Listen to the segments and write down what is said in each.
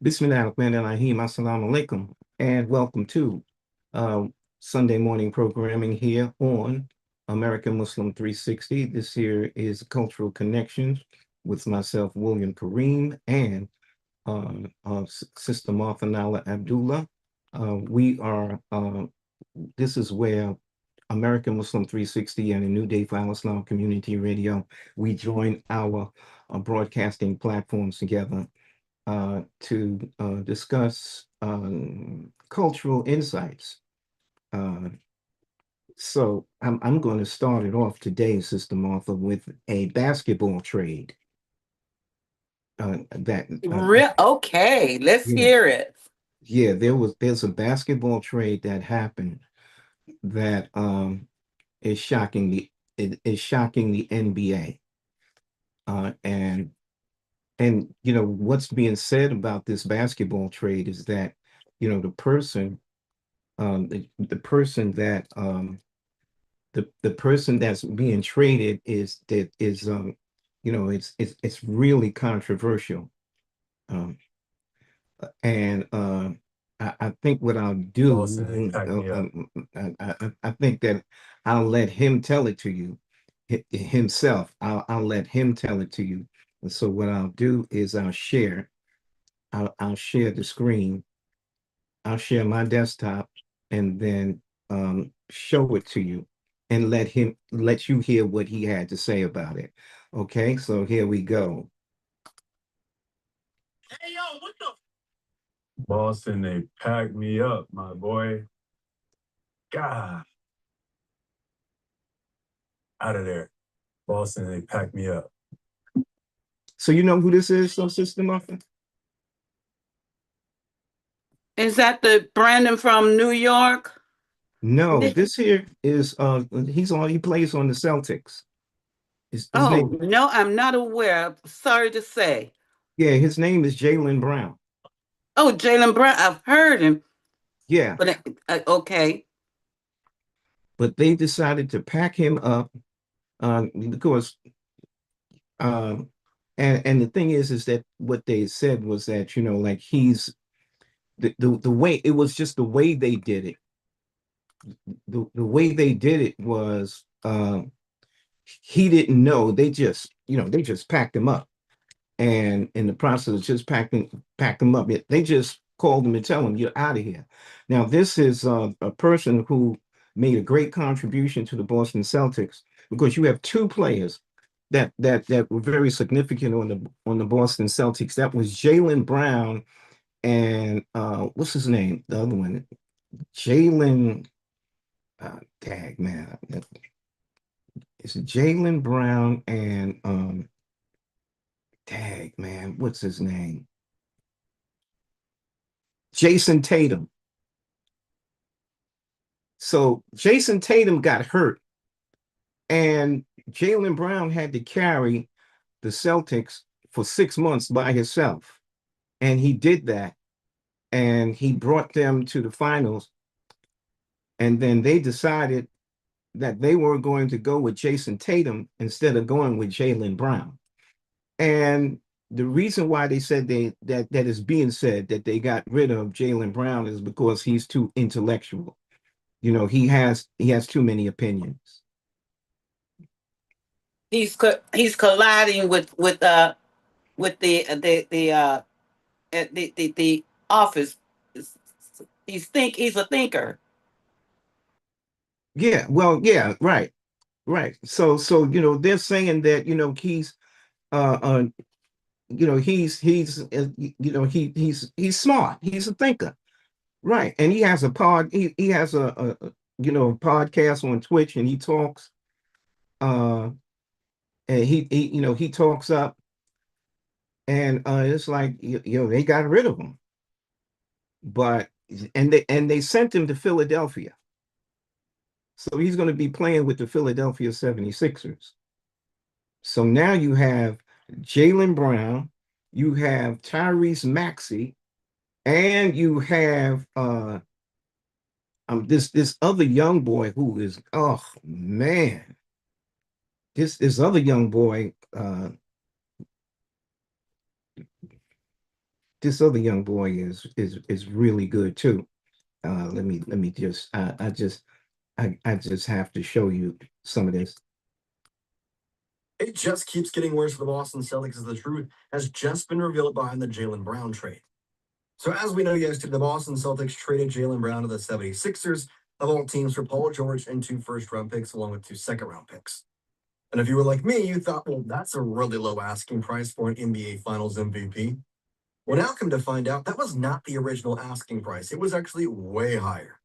Bismillahirrahmanirrahim. Assalamu alaikum, and welcome to uh, Sunday morning programming here on American Muslim 360. This here is Cultural Connections with myself, William Kareem, and Sister Martha Nailah Abdullah. We are, this is where American Muslim 360 and the New Day for Al-Islam Community Radio, we join our broadcasting platforms together to discuss cultural insights. Uh, so I'm going to start it off today, Sister Martha, with a basketball trade. That Real okay, let's Yeah, hear it. yeah, there's a basketball trade that happened that is shocking is shocking the NBA. And what's being said about this basketball trade is that the person that the person that's being traded it's really controversial. um and I think what I'll do, Boston, pack me up. I think that I'll let him tell it to you himself. I'll let him tell it to you. And so what I'll do is I'll share the screen. I'll share my desktop and then show it to you and let you hear what he had to say about it. Okay, so here we go. Hey, yo, what the? Boston, they packed me up, my boy. God, out of there. Boston, they packed me up. So you know who this is, so Sister Muffin? Is that the Brandon from New York? No, this here is he plays on the Celtics. His Oh, name, no, I'm not aware. Sorry to say. yeah, his name is Jaylen Brown. Oh, Jaylen Brown, I've heard him, Yeah, but okay. but they decided to pack him up because um and the thing is that what they said was that like he's the way it was just the way they did it. The way they did it was he didn't know. They just packed him up, and in the process of just pack him up, they just called him and tell him you're out of here. Now this is a person who made a great contribution to the Boston Celtics, because you have two players that were very significant on the Boston Celtics. That was Jaylen Brown and what's his name? The other one, Jaylen. Tag man, it's Jaylen Brown and tag man, what's his name? Jason Tatum. So Jason Tatum got hurt, and Jaylen Brown had to carry the Celtics for 6 months by himself, and he did that, and he brought them to the finals. And then they decided that they were going to go with Jason Tatum instead of going with Jaylen Brown. And the reason why they said that is being said that they got rid of Jaylen Brown is because he's too intellectual. He has too many opinions. He's colliding with the office. He's a thinker. Yeah, well, yeah, right, right. So they're saying that he's uh uh he's smart. He's a thinker, right? And he has a podcast on Twitch, and he talks and he talks up, and it's like they got rid of him, but and they sent him to Philadelphia. So he's going to be playing with the Philadelphia 76ers. So now you have Jaylen Brown, you have Tyrese Maxey, and you have this other young boy who is, oh man, this other young boy this other young boy is really good too. Let me just I just have to show you some of this. It just keeps getting worse for the Boston Celtics as the truth has just been revealed behind the Jaylen Brown trade. So as we know yesterday, the Boston Celtics traded Jaylen Brown to the 76ers, of all teams, for Paul George and 2 first-round picks, along with 2 second-round picks. And if you were like me, you thought, well, that's a really low asking price for an NBA Finals MVP. Well, now come to find out that was not the original asking price. It was actually way higher.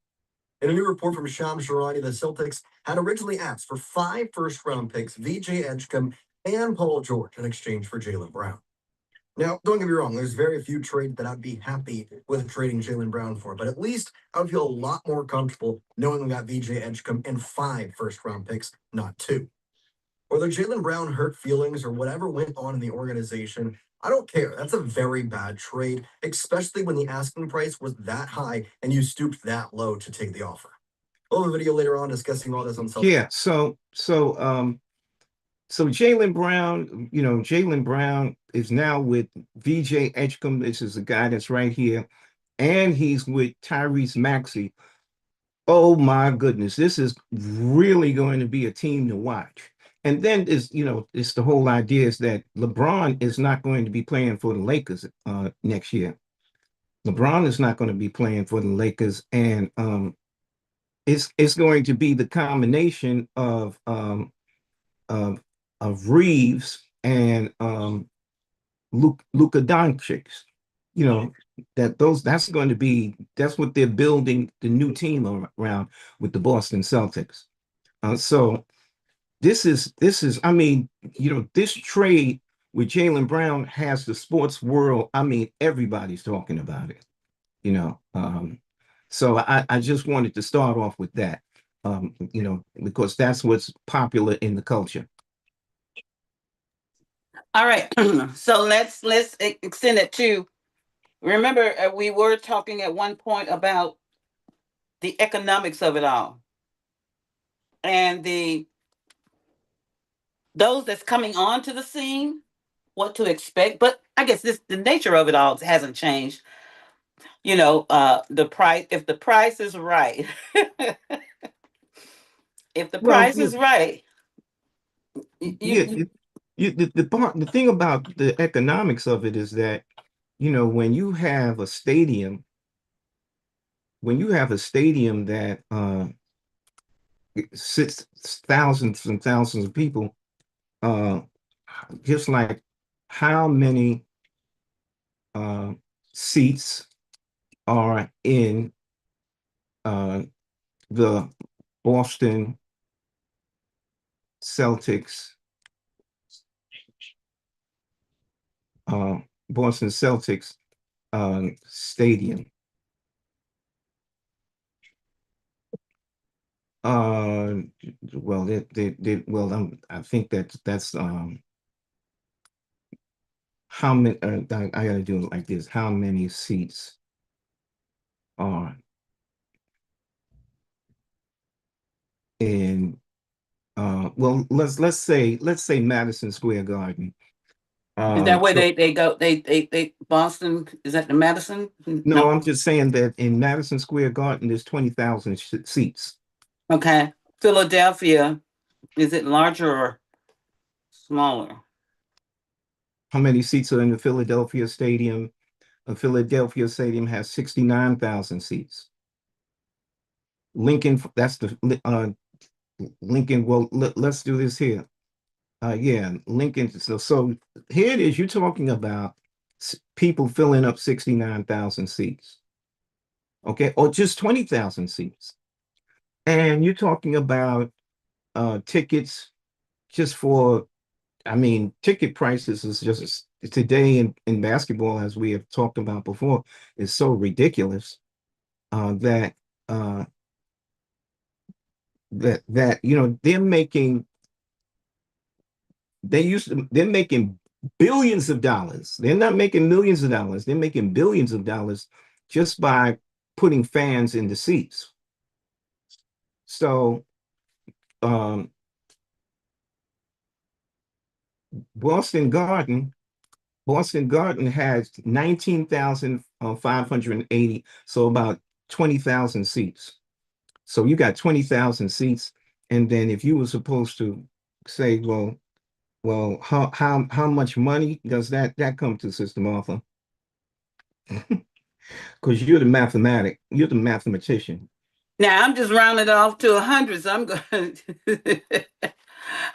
In a new report from Shams Charania, the Celtics had originally asked for 5 first-round picks, VJ Edgecombe and Paul George, in exchange for Jaylen Brown. Now, don't get me wrong, there's very few trades that I'd be happy with trading Jaylen Brown for, but at least I would feel a lot more comfortable knowing we got VJ Edgecombe and 5 first-round picks, not 2. Whether Jaylen Brown hurt feelings or whatever went on in the organization, I don't care. That's a very bad trade, especially when the asking price was that high and you stooped that low to take the offer. We'll have a video later on discussing all this on Celtics. Yeah, so Jaylen Brown, Jaylen Brown is now with VJ Edgecombe. This is the guy that's right here, and he's with Tyrese Maxey. Oh my goodness, this is really going to be a team to watch. And then it's the whole idea is that LeBron is not going to be playing for the Lakers next year. LeBron is not going to be playing for the Lakers, and it's going to be the combination of Reeves and Luka Doncic. That's what they're building the new team around with the Boston Celtics. So I mean, this trade with Jaylen Brown has the sports world. I mean, everybody's talking about it. You know, so I just wanted to start off with that. Because that's what's popular in the culture. All right. So let's extend it to. Remember, we were talking at one point about the economics of it all, and those that's coming onto the scene, what to expect. But I guess the nature of it all hasn't changed. The price. If the price is right, if the Well, price is right, yeah, you the thing about the economics of it is that, when you have a stadium, that sits thousands and thousands of people, uh, just like how many seats are in the Boston Celtics, Boston Celtics stadium. Well, I think that's how many. I gotta do it like this. How many seats are in? Well, let's say Madison Square Garden. is that where So they go? They Boston, is that the Madison? no, I'm just saying that in Madison Square Garden, there's 20,000 seats. Okay. Philadelphia, is it larger or smaller? How many seats are in the Philadelphia Stadium? A Philadelphia Stadium has 69,000 seats. Lincoln, that's the Lincoln. Well, let's do this here. Yeah, Lincoln. So here it is. You're talking about people filling up 69,000 seats, okay, or just 20,000 seats, and you're talking about tickets just for. I mean, ticket prices is just today in basketball, as we have talked about before, is so ridiculous that they're making they're making billions of dollars. They're not making millions of dollars. They're making billions of dollars just by putting fans in the seats. So Boston Garden Boston Garden has 19,580, so about 20,000 seats. So you got 20,000 seats, and then if you were supposed to say, well, how much money does that come to, Sister Martha? Because you're the mathematician. Now I'm just rounding it off to 100. So I'm going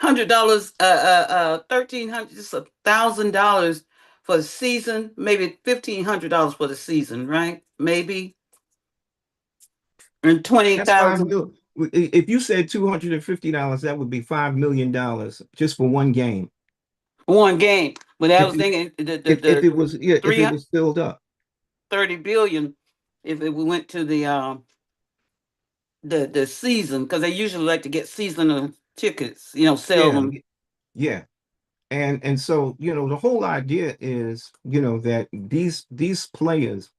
$100, 1,300, just $1,000 for the season, maybe $1,500 for the season, right? Maybe, and That's 5 20,000 mil. If you said $250, that would be $5 million just for one game. one game. But I If was it, thinking if it was, yeah, if it was 330 filled up. billion if it went to the season, because they usually like to get seasonal tickets, sell Yeah, them. yeah. And so, the whole idea is, that these players,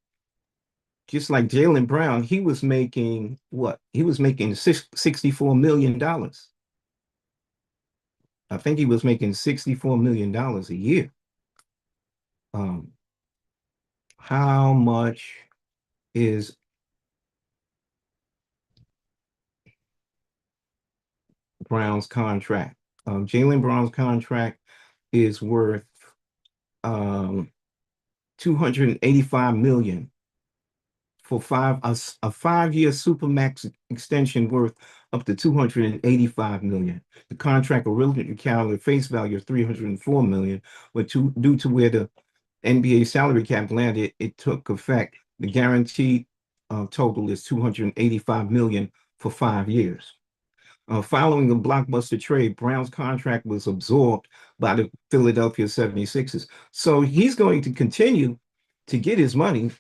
just like Jaylen Brown, he was making what? He was making $64 million. I think he was making $64 million a year. Um, how much is Brown's contract? Jaylen Brown's contract is worth 285 million for a 5-year supermax extension worth up to 285 million. The contract originally carried a face value of 304 million, but due to where the NBA salary cap landed, it took effect. The guaranteed total is 285 million for 5 years. Following the blockbuster trade, Brown's contract was absorbed by the Philadelphia 76ers. So he's going to continue to get his money.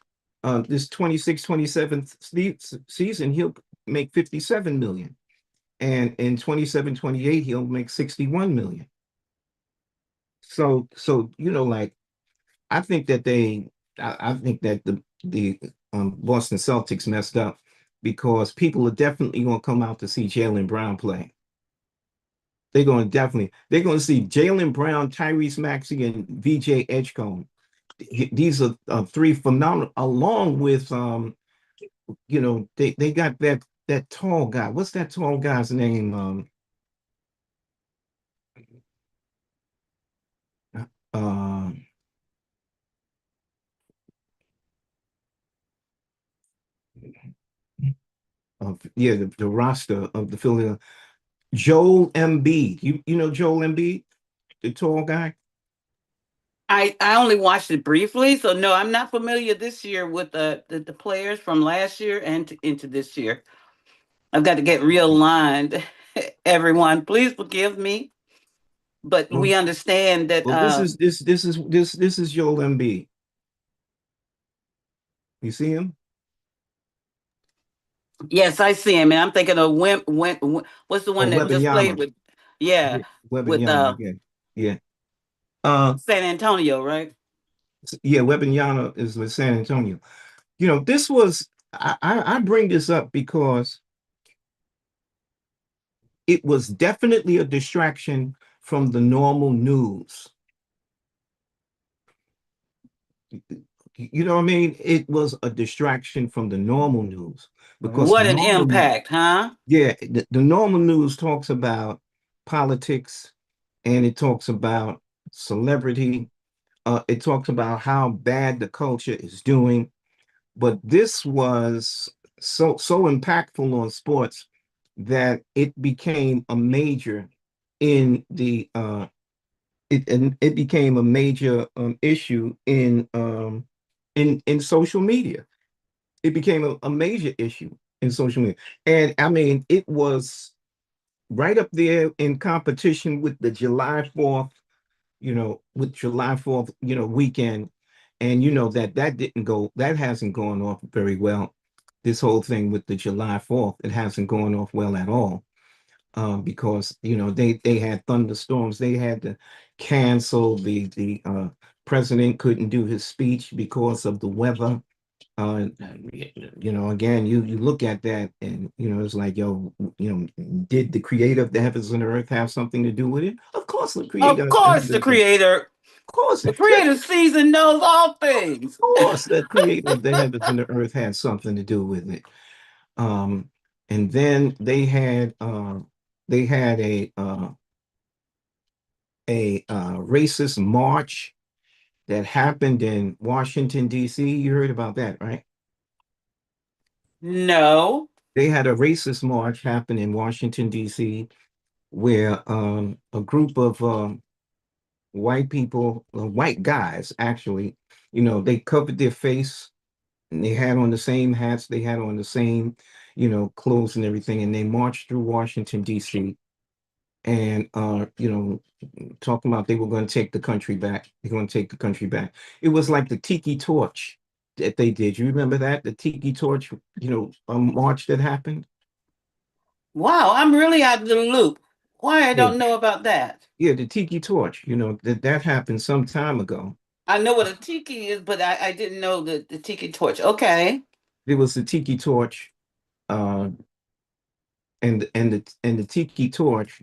This 26-27 season, he'll make 57 million. And in 27-28, he'll make 61 million. So like I think that I think that the Boston Celtics messed up because people are definitely going to come out to see Jaylen Brown play. They're going to see Jaylen Brown, Tyrese Maxey, and VJ Edgecombe. These are three phenomenal, along with they got that tall guy. What's that tall guy's name? Uh, yeah, the roster of the Philadelphia. Joel Embiid. You know Joel Embiid, the tall guy? I only watched it briefly, so no, I'm not familiar this year with the players from last year and into this year. I've got to get realigned. Everyone, please forgive me, but Well, we understand that. well, this is Joel Embiid. You see him? Yes, I see him, and I'm thinking of what's the Oh, one that just played Webinyama. with? Yeah, Yeah, with Webinyama. Yeah, yeah. Uh, San Antonio, right? yeah. Webinyama is with San Antonio. This was I bring this up because it was definitely a distraction from the normal news. You know what I mean? It was a distraction from the normal news because What an impact, huh? yeah, the normal news talks about politics and it talks about celebrity. It talks about how bad the culture is doing. But this was so impactful on sports that it became a major in the it became a major issue in social media. It became a major issue in social media. And I mean, it was right up there in competition with the July 4th, with July 4th, weekend. And that hasn't gone off very well. This whole thing with the July 4th, it hasn't gone off well at all. Because they had thunderstorms. They had to cancel the president couldn't do his speech because of the weather. Again, you look at that and it's like, did the creator of the heavens and earth have something to do with it? Of course, the creator Of of the course, heavens the and earth. creator. Of course, The creator sees and knows all things. course, the creator of the heavens and the earth had something to do with it. Um, and then they had a racist march that happened in Washington, D.C. You heard about that, right? No. They had a racist march happen in Washington, D.C., where a group of white people, white guys, actually, they covered their face and they had on the same hats, they had on the same, clothes and everything, and they marched through Washington, D.C. and talking about they were going to take the country back. They're going to take the country back. It was like the Tiki Torch that they did. You remember that? The Tiki Torch, march that happened? Wow, I'm really out of the loop. Why I Yeah, don't know about that? yeah, the Tiki Torch, that happened some time ago. I know what a tiki is, but I didn't know the tiki torch. Okay. There was the Tiki Torch, uh, and the Tiki Torch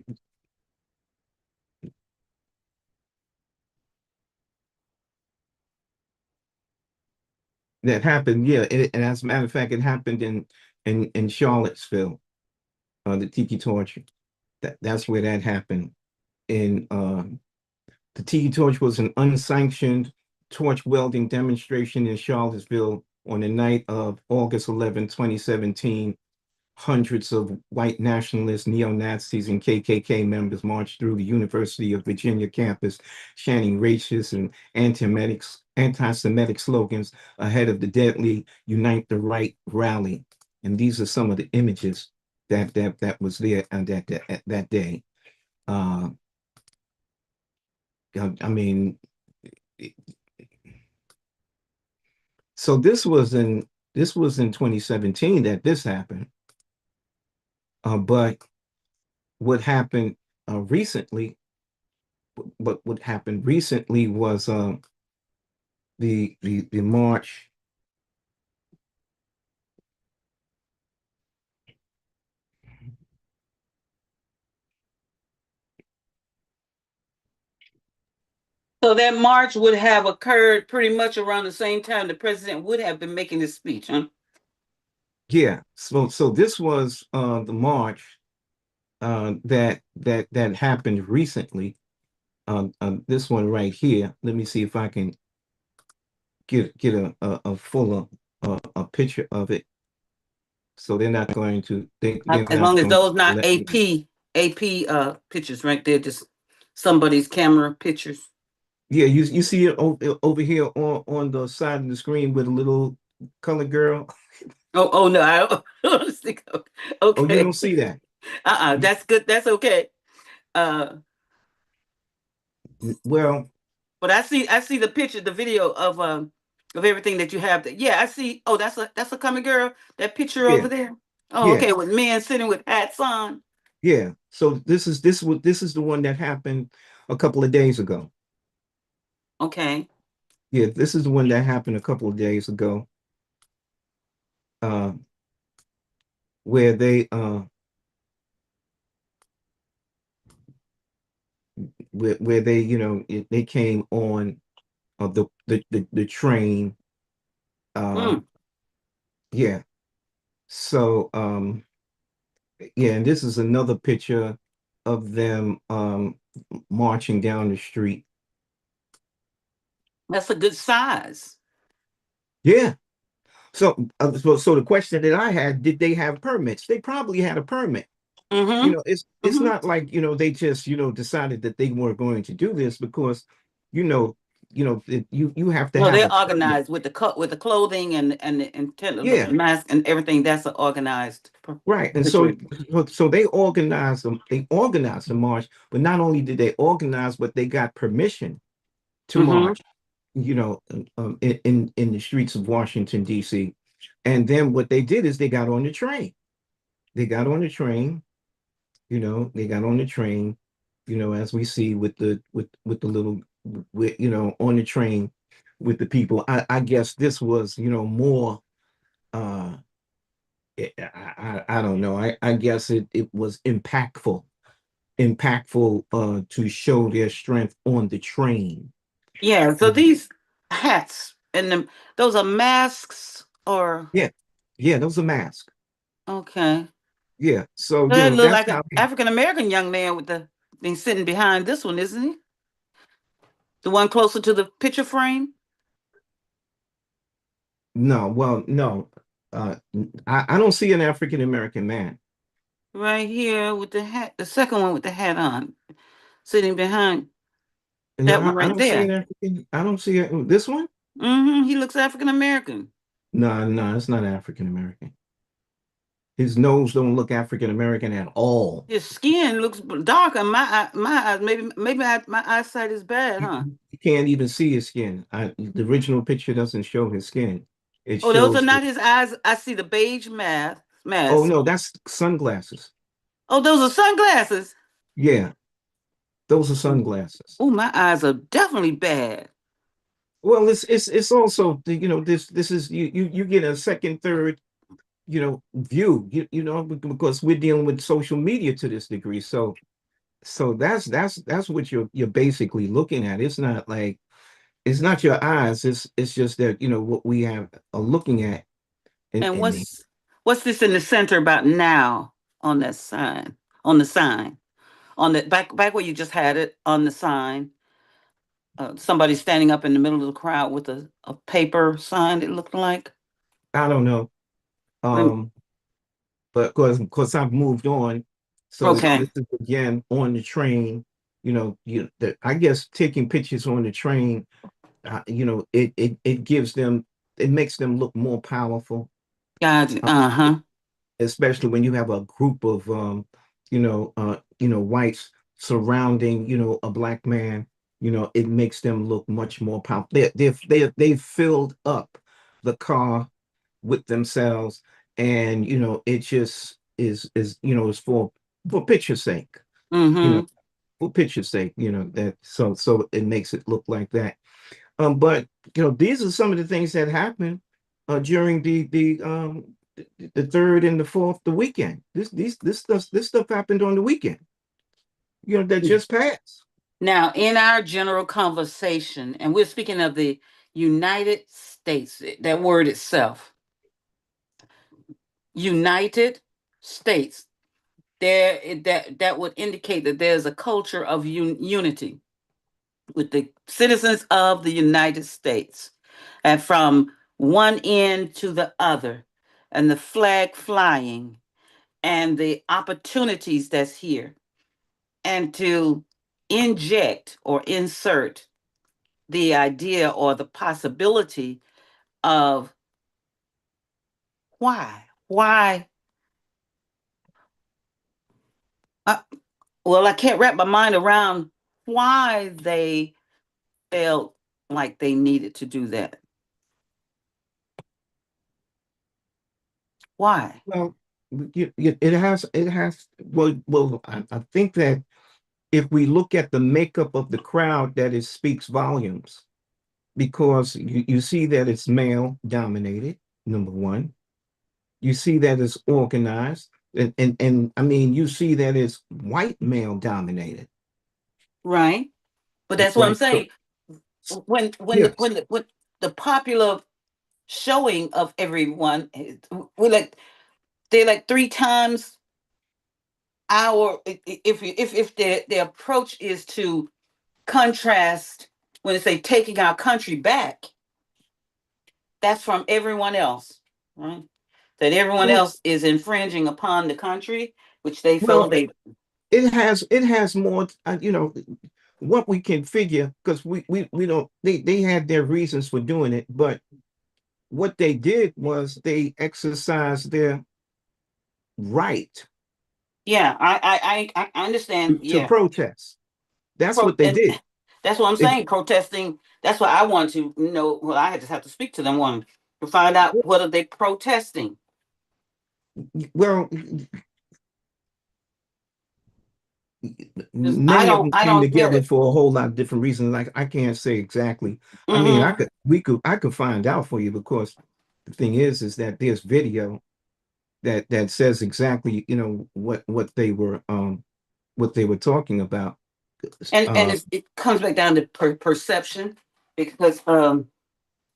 that happened, yeah, and as a matter of fact, it happened in Charlottesville. The Tiki Torch, that's where that happened. In The Tiki Torch was an unsanctioned torch welding demonstration in Charlottesville on the night of August 11, 2017. Hundreds of white nationalists, neo-Nazis, and KKK members marched through the University of Virginia campus, chanting racist and anti-Semitic slogans ahead of the deadly Unite the Right rally. And these are some of the images that was there on that day. Uh, I mean, so this was in 2017 that this happened. But what happened recently, but what happened recently was the march. So that march would have occurred pretty much around the same time the president would have been making his speech, huh? Yeah, so this was the march that happened recently. This one right here. Let me see if I can get a fuller a picture of it. So they're not going to they're As not long as going those to not let me. AP pictures right there, just somebody's camera pictures. Yeah, you see it over here on the side of the screen with a little colored girl. Oh no, I don't think Oh, you okay. don't see that. That's good. That's okay. Uh Well, but I see the picture, the video of everything that you have there. Yeah, I see. Oh, that's a coming girl. That picture yeah, over there. Oh, yeah, okay, with men sitting with hats on. yeah. So this is the one that happened a couple of days ago. Okay. Yeah, this is the one that happened a couple of days ago, uh, where where they they came on the train. Uh, Mm. yeah. So yeah, and this is another picture of them marching down the street. That's a good size. Yeah. So the question that I had, did they have permits? They probably had a permit. Mm-hmm. It's Mm-hmm. not like, they just, decided that they were going to do this because, you know, you have to No, have they're a permit. organized with the clothing and the Yeah, mask and everything. That's an organized right. And so situation. so they organized the march, but not only did they organize, but they got permission to Mm-hmm. march, in the streets of Washington, D.C. And then what they did is they got on the train. They got on the train, they got on the train, as we see with the little on the train with the people. I guess this was, more uh I don't know. I guess it was impactful to show their strength on the train. Yeah. So these hats and those are masks or Yeah, yeah, those are masks. okay. Yeah, so That look that's like an how. African American young man with the thing sitting behind this one, isn't he? The one closer to the picture frame, No, well, no, I don't see an African American man. right here with the hat. The second one with the hat on, sitting behind No, that one I right don't see an there. African. I don't see this one. He looks African American. No, no, it's not African American. His nose don't look African American at all. His skin looks darker. My eyes, my eyesight is bad, huh? You can't even see his skin. The original picture doesn't show his skin. It Oh, those are shows not his eyes. I see the beige mask. oh Mask. no, that's sunglasses. Oh, those are sunglasses. Yeah, those are sunglasses. Oh, my eyes are definitely bad. Well, it's also this is you get a second, third view because we're dealing with social media to this degree. So that's what you're basically looking at. It's not like it's not your eyes. It's just that what we are looking at And in the. what's this in the center about now on that sign? On the sign. On the back where you just had it on the sign. Somebody standing up in the middle of the crowd with a paper sign, it looked like. I don't know. Lem- Um, but because I've moved on, so Okay. this is again on the train. I guess taking pictures on the train, it gives them, it makes them look more powerful, Got it. uh, Uh-huh. especially when you have a group of whites surrounding a black man. It makes them look much more powerful. They've filled up the car with themselves, and it just is for picture's sake. You know, Mm-hmm. for picture's sake. That so it makes it look like that. But these are some of the things that happen during the third and the fourth, the weekend. This stuff happened on the weekend. That just passed. Now, in our general conversation, and we're speaking of the United States, that word itself, United States, that would indicate that there's a culture of unity with the citizens of the United States, and from one end to the other, and the flag flying, and the opportunities that's here, and to inject or insert the idea or the possibility of why uh, well, I can't wrap my mind around why they felt like they needed to do that. Why? Well, it has well I think that if we look at the makeup of the crowd, that it speaks volumes, because you see that it's male dominated, number one. You see that it's organized, and I mean, you see that it's white male dominated. Right? But that's what I'm Right, so saying. yes. When the popular showing of everyone, we like they're like three times our if their approach is to contrast when they say taking our country back, that's from everyone else, right? That everyone well else is infringing upon the country, which they feel well they. it has more, what we can figure, because we don't, they had their reasons for doing it, but what they did was they exercised their right Yeah, I understand. to Yeah, protest. That's what they and did. that's what I'm If saying. Protesting. That's what I want to know. Well, I just have to speak to them one to find out what are they protesting. well, 'Cause I many of don't. them I came don't get together it. for a whole lot of different reasons. Like, I can't say exactly. I mean, Mm-hmm. I could find out for you, because the thing is that there's video that says exactly, what they were talking about. And Uh, it comes back down to perception. because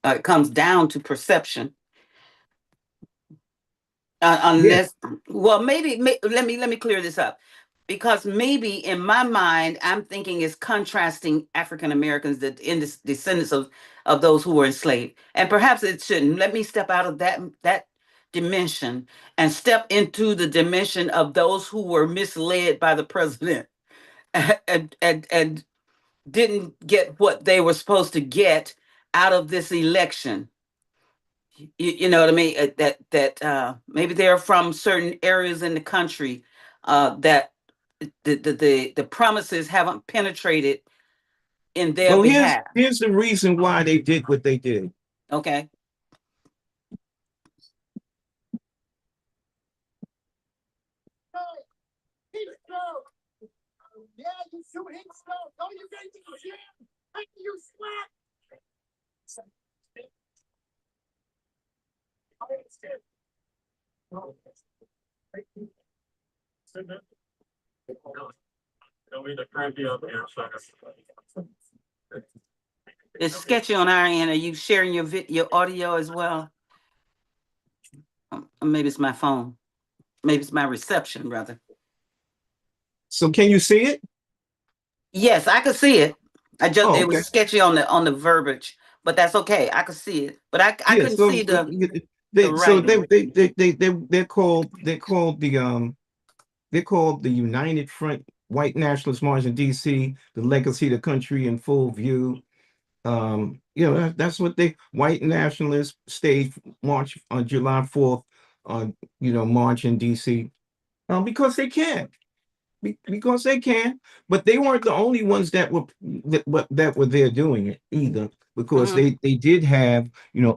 it comes down to perception. Yeah. Unless, well, maybe let me clear this up, because maybe in my mind I'm thinking it's contrasting African Americans, that in the descendants of those who were enslaved, and perhaps it shouldn't. Let me step out of that dimension and step into the dimension of those who were misled by the president and didn't get what they were supposed to get out of this election. You know what I mean? That maybe they're from certain areas in the country that the promises haven't penetrated in their Well, behalf. here's the reason why they did what they did. Okay. It's sketchy on our end. Are you sharing your audio as well? Or maybe it's my phone. Maybe it's my reception, rather. So can you see it? Yes, I could see it. Oh, It okay. was sketchy on the verbiage, but that's okay. I could see it, but I Yeah. couldn't So see the they so writing. they're called the United Front White Nationalist March in D.C. The legacy of the country in full view. That's what they white nationalists stage march on July 4th, march in DC, because they can, because they can. But they weren't the only ones that were there doing it either, because Hmm. they did have,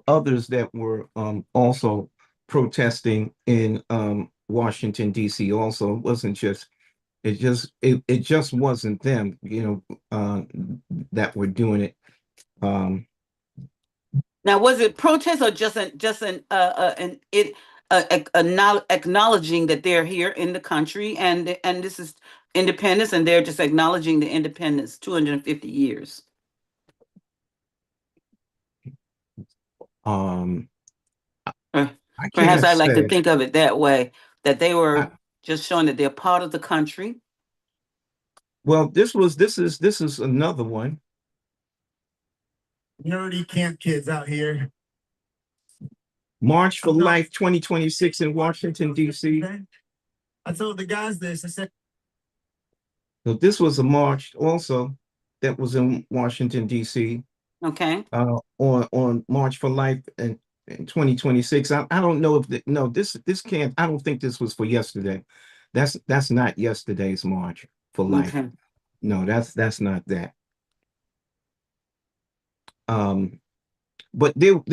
others that were also protesting in Washington DC. Also, it wasn't just it just wasn't them, that were doing it. Um, Now, was it protest or acknowledging that they're here in the country, and this is independence, and they're just acknowledging the independence 250 years? um, Uh, I Perhaps can't I like to say. think of it that way, that they I, were just showing that they're part of the country. well, this is another one. Nerdy camp kids out here. March for Life 2026 in Washington, D.C. I told the guys this. I said, So this was a march also that was in Washington, D.C. Okay. On March for Life in 2026. I don't know if no, this can't. I don't think this was for yesterday. That's not yesterday's March for Life. Okay. No, that's not that. Um, but there were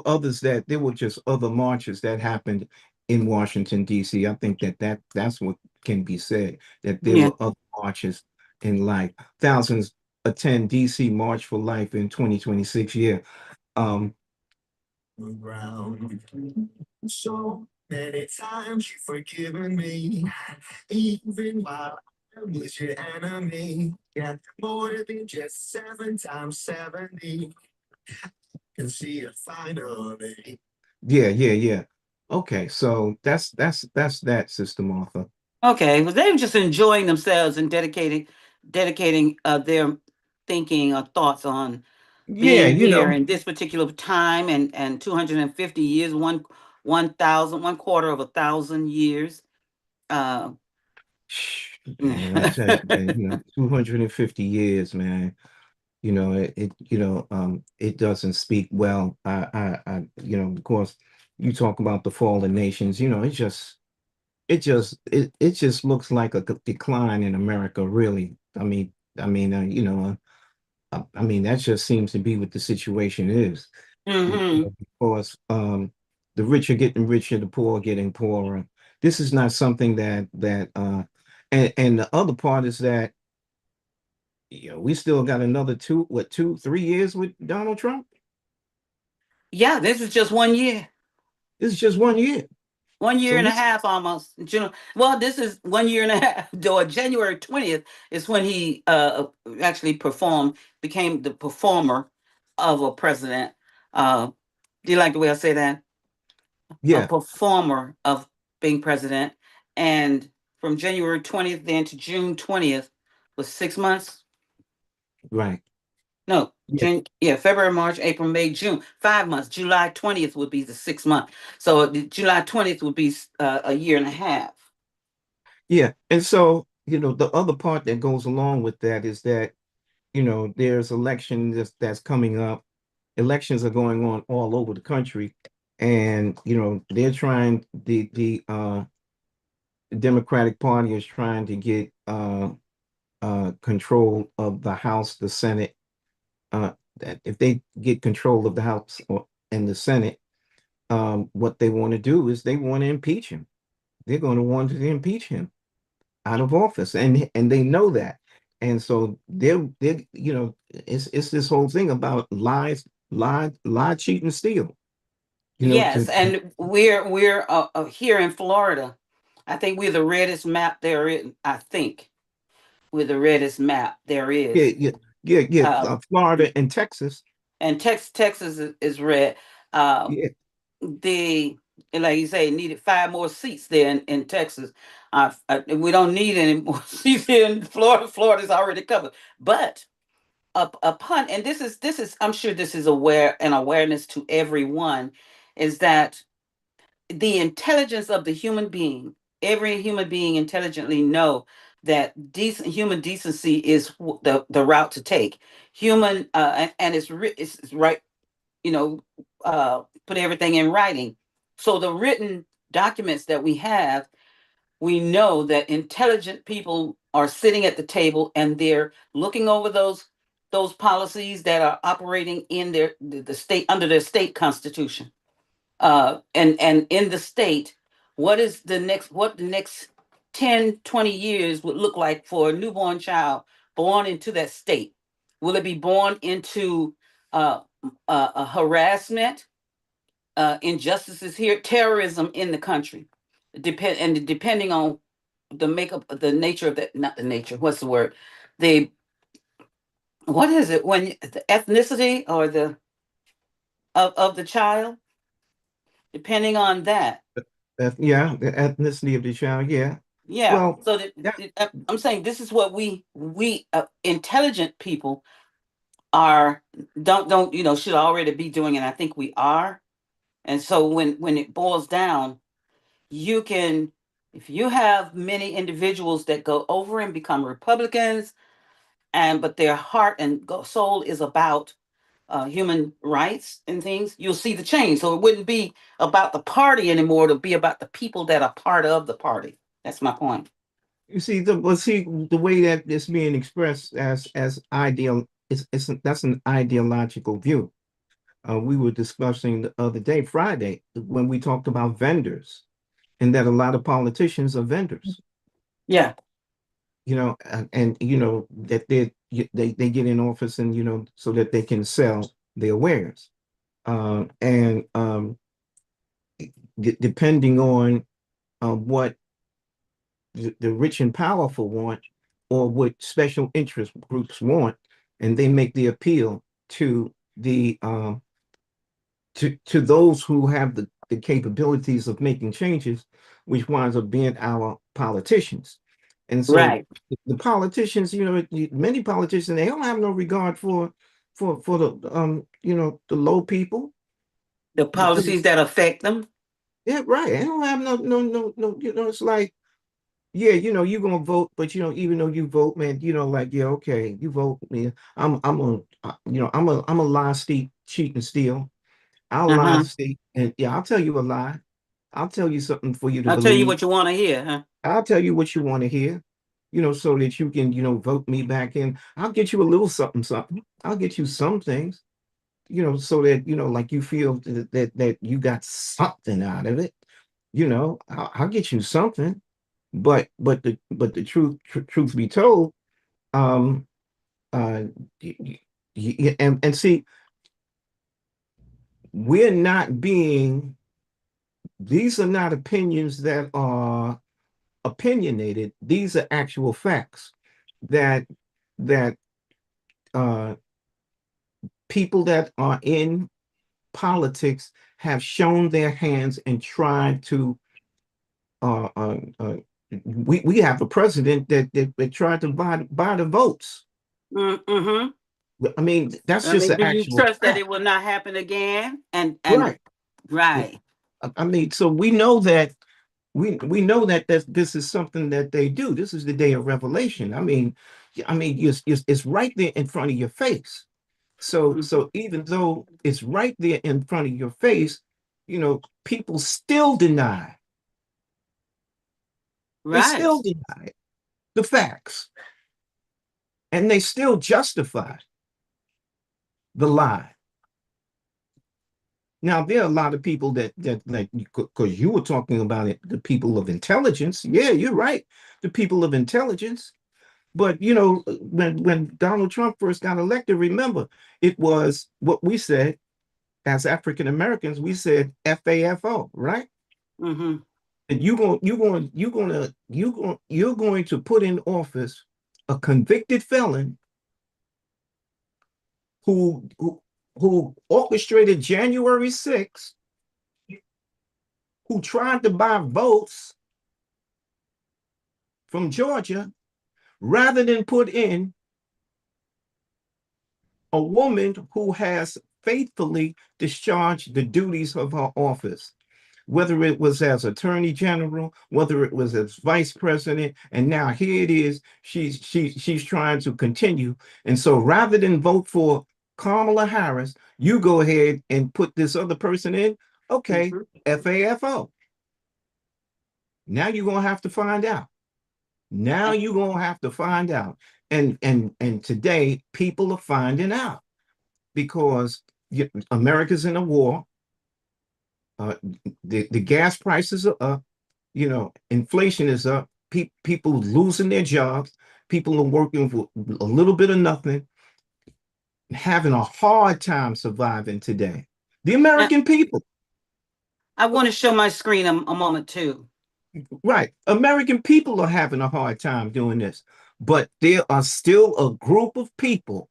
others, that there were just other marches that happened in Washington, D.C. I think that's what can be said, that there Yeah. were other marches in life. Thousands attend D.C. March for Life in 2026. Yeah. Um, around. So many times you've forgiven me, even while I was your enemy. Yeah, more than just 7 times 70. Can see it finally. yeah. Okay, so that's that, Sister Martha. Okay. Well, they were just enjoying themselves and dedicating their thinking or thoughts on Yeah, being here in this particular time, and 250 years, 1 quarter of 1,000 years. Uh, man, I tell you, man, 250 years, man. It doesn't speak well. Of course, you talk about the fallen nations. It just looks like a decline in America, really. I mean, that just seems to be what the situation is. hmm Because the rich are getting richer, the poor are getting poorer. This is not something and the other part is that, we still got another 3 years with Donald Trump. Yeah, this is just one year. This is just one year. 1 year So and a he's half almost. Well, this is 1 year and a half. Though January 20th is when he actually became the performer of a president. Do you like the way I say that? A yeah, performer of being president. And from January 20th then to June 20th was 6 months. right. No, Yeah, June, yeah, February, March, April, May, June, 5 months. July 20th would be the 6 month. So July 20th would be a year and a half. yeah. And so, the other part that goes along with that is that, there's elections that's coming up. Elections are going on all over the country. And, they're trying, the Democratic Party is trying to get control of the House, the Senate. That if they get control of the House and the Senate, what they want to do is they want to impeach him. They're going to want to impeach him out of office, and they know that, and so it's this whole thing about lies, lie, cheat, and steal. Yes, To and we're here in Florida. I think we're the reddest map there is. I think we're the reddest map there yeah, is. yeah, yeah, yeah. Um, Florida and Texas. and Texas is red. Um, Yeah, the like you say, needed 5 more seats there in Texas. We don't need any more seats here in Florida. Florida's already covered. But upon and this is I'm sure this is awareness to everyone is that the intelligence of the human being, every human being intelligently know that decent human decency is the route to take. Human and it's right, you know, put everything in writing. So the written documents that we have, we know that intelligent people are sitting at the table and they're looking over those policies that are operating in the state under their state constitution. And in the state, what the next 10, 20 years would look like for a newborn child born into that state. Will it be born into uh, a harassment, injustices here, terrorism in the country? Depending on the makeup, the nature of that, not the nature, what's the word? The what is it when the ethnicity or the of the child, depending on that. yeah, the ethnicity of the child. Yeah. Yeah. Well, So that I'm saying this is what we intelligent people are don't should already be doing, and I think we are. And so when it boils down, you can if you have many individuals that go over and become Republicans, and but their heart and soul is about human rights and things, you'll see the change. So it wouldn't be about the party anymore; it'll be about the people that are part of the party. That's my point. you see the way that it's being expressed as ideal. That's an ideological view. We were discussing the other day, Friday, when we talked about vendors, and that a lot of politicians are vendors. Yeah. And that they get in office, and so that they can sell their wares. And depending on what the rich and powerful want, or what special interest groups want, and they make the appeal to the to those who have the capabilities of making changes, which winds up being our politicians. And so Right. the politicians, many politicians, they don't have no regard for the the low people. The policies that affect them. Yeah, right. They don't have no. It's like, yeah, you're gonna vote, but even though you vote, man, like, yeah, okay, you vote me. I'm a I'm a lie, cheat, and steal. I'll lie, Uh-huh. steal, and yeah, I'll tell you a lie. I'll tell you something for you to I'll tell you believe. what you want to hear, huh? I'll tell you what you want to hear, so that you can, vote me back in. I'll get you a little something, something. I'll get you some things, so that, like you feel that you got something out of it. I'll get you something. But the truth be told, um, uh, and see, we're not being These are not opinions that are opinionated. These are actual facts that that uh, people that are in politics have shown their hands and tried to. Uh, uh, uh, we have a president that tried to buy the votes. Mm-hmm. I mean, that's I just mean, an do you actual trust that fact, it will not happen again? And right? right. I mean, so we know that we know that this is something that they do. This is the day of revelation. I mean, it's right there in front of your face. So Mhm. so even though it's right there in front of your face, people still deny. They Right. still deny the facts, and they still justify the lie. Now, there are a lot of people that like, because you were talking about it, the people of intelligence. Yeah, you're right, the people of intelligence. But when Donald Trump first got elected, remember, it was what we said as African Americans. We said FAFO, right? Mm-hmm. And you're going to put in office a convicted felon who orchestrated January 6th, who tried to buy votes from Georgia, rather than put in a woman who has faithfully discharged the duties of her office, whether it was as attorney general, whether it was as vice president, and now here it is. She's trying to continue. And so rather than vote for Kamala Harris, you go ahead and put this other person in. Okay, Mm-hmm. FAFO. Now you're gonna have to find out. Now you're gonna have to find out. And today people are finding out because America's in a war. Uh, the gas prices are up. Inflation is up. People losing their jobs. People are working for a little bit of nothing, having a hard time surviving today. The Now, American people, I want to show my screen a moment too. right? American people are having a hard time doing this, but there are still a group of people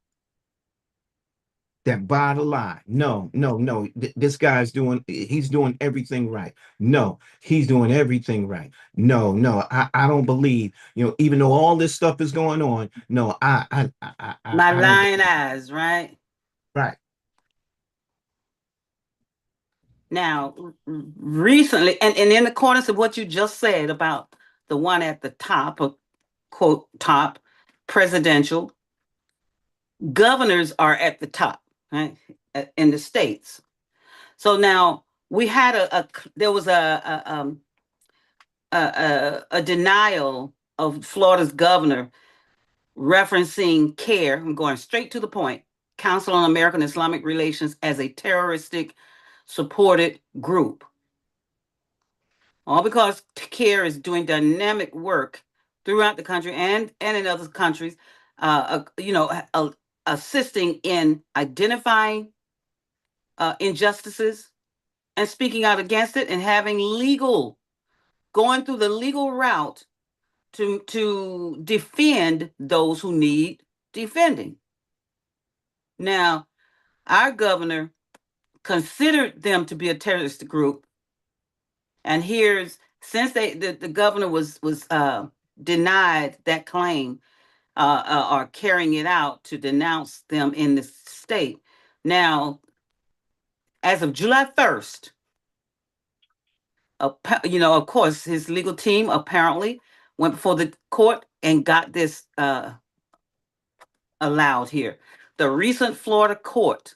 that buy the lie. No, no, no. This guy's he's doing everything right. No, he's doing everything right. No, no, I don't believe, even though all this stuff is going on, no, My I don't lying believe. eyes, right? Right. Now, recently, and in accordance with what you just said about the one at the top, of quote, top, presidential, governors are at the top, right, in the states. So now we had there was a denial of Florida's governor referencing CARE. I'm going straight to the point. Council on American Islamic Relations as a terroristic supported group. All because CARE is doing dynamic work throughout the country and in other countries, assisting in identifying injustices and speaking out against it and having going through the legal route to defend those who need defending. Now, our governor considered them to be a terrorist group, and here's since the governor was denied that claim or carrying it out to denounce them in the state. Now, as of July 1st, of course, his legal team apparently went before the court and got this allowed here. The recent Florida court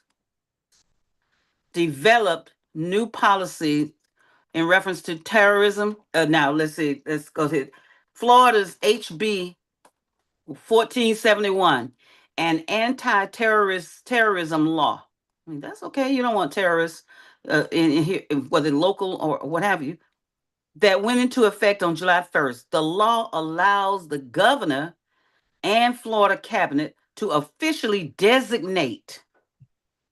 developed new policy in reference to terrorism. Now, let's see, let's go to Florida's HB 1471, an terrorism law. I mean, that's okay. You don't want terrorists in here, whether local or what have you, that went into effect on July 1st. The law allows the governor and Florida cabinet to officially designate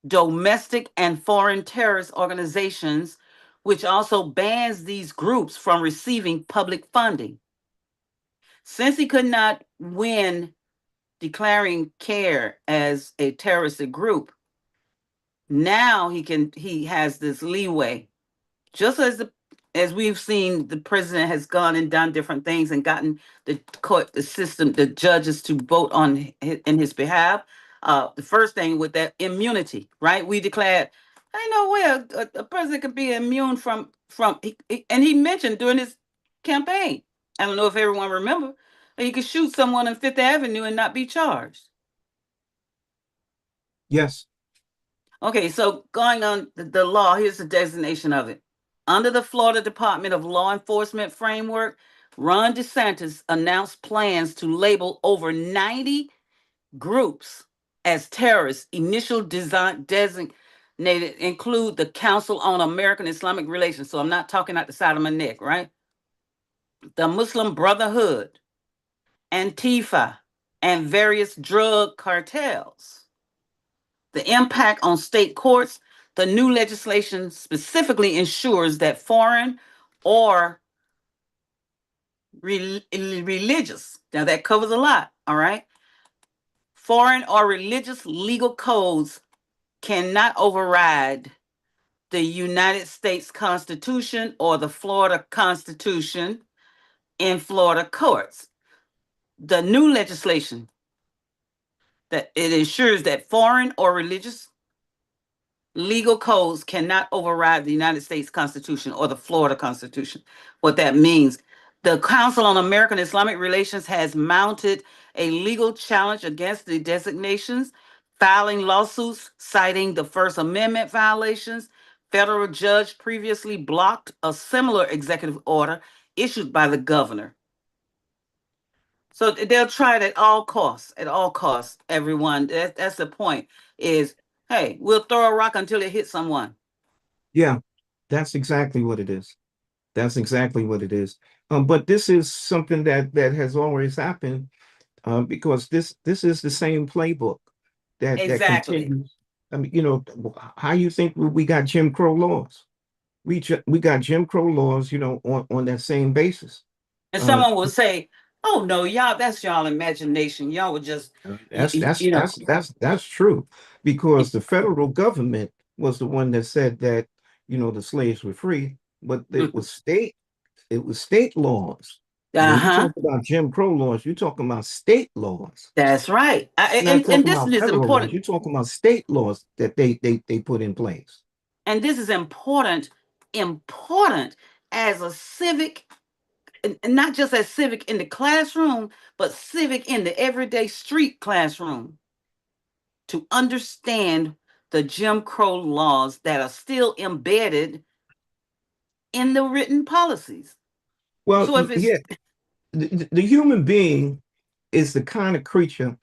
domestic and foreign terrorist organizations which also bans these groups from receiving public funding. Since he could not win declaring CARE as a terrorist group, now he has this leeway, just as we've seen the president has gone and done different things and gotten the court, the system, the judges to vote on in his behalf. The first thing with that immunity, right? We declared, I know where a president could be immune from and he mentioned during his campaign. I don't know if everyone remember, but he could shoot someone on Fifth Avenue and not be charged. Yes. Okay, so going on the law, here's the designation of it. Under the Florida Department of Law Enforcement framework, Ron DeSantis announced plans to label over 90 groups as terrorists. Initial designated include the Council on American Islamic Relations. So I'm not talking out the side of my neck, right? The Muslim Brotherhood, Antifa, and various drug cartels. The impact on state courts, the new legislation specifically ensures that foreign or religious, now that covers a lot, all right? Foreign or religious legal codes cannot override the United States Constitution or the Florida Constitution in Florida courts. The new legislation that it ensures that foreign or religious legal codes cannot override the United States Constitution or the Florida Constitution. What that means, the Council on American Islamic Relations has mounted a legal challenge against the designations, filing lawsuits citing the First Amendment violations. Federal judge previously blocked a similar executive order issued by the governor. So they'll try it at all costs, everyone. That's the point is, hey, we'll throw a rock until it hits someone. Yeah, that's exactly what it is. That's exactly what it is. But this is something that has always happened, because this is the same playbook that Exactly. continues. I mean, how you think we got Jim Crow laws? We got Jim Crow laws, on that same basis. And Uh, someone will say, oh no, y'all, that's y'all imagination. Y'all would just, that's that's that's that's that's true, because the federal government was the one that said that the slaves were free, but it was state laws. When you uh-huh. talk about Jim Crow laws, you're talking about state laws. That's right. You're not And talking this about is federal laws. important. You're talking about state laws that they put in place. And this is important as a civic, and not just as civic in the classroom, but civic in the everyday street classroom, to understand the Jim Crow laws that are still embedded in the written policies. Well, So if it's yeah, the human being is the kind of creature,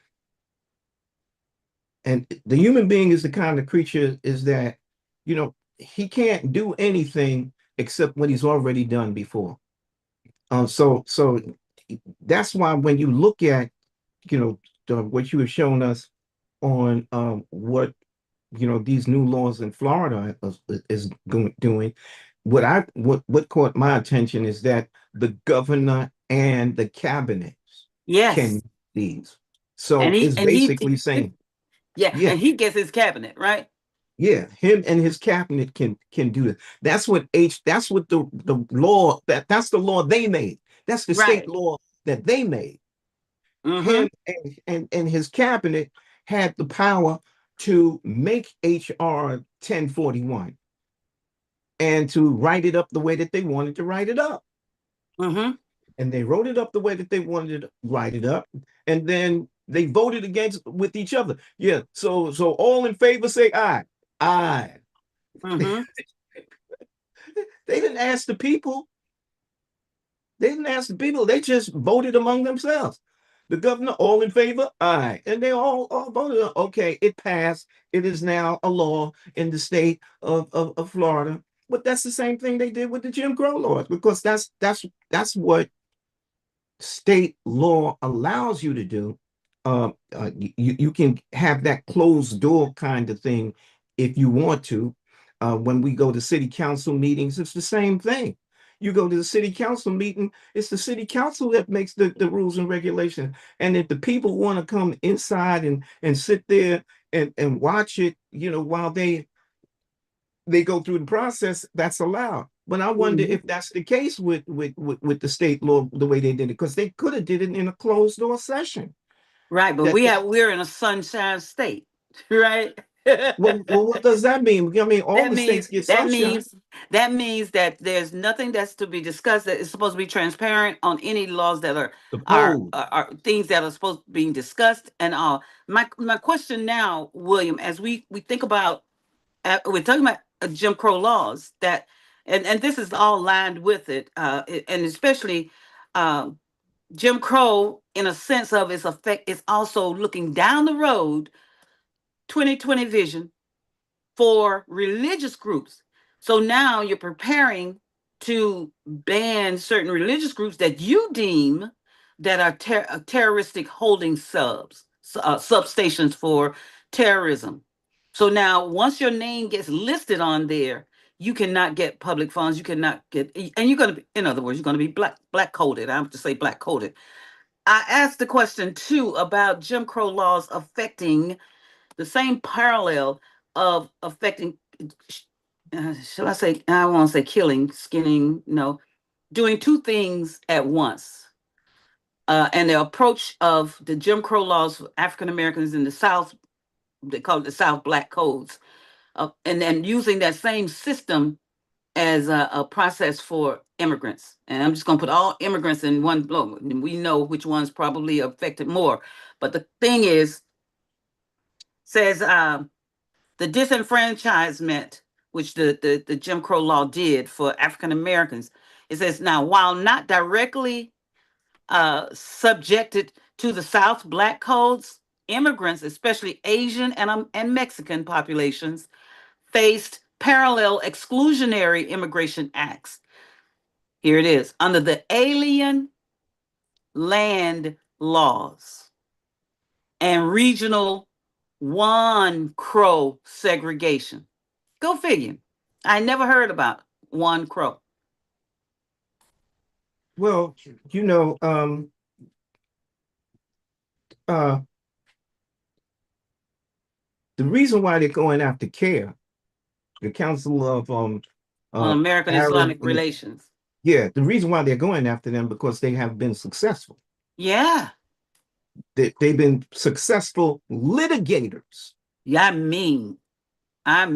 and the human being is the kind of creature is that, he can't do anything except what he's already done before. So that's why when you look at, what you have shown us on, what these new laws in Florida is doing, what caught my attention is that the governor and the cabinet yes, can these. and So he it's and he basically saying, yeah, yeah, and he gets his cabinet, right? yeah, him and his cabinet can do it. That's what the law that's the law they made. That's the state Right. law that they made. Mm-hmm. Him and his cabinet had the power to make HR 1041 and to write it up the way that they wanted to write it up. Mm-hmm. And they wrote it up the way that they wanted to write it up. And then they voted against with each other. Yeah. So all in favor say aye. Aye. Mm-hmm. They didn't ask the people. They didn't ask the people. They just voted among themselves. The governor, all in favor? Aye. And they all voted. Okay, it passed. It is now a law in the state of Florida. But that's the same thing they did with the Jim Crow laws, because that's what state law allows you to do. You can have that closed door kind of thing if you want to, When we go to city council meetings, it's the same thing. You go to the city council meeting, it's the city council that makes the rules and regulations. And if the people want to come inside and sit there and watch it, while they go through the process, that's allowed. But I wonder Mhm. if that's the case with the state law, the way they did it, because they could have did it in a closed door session. Right, but That we're in a sunshine state, right? well, what does that mean? I mean, all That the states means get that sunshine. means that means that there's nothing that's to be discussed, that is supposed to be transparent on any laws that are The code. things that are supposed to be discussed and all. My question now, William, as we think about we're talking about Jim Crow laws that and this is all lined with it, and especially um, Jim Crow in a sense of its effect is also looking down the road, 2020 vision for religious groups. So now you're preparing to ban certain religious groups that you deem that are terroristic holding substations for terrorism. So now, once your name gets listed on there, you cannot get public funds. You cannot get, and you're going to be, in other words, you're going to be black coded. I have to say black coded. I asked the question too about Jim Crow laws affecting the same parallel of affecting, shall I say, I won't say killing, skinning, no, doing two things at once. And the approach of the Jim Crow laws for African Americans in the South, they call it the South Black Codes, and then using that same system as a process for immigrants. And I'm just going to put all immigrants in one blow. And we know which ones probably affected more. But the thing is, says the disenfranchisement, which the Jim Crow law did for African Americans, it says now, while not directly subjected to the South Black codes, immigrants, especially Asian and Mexican populations, faced parallel exclusionary immigration acts. Here it is under the Alien Land Laws and regional one crow segregation. Go figure. I never heard about one crow. Well, you know, uh, the reason why they're going after CARE, the Council of On American Arab, Islamic Relations. yeah, the reason why they're going after them because they have been successful. Yeah. They've been successful litigators. Yeah, I They've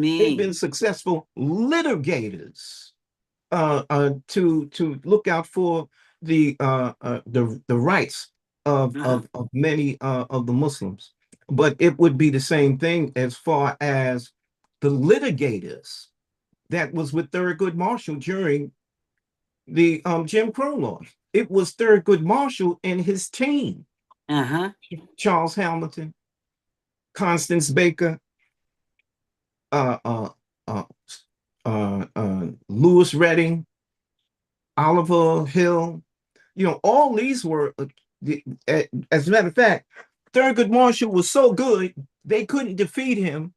been mean. successful litigators to look out for the rights Uh-huh. of many of the Muslims. But it would be the same thing as far as the litigators that was with Thurgood Marshall during the Jim Crow laws. It was Thurgood Marshall and his team, Uh-huh. Charles Hamilton, Constance Baker, uh, uh, uh, Lewis Redding, Oliver Hill. All these were, as a matter of fact, Thurgood Marshall was so good, they couldn't defeat him.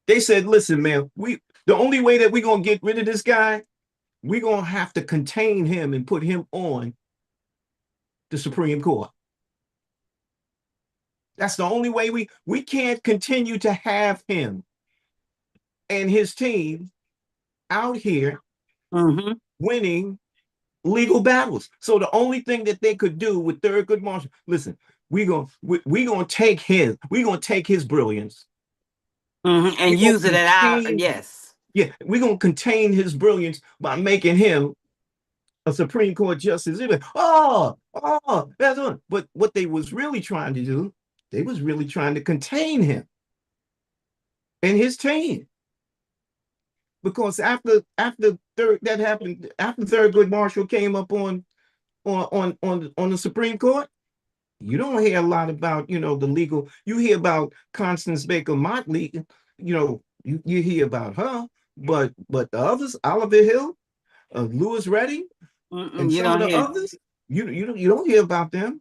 They said, listen, man, the only way that we're going to get rid of this guy, we're going to have to contain him and put him on the Supreme Court. That's the only way we can't continue to have him and his team out here Mm-hmm. winning legal battles. So the only thing that they could do with Thurgood Marshall, listen, we're gonna take his brilliance. Mm-hmm. And We're gonna use it at our contain, yes. yeah, we're gonna contain his brilliance by making him a Supreme Court justice. That's one. But what they was really trying to do, they was really trying to contain him and his team. Because that happened, after Thurgood Marshall came up on the Supreme Court, you don't hear a lot about the legal. You hear about Constance Baker Motley, you hear about her, but the others, Oliver Hill, Lewis Redding, Mm-mm, and you some of don't the hear. others, you don't hear about them.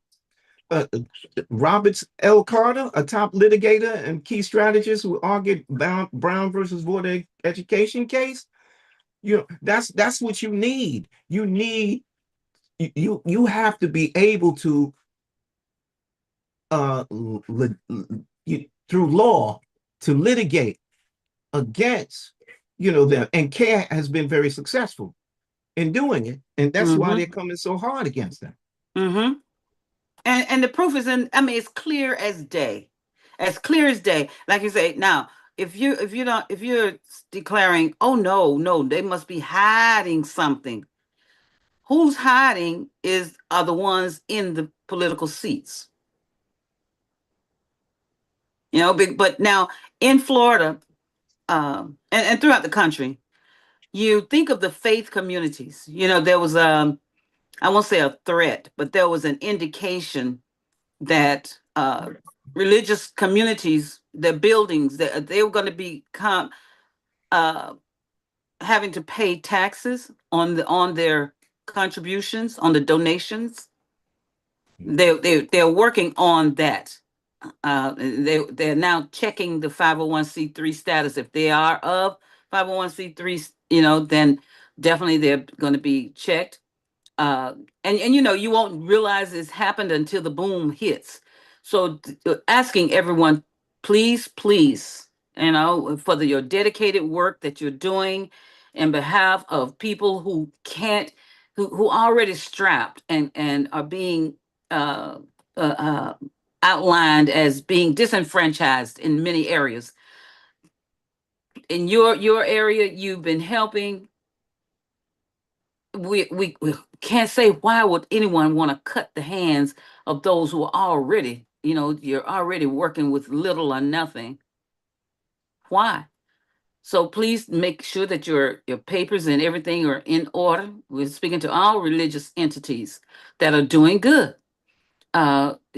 Roberts L. Carter, a top litigator and key strategist who argued Brown versus Board of Education case. That's what you need. You need you have to be able to uh through law to litigate against them, and CARE has been very successful in doing it, and that's why Mm-hmm. they're coming so hard against them. Mm-hmm. And the proof is in, I mean, it's clear as day. As clear as day. Like you say, now, if you're declaring, oh no, they must be hiding something. Who's hiding are the ones in the political seats. But now in Florida, and throughout the country, you think of the faith communities. There was I won't say a threat, but there was an indication that religious communities, their buildings, that they were going to become uh, having to pay taxes on their contributions, on the donations. They're working on that. They're now checking the 501c3 status. If they are of 501c3, then definitely they're going to be checked. uh and you won't realize it's happened until the boom hits. So asking everyone, please, for your dedicated work that you're doing in behalf of people who can't, who already strapped and are being uh, uh uh outlined as being disenfranchised in many areas. In your area, you've been helping. We can't say, why would anyone want to cut the hands of those who are already, you're already working with little or nothing. Why? So please make sure that your papers and everything are in order. We're speaking to all religious entities that are doing good.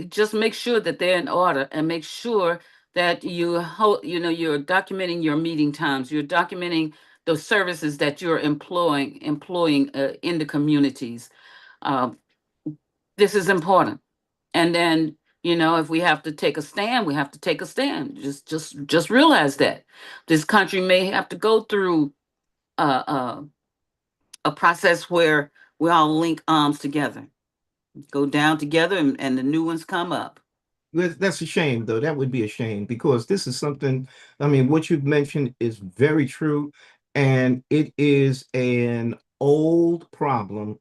Just make sure that they're in order, and make sure that you're documenting your meeting times. You're documenting the services that you're employing in the communities. Uh, this is important. And then, if we have to take a stand, we have to take a stand. Just realize that this country may have to go through uh, uh, a process where we all link arms together, go down together, and the new ones come up. That's a shame, though. That would be a shame, because this is something, I mean, what you've mentioned is very true, and it is an old problem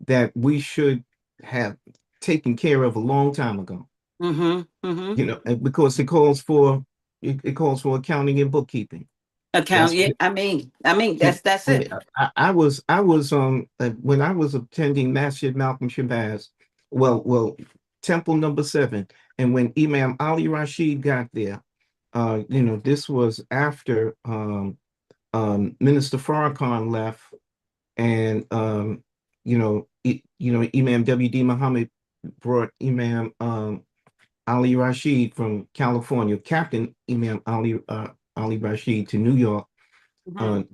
that we should have taken care of a long time ago. Mm-hmm. Mm-hmm. Because it calls for accounting and bookkeeping. Account. That's Yeah. what I mean, that's I mean, it. I was when I was attending Masjid Malcolm Shabazz, well, Temple number 7, and when Imam Ali Rashid got there, this was after Minister Farrakhan left, and Imam W.D. Muhammad brought Imam Ali Rashid from California, Captain Imam Ali Rashid to New York. Mhm.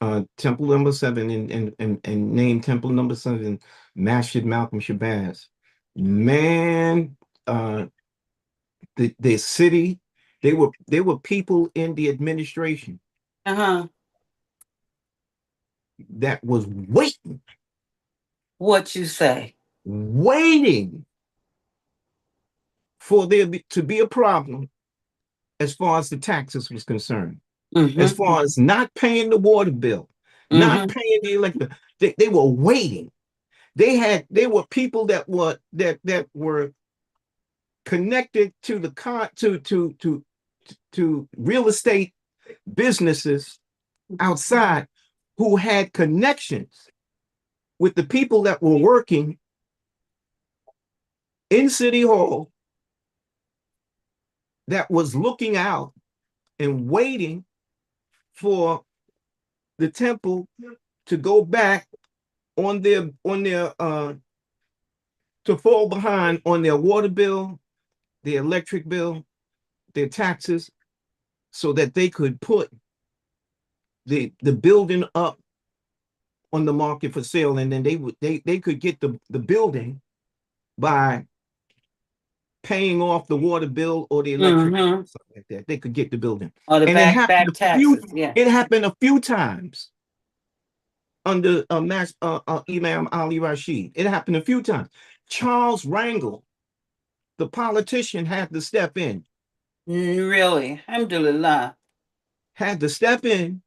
Uh, Temple number 7, and named Temple number 7 Masjid Malcolm Shabazz. Man, the city, they were people in the administration Uh-huh. that was What you say? waiting for there to be a problem as far as the taxes was concerned, as Mm-hmm. far as not paying the water bill, not Mm-hmm. paying the electric. They were waiting. They were people that were connected to the to real estate businesses outside, who had connections with the people that were working in City Hall, that was looking out and waiting for the temple to go back on their to fall behind on their water bill, their electric bill, their taxes, so that they could put the building up on the market for sale, and then they could get the building by paying off the water bill or the electric bill, Mm-hmm. something like that. They could get the building. Or the And it back happened a few, taxes. Yeah. it happened a few times under Imam Ali Rashid. It happened a few times. Charles Rangel, the politician, had to step in, Really. Alhamdulillah. had to step in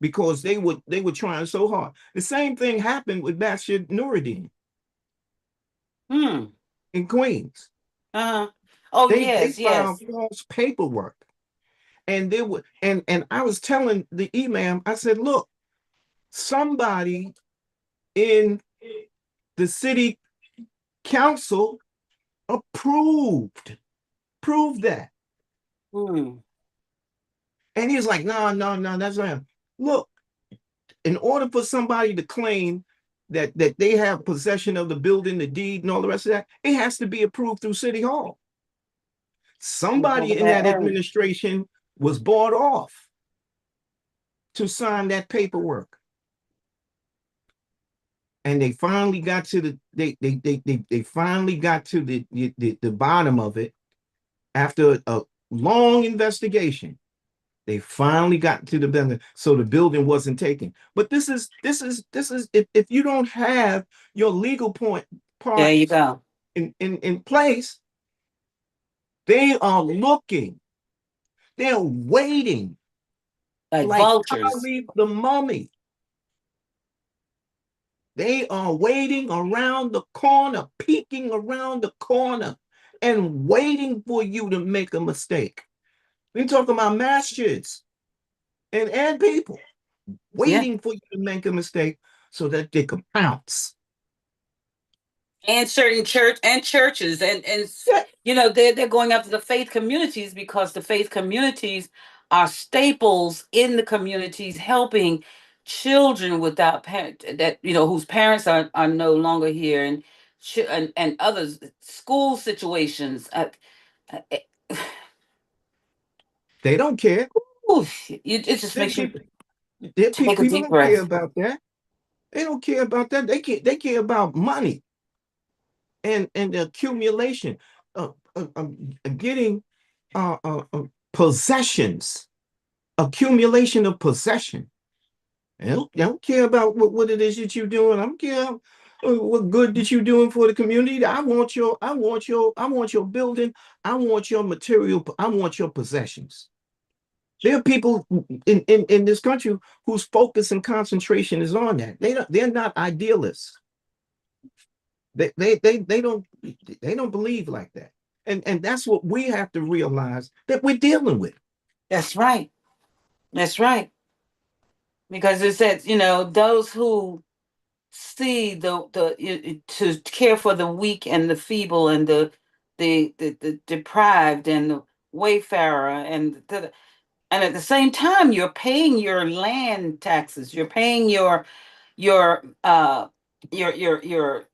because they were trying so hard. The same thing happened with Bashir Nuruddin Hmm. in Queens. Uh-huh. Oh, They yes, filed yes. false paperwork. And they were and I was telling the imam, I said, look, somebody in the city council proved that. Hmm. And he was like, no, no, no, that's not him. Look, in order for somebody to claim that they have possession of the building, the deed, and all the rest of that, it has to be approved through City Hall. Somebody in that administration was bought off to sign that paperwork. And they finally got to they finally got to the bottom of it after a long investigation. They finally got to the building, so the building wasn't taken. But this is if you don't have your legal There you parts go. in place, they are looking, they're waiting Like like vultures. Ali the mummy. They are waiting around the corner, peeking around the corner, and waiting for you to make a mistake. We're talking about masjids and people Yeah. waiting for you to make a mistake so that they can pounce. And certain churches and Yeah, they're going after the faith communities because the faith communities are staples in the communities helping children without parent that whose parents are no longer here and others school situations uh, they don't care. it just Them makes you people, take a people deep don't care breath. about that. They don't care about that. They care about money and the accumulation of getting possessions, accumulation of possession. They don't care about what it is that you're doing. I don't care what good that you're doing for the community. I want your building. I want your material. I want your possessions. There are people in this country whose focus and concentration is on that. They're not idealists. They don't believe like that. And that's what we have to realize that we're dealing with. That's right. That's right. Because it says, those who see to care for the weak and the feeble and the deprived and the wayfarer and at the same time you're paying your land taxes, you're paying your uh your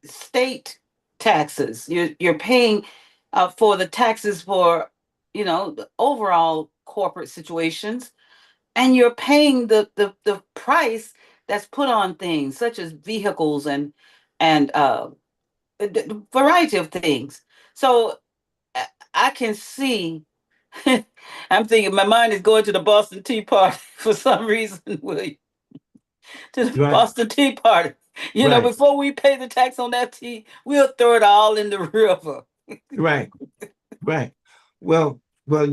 state taxes, you're paying for the taxes for the overall corporate situations, and you're paying the price that's put on things such as vehicles and a variety of things. So I can see. I'm thinking my mind is going to the Boston Tea Party for some reason, William. To the Right, Boston Tea Party. right, Before we pay the tax on that tea, we'll throw it all in the river. right, right. Well, we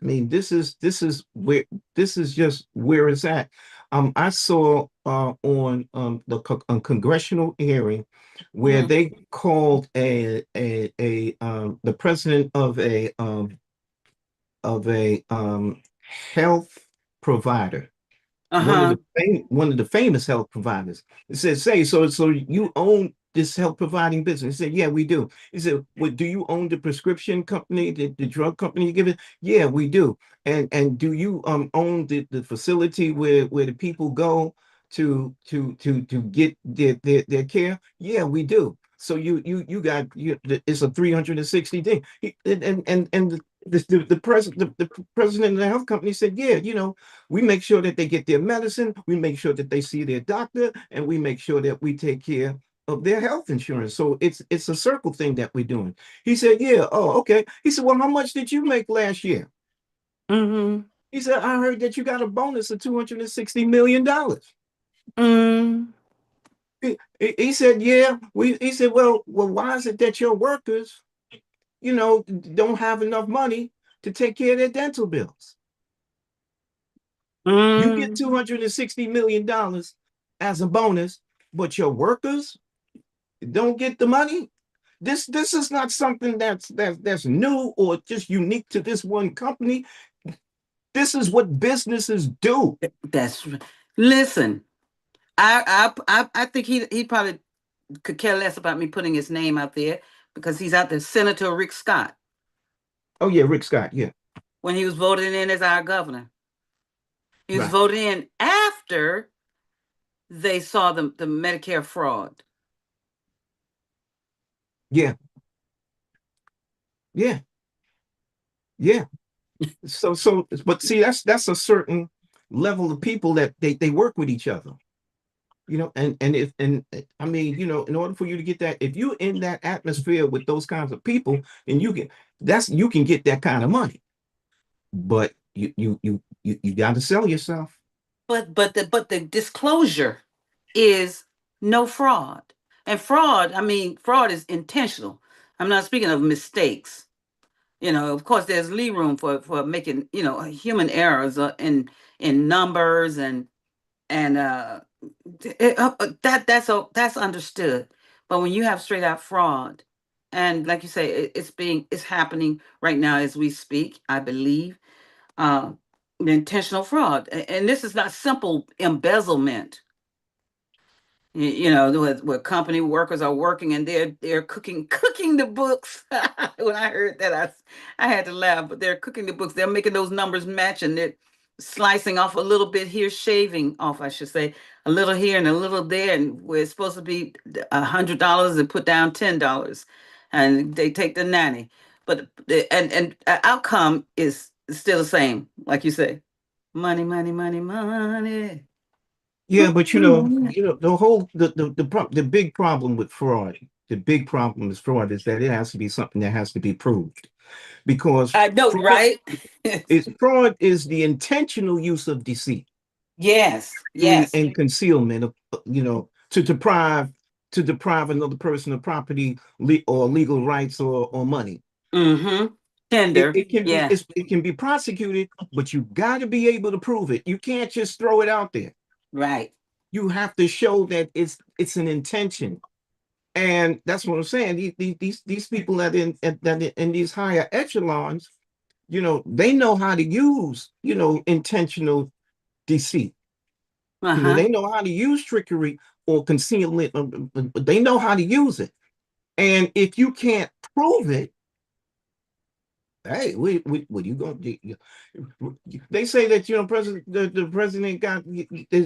I mean, this is just where it's at. I saw on the congressional hearing where Mm-hmm. they called the president of a health provider, one of Uh-huh. the famous health providers. It said, "Say, so you own this health providing business?" He said, "Yeah, we do." He said, "Well, do you own the prescription company, the drug company you give it?" "Yeah, we do." And do you own the facility where the people go to get their care?" "Yeah, we do." So you got it's a 360 thing. And the president of the health company said, "Yeah, we make sure that they get their medicine, we make sure that they see their doctor, and we make sure that we take care of their health insurance. So it's a circle thing that we're doing. He said, yeah, oh, okay. He said, well, how much did you make last year? Mm-hmm. He said, I heard that you got a bonus of $260 million. Mm. He said, yeah. He said, well, why is it that your workers, don't have enough money to take care of their dental bills? You get Mm. $260 million as a bonus, but your workers don't get the money. This is not something that's new or just unique to this one company. This is what businesses do. That's listen. I think he probably could care less about me putting his name out there because he's out there. Senator Rick Scott, Oh yeah, Rick Scott. Yeah, when he was voted in as our governor, he was right. voted in after they saw the Medicare fraud. Yeah, yeah, yeah. But see, that's a certain level of people that they work with each other. And I mean, in order for you to get that, if you're in that atmosphere with those kinds of people, then you can get that kind of money. But you got to sell yourself. But the disclosure is no fraud. And fraud, I mean, fraud is intentional. I'm not speaking of mistakes. Of course, there's lee room for making human errors in numbers and that's understood. But when you have straight out fraud, and like you say, it's happening right now as we speak, I believe, uh, intentional fraud, and this is not simple embezzlement. Where company workers are working and they're cooking the books. When I heard that, I had to laugh. But they're cooking the books. They're making those numbers match, and they're slicing off a little bit here, shaving off, I should say, a little here and a little there, and where it's supposed to be $100 and put down $10, and they take the nanny. But and outcome is still the same, like you say, money, money, money, money. Yeah, but the whole the big problem with fraud, the big problem with fraud is that it has to be something that has to be proved because I know, right? fraud is the intentional use of deceit, Yes, trickery, yes. and concealment of to deprive another person of property or legal rights or money. Mm-hmm. It, Tender. it can be Yeah, it can be prosecuted, but you got to be able to prove it. You can't just throw it out there. right. You have to show that it's an intention. And that's what I'm saying. These people that in these higher echelons, they know how to use, intentional deceit. Uh-huh. They know how to use trickery or concealment. They know how to use it. And if you can't prove it, hey, what you gonna do? They say that the president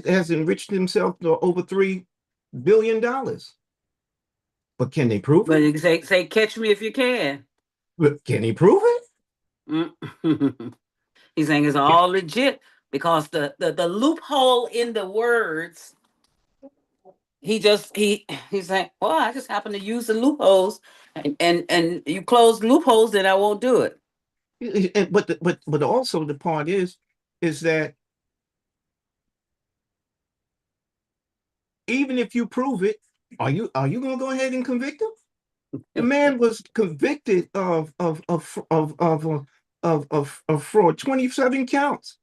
has enriched himself to over $3 billion. But can they prove But it? you say catch me if you can. Can he prove it? Mm. He's saying it's all legit because the loophole in the words, he's saying, well, I just happen to use the loopholes, and you close loopholes, then I won't do it. But also the part is that even if you prove it, are you gonna go ahead and convict him? The man was convicted of fraud, 27 counts,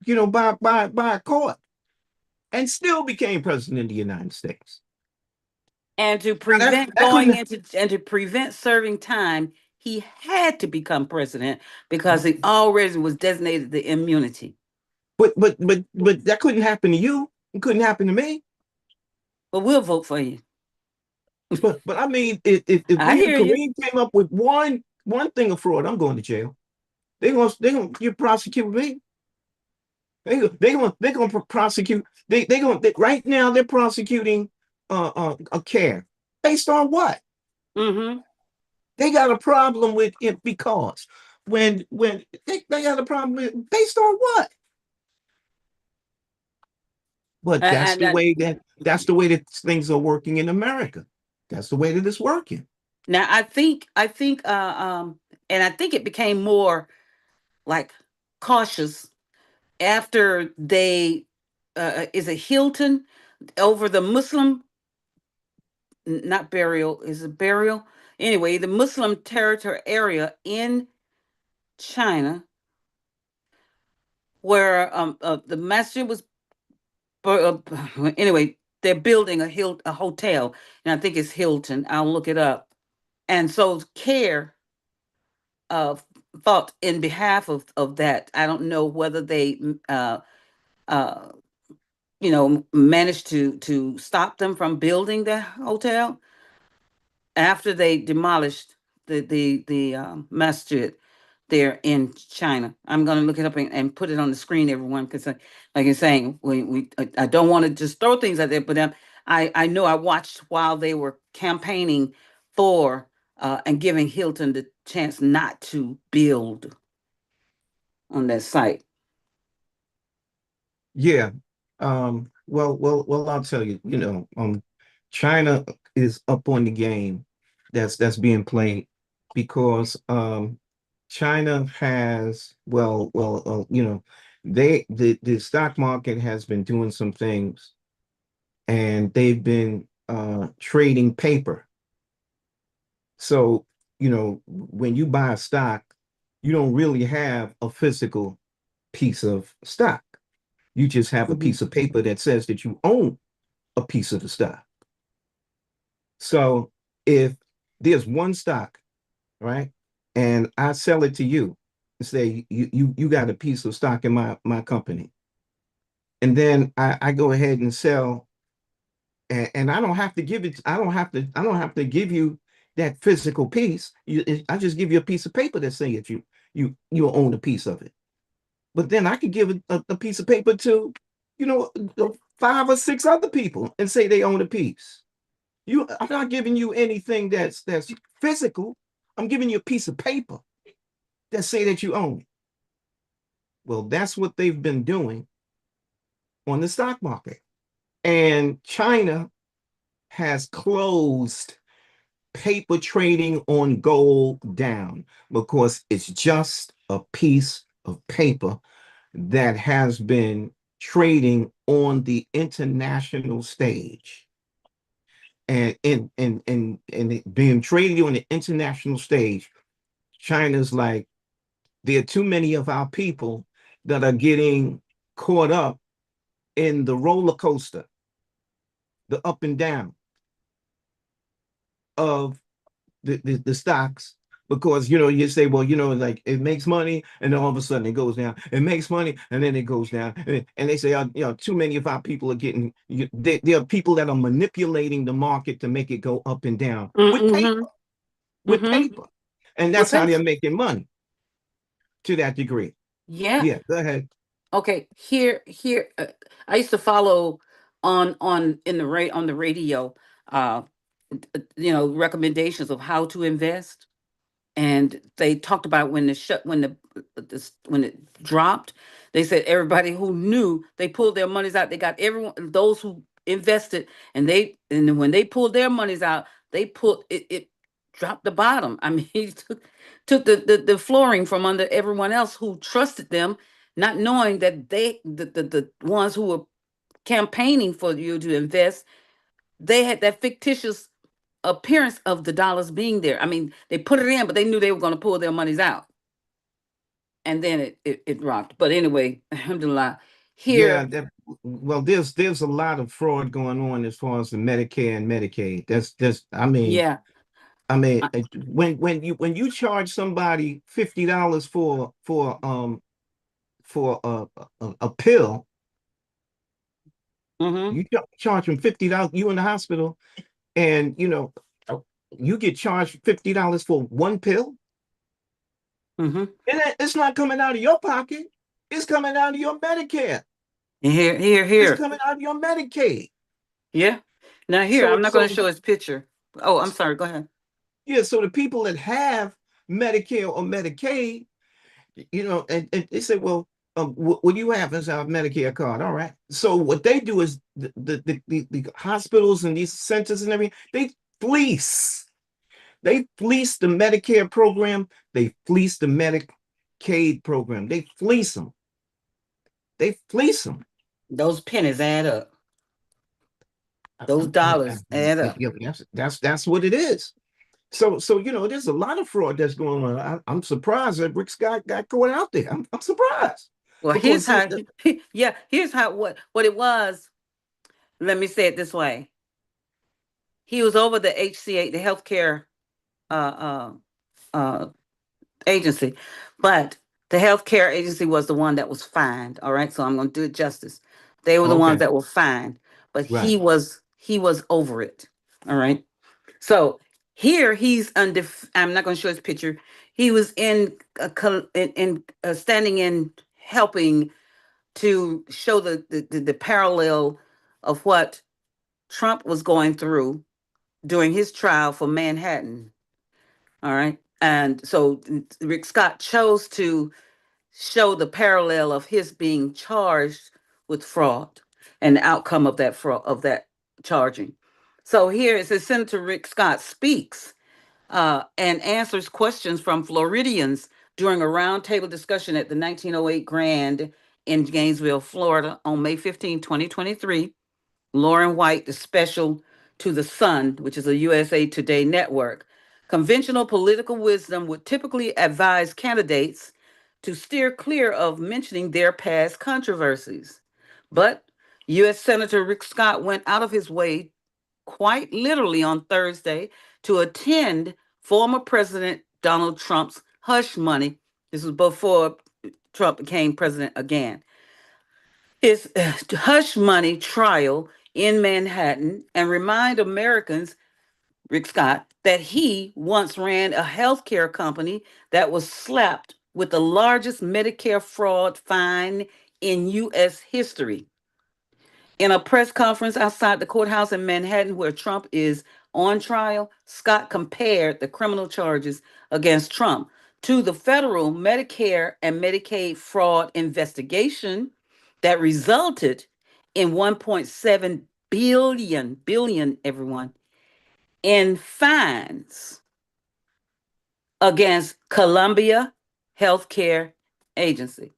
by a court, and still became president of the United States. And to Now, prevent that going couldn't, into and to prevent serving time, he had to become president because he already was designated the immunity. but that couldn't happen to you. It couldn't happen to me. But we'll vote for you. But I mean, if I me and hear you. Kareem came up with one thing of fraud, I'm going to jail. They gonna you prosecute me. They gonna prosecute. Right now they're prosecuting a care based on what? Mm-hmm. They got a problem with it because when they got a problem with based on what? But And that that's the way that things are working in America. That's the way that it's working. now and I think it became more like cautious after they is it Hilton over the Muslim, not burial, is it burial? Anyway, the Muslim territory area in China where the masjid was anyway, they're building a hotel, and I think it's Hilton. I'll look it up. And so CARE uh, thought in behalf of that. I don't know whether they uh, managed to stop them from building the hotel after they demolished the masjid there in China. I'm going to look it up and put it on the screen, everyone, because like you're saying, I don't want to just throw things out there, but I know I watched while they were campaigning for and giving Hilton the chance not to build on that site. Yeah. Well, I'll tell you, China is up on the game that's being played because China has the stock market has been doing some things and they've been trading paper. So, when you buy a stock, you don't really have a physical piece of stock. You just have a Mhm. piece of paper that says that you own a piece of the stock. So if there's one stock, right, and I sell it to you and say you got a piece of stock in my company, and then I go ahead and sell, and I don't have to give it, I don't have to give you that physical piece. I just give you a piece of paper that say that you own a piece of it. But then I could give a piece of paper to, you know, 5 or 6 other people and say they own a piece. I'm not giving you anything that's physical. I'm giving you a piece of paper that say that you own it. Well, that's what they've been doing on the stock market. And China has closed paper trading on gold down because it's just a piece of paper that has been trading on the international stage and it being traded on the international stage. China's like, there are too many of our people that are getting caught up in the roller coaster, the up and down of the stocks, because you say, well, like it makes money and then all of a sudden it goes down. It makes money and then it goes down. And they say, too many of our people are getting, there are people that are manipulating the market to make it go up and down with paper, Mm-hmm. with Mm-hmm. paper. And With that's how paper. they're making money to that degree. Yeah. Yeah, go ahead. Okay. Here. I used to follow on in the on the radio. Uh, recommendations of how to invest, and they talked about when when it dropped. They said everybody who knew, they pulled their monies out. They got everyone, those who invested, and then when they pulled their monies out, they put it dropped the bottom. I mean, he took the flooring from under everyone else who trusted them, not knowing that the ones who were campaigning for you to invest, they had that fictitious appearance of the dollars being there. I mean, they put it in, but they knew they were going to pull their monies out, and then it dropped. But anyway, alhamdulillah, Yeah, here, there's a lot of fraud going on as far as the Medicare and Medicaid. That's I mean, yeah, uh, when you charge somebody $50 for a pill, mm-hmm, you charge them $50. You in the hospital, and uh, you get charged $50 for one pill, mm-hmm. and it's not coming out of your pocket. It's coming out of your Medicare. And here, It's here, coming out of your Medicaid. yeah. Now here, So I'm not going so to show his picture. Oh, I'm sorry. Go ahead. yeah, so the people that have Medicare or Medicaid, and they say, well, what you have is our Medicare card. All right. So what they do is the hospitals and these centers and everything, fleece. They fleece the Medicare program. They fleece the Medicaid program. They fleece them. They fleece them. Those pennies add up. Those dollars add up. Yeah, that's what it is. So there's a lot of fraud that's going on. I'm surprised that Rick Scott got caught out there. I'm surprised Well, here's because how. Yeah, here's how what it was. Let me say it this way. He was over the HCA, the healthcare uh, uh, agency, but the healthcare agency was the one that was fined. All right, so I'm going to do it justice. They were the ones okay, that were fined, but right, he was over it. All right, so here he's under. I'm not going to show his picture. He was in standing in helping to show the parallel of what Trump was going through during his trial for Manhattan. All right. And so Rick Scott chose to show the parallel of his being charged with fraud and the outcome of that fraud, of that charging. So here it says Senator Rick Scott speaks and answers questions from Floridians during a roundtable discussion at the 1908 Grand in Gainesville, Florida on May 15, 2023. Lauren White, the special to The Sun, which is a USA Today network. Conventional political wisdom would typically advise candidates to steer clear of mentioning their past controversies. But U.S. Senator Rick Scott went out of his way, quite literally on Thursday, to attend former President Donald Trump's hush money. This was before Trump became president again. His hush money trial in Manhattan and remind Americans, Rick Scott, that he once ran a healthcare company that was slapped with the largest Medicare fraud fine in U.S. history. In a press conference outside the courthouse in Manhattan, where Trump is on trial, Scott compared the criminal charges against Trump to the federal Medicare and Medicaid fraud investigation that resulted in 1.7 billion, everyone, in fines against Columbia Healthcare Agency,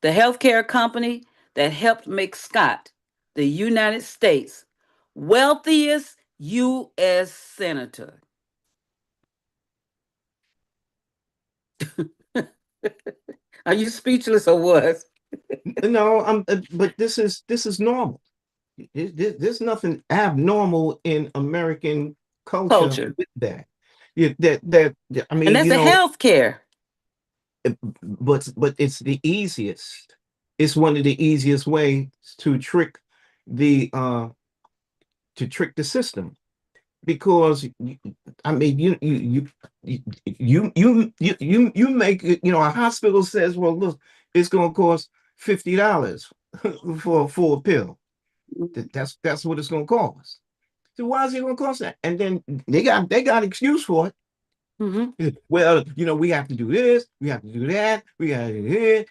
the healthcare company that helped make Scott the United States wealthiest U.S. senator. Are you speechless or what? no, but this is normal. There's nothing abnormal in American culture Culture. with that. I And mean, that's the health care. but it's the easiest. It's one of the easiest ways to trick the system because I mean you make it, a hospital says, well, look, it's going to cost $50 for a pill. That's what it's going to cost. So why is it going to cost that? And then they got excuse for it. Mm-hmm. Well, we have to do this, we have to do that, we got to do this,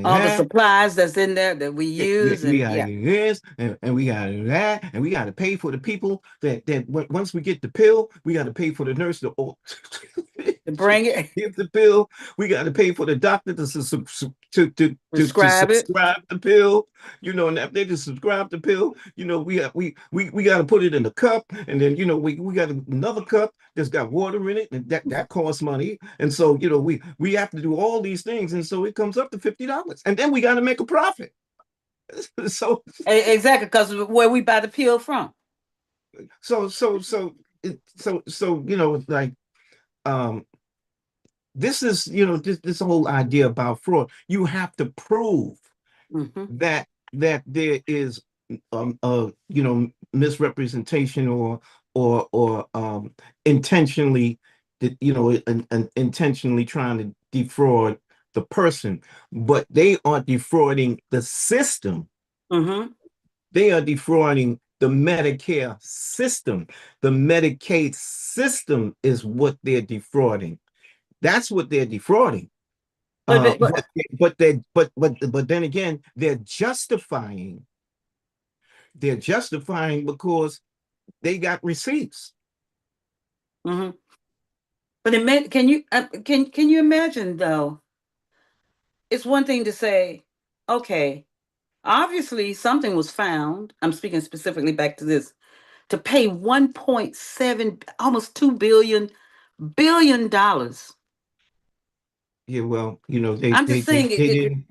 All the supplies that's in there that we use, we and got to yeah, do this, and we got to do that, and we got to pay for the people that once we get the pill, we got to pay for the nurse to bring it, give the pill. We got to pay for the doctor to prescribe it. subscribe the pill. And if they just subscribe the pill, we got to put it in a cup, and then we got another cup that's got water in it, and that costs money. And so we have to do all these things, and so it comes up to $50, and then we got to make a profit. So Exactly, because where we buy the pill from. Like this is this whole idea about fraud. You have to prove Mm-hmm. that there is misrepresentation or intentionally intentionally trying to defraud the person, but they are defrauding the system. Mm-hmm. They are defrauding the Medicare system. The Medicaid system is what they're defrauding. That's what they're defrauding. But But then again, they're justifying because they got receipts. hmm but can you imagine though? It's one thing to say, okay, obviously something was found. I'm speaking specifically back to this to pay 1.7, almost $2 billion. Yeah, well, I'm just saying they didn't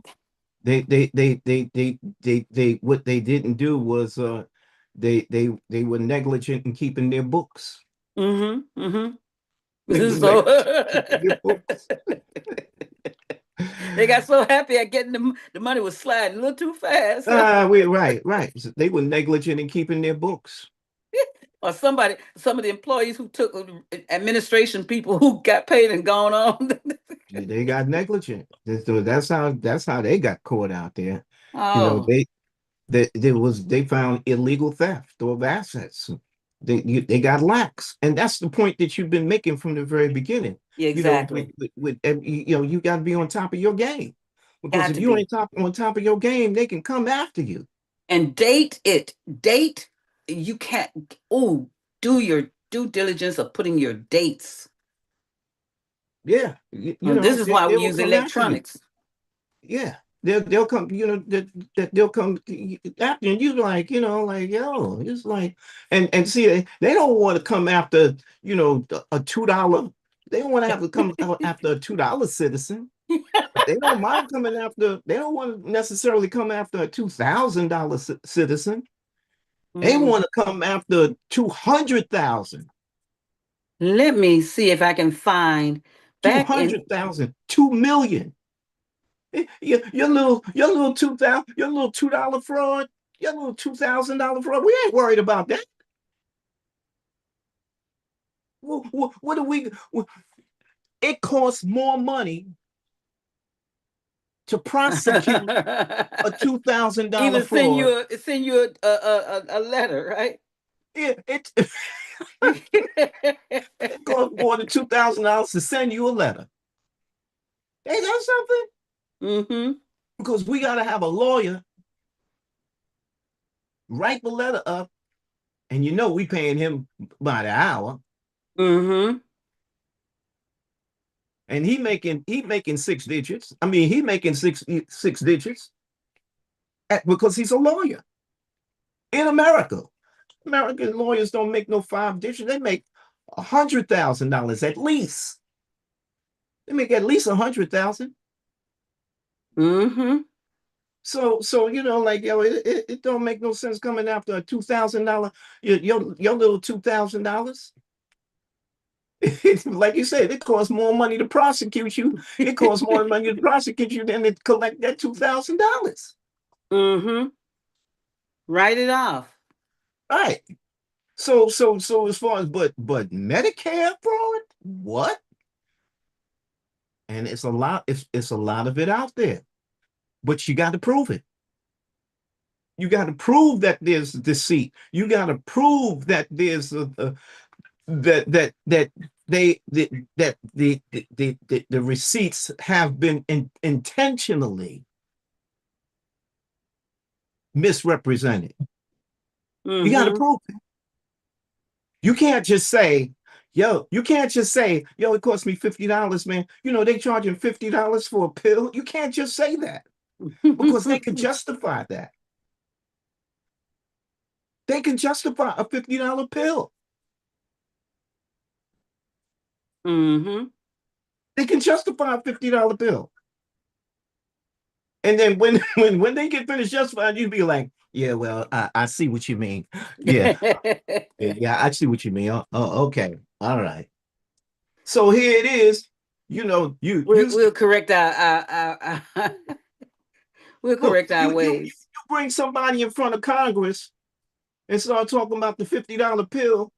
what they didn't do was they were negligent in keeping their books. mm-hmm. They were So negligent in keeping their books. they got so happy at getting the money was sliding a little too fast. Right. So they were negligent in keeping their books. Or some of the employees who took administration people who got paid and gone on. They got negligent. So that's how they got caught out there. You know, Oh, they found illegal theft of assets. They got lax, and that's the point that you've been making from the very beginning. yeah, exactly. You got to be on top of your game, because Got if to you be. ain't on top of your game, they can come after you. And date it. Date. You can't. Oh, do your due diligence of putting your dates. Yeah, And this is why they we will use come after you. electronics. Yeah, they'll come. They'll come after you. Like, like, yo, it's like, and see, they don't want to come after a $2. They don't want to have to come after a $2 citizen. They don't mind coming after. They don't want to necessarily come after a $2,000 citizen. They Mm. want to come after 200,000. Let me see if I can find back in. 200,000, 2 million. Your little $2 fraud, your little $2,000 fraud. We ain't worried about that. What do we? It costs more money to prosecute a $2,000 Even send fraud. you a letter, right? It it costs more than $2,000 to send you a letter. Ain't that something? Mm-hmm. Because we got to have a lawyer write the letter up, and we paying him by the hour. Mm-hmm. And he making 6 digits. I mean, he making six digits because he's a lawyer in America. American lawyers don't make no 5 digits. They make $100,000 at least. They make at least 100,000. Mm-hmm. So like, it don't make no sense coming after a $2,000. Your little $2,000. Like you said, it costs more money to prosecute you. It costs more money to prosecute you than to collect that $2,000. Mm-hmm. Write it off. Right. So as far as but Medicare fraud, what? And it's a lot. It's a lot of it out there, but you got to prove it. You got to prove that there's deceit. You got to prove that there's that the receipts have been intentionally misrepresented. You got to Mm-hmm. prove it. You can't just say, yo, it cost me $50, man. They charging $50 for a pill. You can't just say that, because they can justify that. They can justify a $50 pill. Mm-hmm. They can justify a $50 bill. And then when when they get finished justifying, you'd be like, yeah, well, I see what you mean. Yeah, yeah, I see what you mean. Okay, all right. So here it is. We'll correct our we'll look, correct our ways. you bring somebody in front of Congress and start talking about the $50 pill,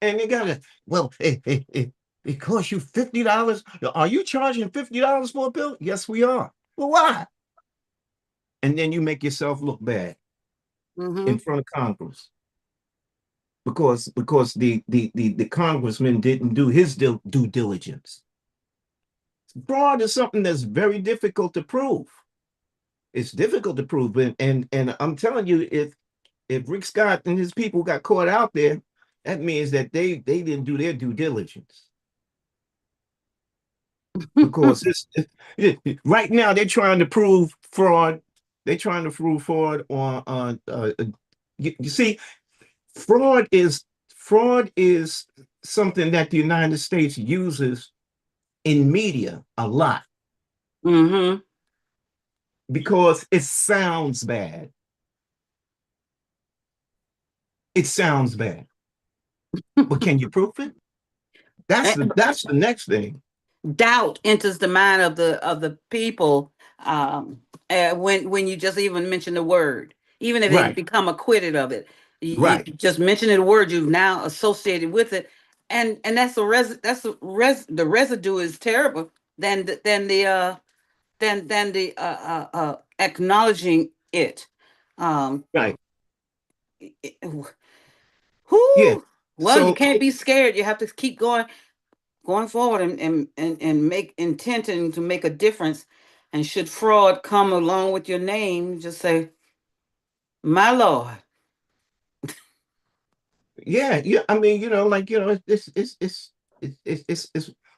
and they gotta, well, it costs you $50. Are you charging $50 for a pill? Yes, we are. Well, why? And then you make yourself look bad Mm-hmm. in front of Congress, because the congressman didn't do his due diligence. fraud is something that's very difficult to prove. It's difficult to prove, and I'm telling you, if Rick Scott and his people got caught out there, that means that they didn't do their due diligence. Because right now they're trying to prove fraud. They're trying to prove fraud on. You see, fraud is something that the United States uses in media a lot Mm-hmm. because it sounds bad. It sounds bad, but can you prove it? That's the next thing. Doubt enters the mind of the people, when you just even mention the word, even if they Right, become acquitted of it. You right. just mention the word, you've now associated with it, and the residue is terrible than the acknowledging it. Um, Right. it- Yeah. whew, well, you So can't be scared. You have to keep going forward and make intending to make a difference. And should fraud come along with your name, just say, "My Lord." yeah, yeah. I mean, like it's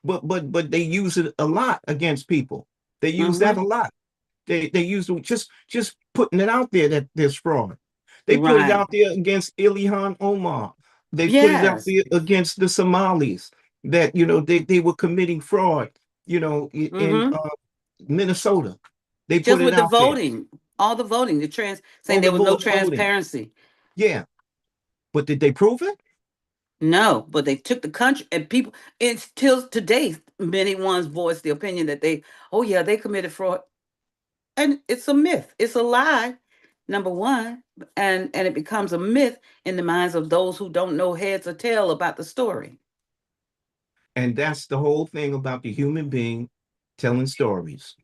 but they use it a lot against people. They use that Hmm. a lot. They use it just putting it out there that there's fraud. They put it Right. out there against Ilhan Omar. They put it out Yes. there against the Somalis that they were committing fraud. In Hmm. Minnesota, they put Just it with the out there. voting, all the voting, the saying All the there was no voting. transparency. Yeah, but did they prove it? No, but they took the country and people. It's till today, many ones voice the opinion that oh yeah, they committed fraud, and it's a myth. It's a lie. Number one, and it becomes a myth in the minds of those who don't know heads or tail about the story. And that's the whole thing about the human being telling stories.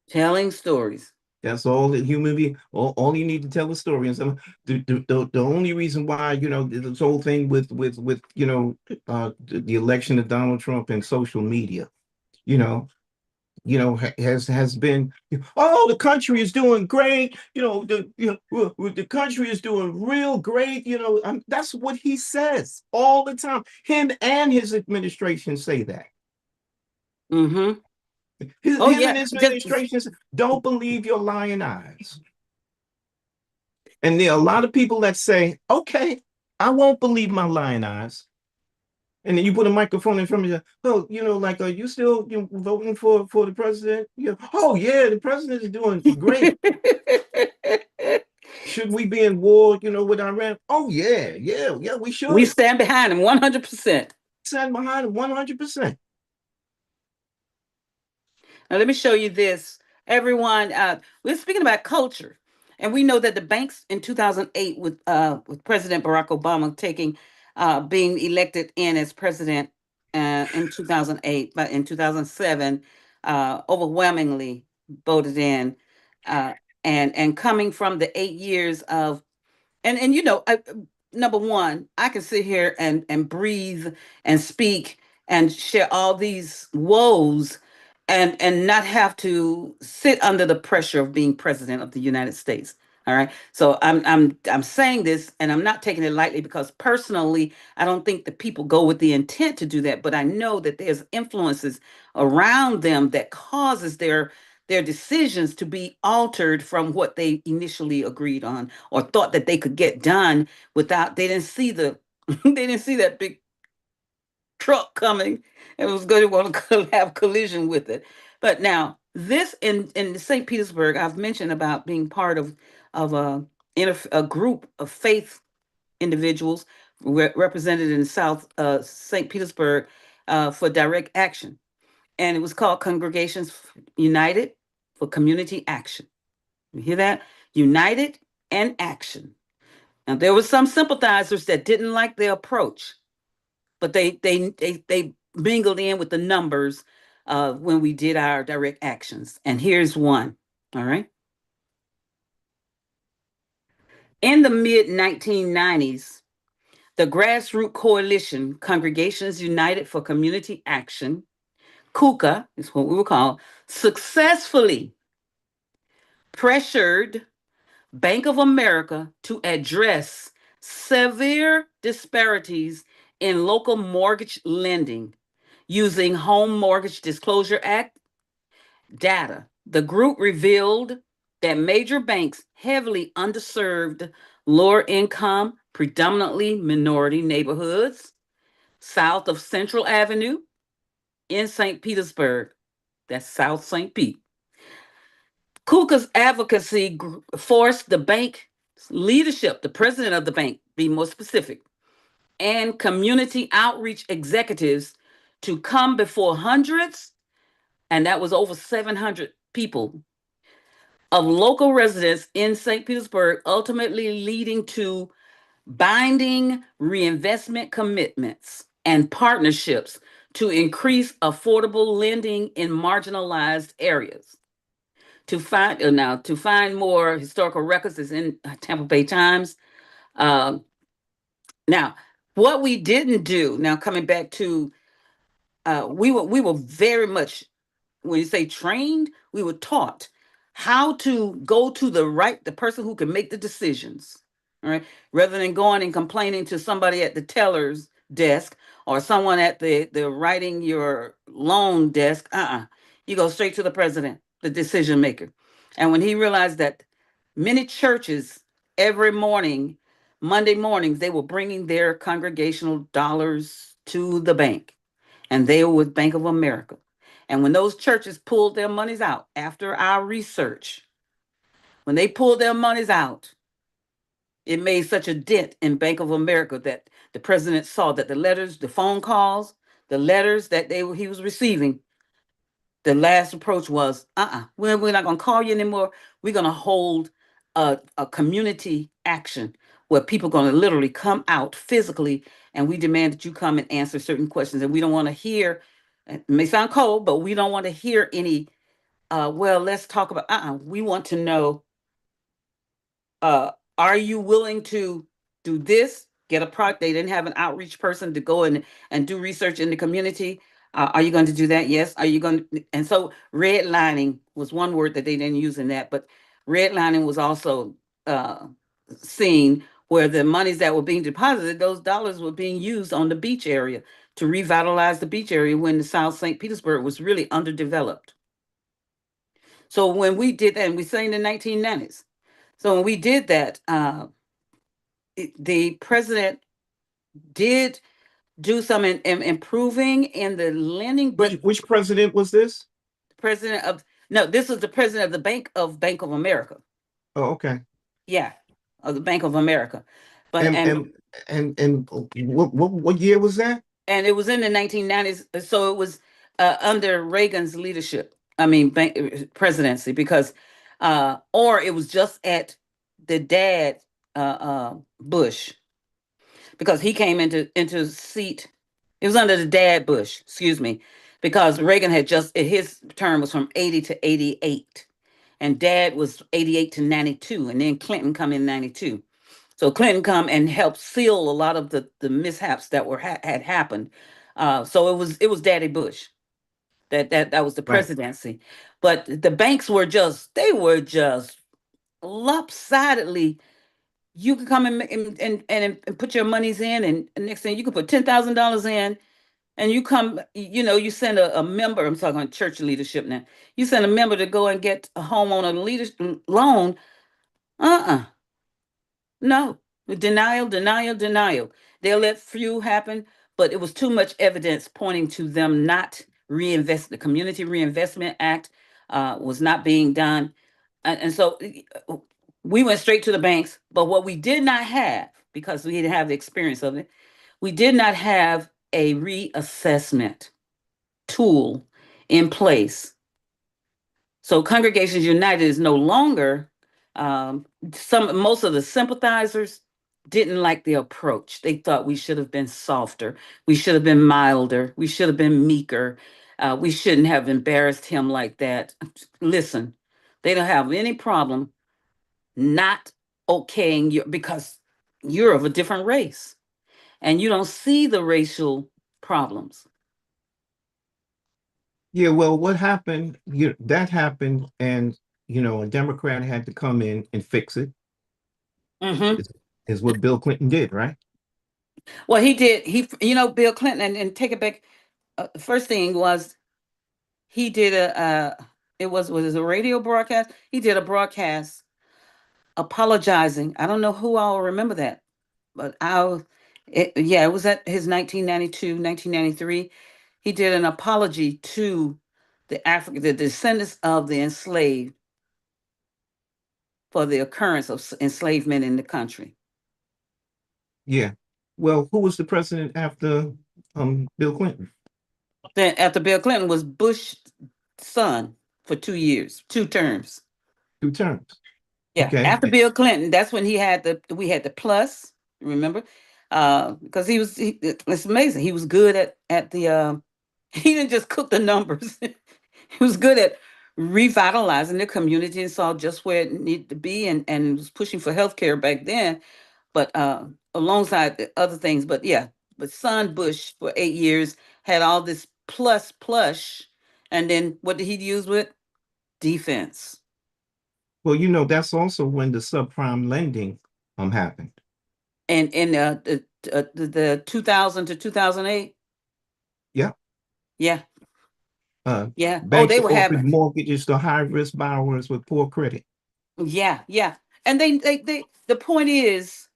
Telling stories. That's all the human being. All you need to tell a story. And so the only reason why this whole thing with the election of Donald Trump and social media, you know, has been, oh, the country is doing great. The country is doing real great. That's what he says all the time. Him and his administration say that. Mm-hmm. Oh Him and yeah. his administration don't believe your lying eyes. And there are a lot of people that say, okay, I won't believe my lying eyes. And then you put a microphone in front of you. Oh, like, are you still voting for the president? Oh, yeah, the president is doing great. Should we be in war, with Iran? Oh, yeah, yeah, yeah, we We should. stand behind him 100%. Stand behind him 100%. Now let me show you this. Everyone, we're speaking about culture, and we know that the banks in 2008, with President Barack Obama being elected in as president in 2008, but in 2007, overwhelmingly voted in, uh, and coming from the 8 years of and number one, I can sit here and breathe and speak and share all these woes and not have to sit under the pressure of being president of the United States. All right. So I'm saying this and I'm not taking it lightly because personally I don't think that people go with the intent to do that, but I know that there's influences around them that causes their decisions to be altered from what they initially agreed on or thought that they could get done without they didn't see the they didn't see that big truck coming and was going to want to have collision with it. But now this in St. Petersburg, I've mentioned about being part of a group of faith individuals represented in South St. Petersburg for direct action, and it was called Congregations United for Community Action. You hear that? United and action. Now there were some sympathizers that didn't like the approach, but they mingled in with the numbers when we did our direct actions. And here's one. All right. In the mid 1990s, the grassroots coalition Congregations United for Community Action KUKA is what we would call, successfully pressured Bank of America to address severe disparities in local mortgage lending using Home Mortgage Disclosure Act data. The group revealed that major banks heavily underserved lower income, predominantly minority neighborhoods south of Central Avenue in St. Petersburg. That's South St. Pete. KUKA's advocacy forced the bank leadership, the president of the bank, be more specific, and community outreach executives to come before hundreds, and that was over 700 people, of local residents in St. Petersburg, ultimately leading to binding reinvestment commitments and partnerships to increase affordable lending in marginalized areas. To find more historical records is in Tampa Bay Times. Um, Now, what we didn't do, now coming back to, we were very much, when you say trained, we were taught how to go to the person who can make the decisions, all right, rather than going and complaining to somebody at the teller's desk or someone at the writing your loan desk. You go straight to the president, the decision maker. And when he realized that many churches every morning, Monday mornings, they were bringing their congregational dollars to the bank, and they were with Bank of America. And when those churches pulled their monies out after our research, when they pulled their monies out, it made such a dent in Bank of America that the president saw that the letters, the phone calls, the letters that he was receiving, the last approach was, we're not going to call you anymore. We're going to hold a community action where people are going to literally come out physically, and we demand that you come and answer certain questions. And we don't want to hear, it may sound cold, but we don't want to hear any, well, let's talk about, we want to know, uh, are you willing to do this? Get a product. They didn't have an outreach person to go and do research in the community. Are you going to do that? Yes. Are you going to? And so redlining was one word that they didn't use in that, but redlining was also uh, seen where the monies that were being deposited, those dollars were being used on the beach area to revitalize the beach area when the South St. Petersburg was really underdeveloped. So when we did that, and we sang in the 1990s. So when we did that, the president did do some improving in the lending, but Which president was this? president of no, this is the president of the Bank of America. Oh, okay. Yeah, of the Bank of America. But And what year was that? and it was in the 1990s, so it was under Reagan's leadership. I mean, presidency, because or it was just at the dad Bush, because he came into seat. It was under the dad Bush, excuse me, because Reagan had just, his term was from 80 to 88, and dad was 88 to 92, and then Clinton come in 92. So Clinton come and helped seal a lot of the mishaps that had happened. So it was Daddy Bush that was the Right. presidency, but the banks were just lopsidedly. You can come and put your monies in, and next thing you can put $10,000 in, and you come, you send a member. I'm talking on church leadership now. You send a member to go and get a homeowner leadership loan. Uh-uh. No. Denial, denial, denial. They'll let few happen, but it was too much evidence pointing to them not reinvest. The Community Reinvestment Act was not being done. And so we went straight to the banks. But what we did not have, because we didn't have the experience of it, we did not have a reassessment tool in place. So Congregations United is no longer, most of the sympathizers didn't like the approach. They thought we should have been softer. We should have been milder. We should have been meeker. We shouldn't have embarrassed him like that. Listen, they don't have any problem not okaying you because you're of a different race and you don't see the racial problems. Yeah, well, what happened? That happened, and a Democrat had to come in and fix it. Hmm. Is what Bill Clinton did, right? Well, he did. Bill Clinton, and take it back. First thing was he did was a radio broadcast. He did a broadcast apologizing. I don't know who all remember that, but yeah, it was at his 1992, 1993. He did an apology to the descendants of the enslaved for the occurrence of enslavement in the country. Yeah. Well, who was the president after Bill Clinton? Then after Bill Clinton was Bush's son for 2 years, two terms. 2 terms. Yeah, Okay. after Bill Clinton, that's when we had the plus. Remember, because it's amazing. He was good at the. He didn't just cook the numbers. He was good at revitalizing the community and saw just where it needed to be, and was pushing for healthcare back then. But alongside the other things, but yeah, but son Bush for 8 years had all this plus plush, and then what did he use with defense? Well, that's also when the subprime lending happened. And in the 2000 to 2008. Yeah. Yeah, Uh, yeah. Oh, banks they were offered having. mortgages to high-risk borrowers with poor credit. Yeah, yeah. And they the point is,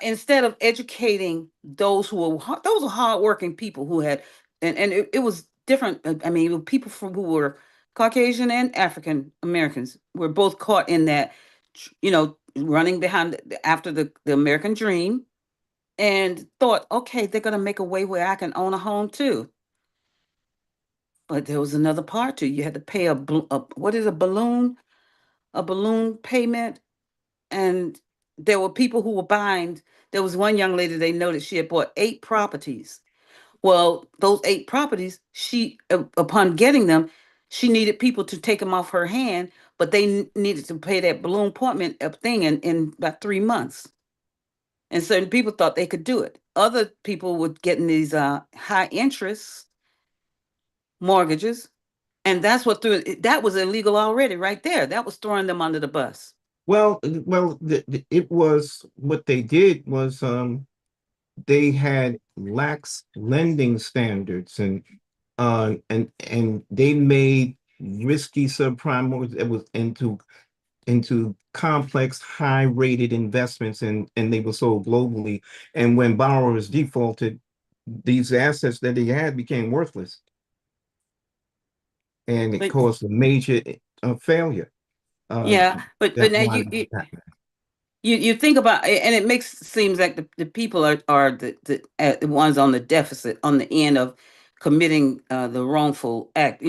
instead of educating those are hardworking people who had, and it was different. I mean, people who were Caucasian and African Americans were both caught in that, running behind after the American dream, and thought, okay, they're gonna make a way where I can own a home too. But there was another part to it. You had to pay what is a balloon payment, and there were people who were buying. There was one young lady, they noticed she had bought 8 properties. Well, those 8 properties, upon getting them, she needed people to take them off her hand, but they needed to pay that balloon appointment thing in about 3 months. And certain people thought they could do it. Other people were getting these high interest mortgages. And that's what threw it. That was illegal already, right there. That was throwing them under the bus. Well, it was what they did was they had lax lending standards, and they made risky subprime mortgages that was into complex, high-rated investments, and they were sold globally. And when borrowers defaulted, these assets that they had became worthless, and it But caused a major failure. Uh, yeah, but that's now why you think about it, and it seems like the people are the ones on the deficit, on the end of committing the wrongful act.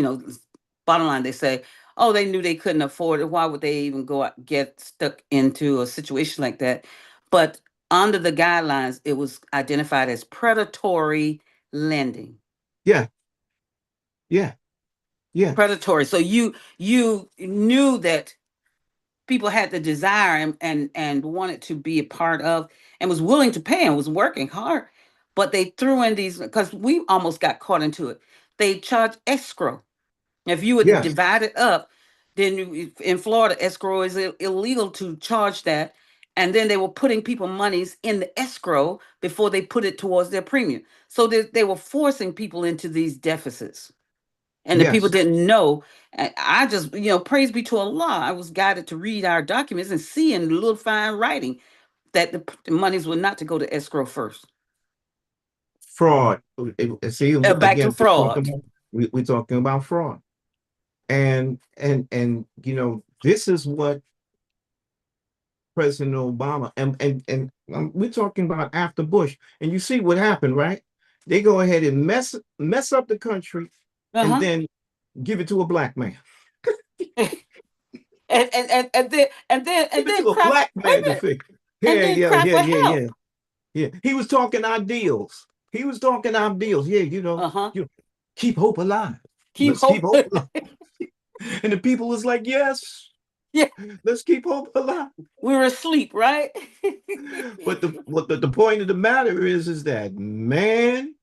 Bottom line, they say, oh, they knew they couldn't afford it. Why would they even go out get stuck into a situation like that? But under the guidelines, it was identified as predatory lending. yeah, yeah, yeah, Predatory. So you knew that people had the desire and wanted to be a part of, and was willing to pay and was working hard, but they threw in these, because we almost got caught into it. They charge escrow. If you would yes, divide it up, then in Florida, escrow is illegal to charge that. And then they were putting people monies in the escrow before they put it towards their premium. So they were forcing people into these deficits, and the people yes. didn't know. And I just, praise be to Allah, I was guided to read our documents and see in little fine writing that the monies were not to go to escrow first. Fraud. See, Back to again, fraud. we're talking about fraud. And this is what President Obama and we're talking about after Bush, and you see what happened, right? They go ahead and mess up the country, and Uh-huh. then give it to a black man. And Give it then to a cry. black Wait man a to minute. fix. And Yeah, then yeah, cry yeah, for yeah, help. yeah, yeah. He was talking ideals. He was talking ideals. Yeah, Uh-huh. keep hope alive. Keep Let's keep hope. hope alive. And the people was like, yes, Yeah, let's keep hope alive. we were asleep, right? But the point of the matter is that, man,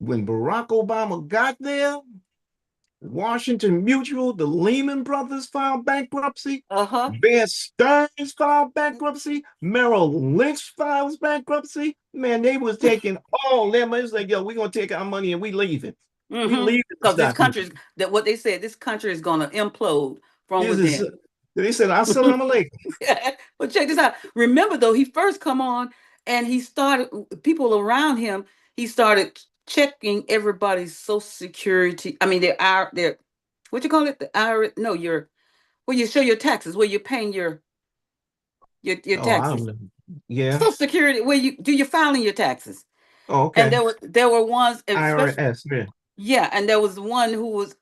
when Barack Obama got there, Washington Mutual, the Lehman Brothers filed bankruptcy. Uh-huh. Bear Stearns filed bankruptcy. Merrill Lynch files bankruptcy. Man, they was taking all their money. It's like, yo, we're gonna take our money and we leaving. We Mm-hmm. leaving the Because this stock country market. is that what they said, this country is gonna implode from This is within. they said, Assalamu alaikum. But check this out. Remember though, he first come on and he started people around him, he started checking everybody's social security. I mean, their what you call it? The IRS, no, your where you show your taxes, where you're paying your Oh, I taxes. don't know. Yeah. Social security, where you do your filing your taxes. Oh, And okay. there were ones, especially IRS, yeah. yeah, and there was one who was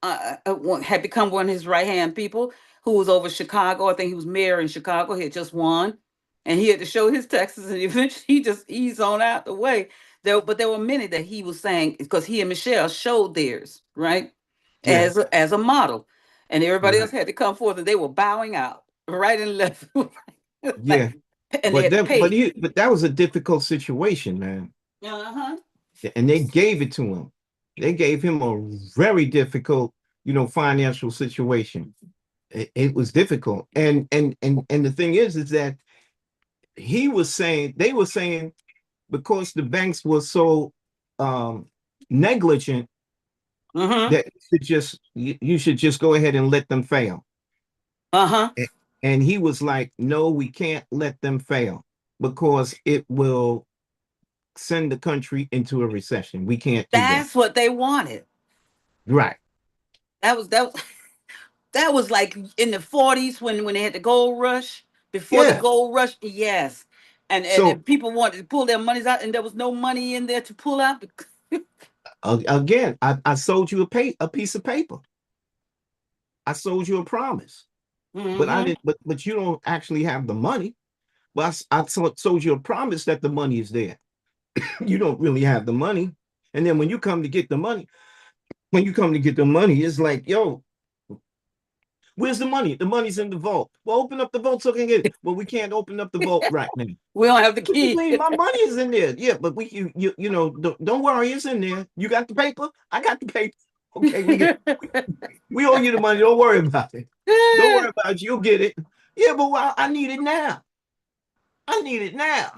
had become one of his right hand people who was over Chicago. I think he was mayor in Chicago. He had just won, and he had to show his taxes, and eventually he just eased on out the way. But there were many that he was saying because he and Michelle showed theirs right Yeah. as a model, and everybody else Right. had to come forth, and they were bowing out right and left, Yeah. like, and they had to pay. But that was a difficult situation, man. Uh huh. And they gave it to him. They gave him a very difficult, financial situation. It was difficult. And the thing is that they were saying because the banks were so negligent Uh that you should just go ahead and let them fail. huh. And he was like, no, we can't let them fail because it will send the country into a recession. We can't do that. That's what they wanted. Right. That was that was like in the 40s when they had the gold rush. Before the Yeah. gold rush, yes. So And people wanted to pull their monies out, and there was no money in there to pull out. again, I sold you a piece of paper. I sold you a promise, but I Mm-hmm. didn't. But you don't actually have the money. But I sold you a promise that the money is there. You don't really have the money, and then when you come to get the money, it's like, yo, where's the money? The money's in the vault. Well, open up the vault so I can get it. Well, we can't open up the vault right now. We don't have the What you key. mean? My money is in there. Yeah, but don't worry, it's in there. You got the paper? I got the paper. Okay, we owe you the money. Don't worry about it. Don't worry about it. You'll get it. Yeah, but I need it now. I need it now.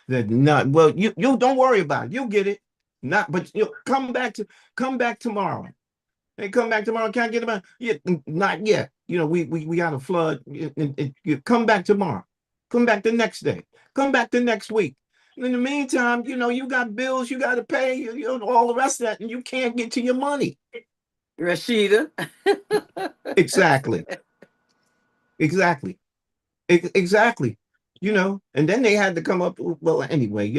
Not well. You don't worry about it. You'll get it. Not, but you come back tomorrow. Hey, come back tomorrow. Can't get them out. Yeah, not yet. We got a flood. You come back tomorrow. Come back the next day. Come back the next week. In the meantime, you got bills you got to pay. All the rest of that, and you can't get to your money. Rashida. Exactly. Exactly. Exactly. And then they had to come up. Well, anyway,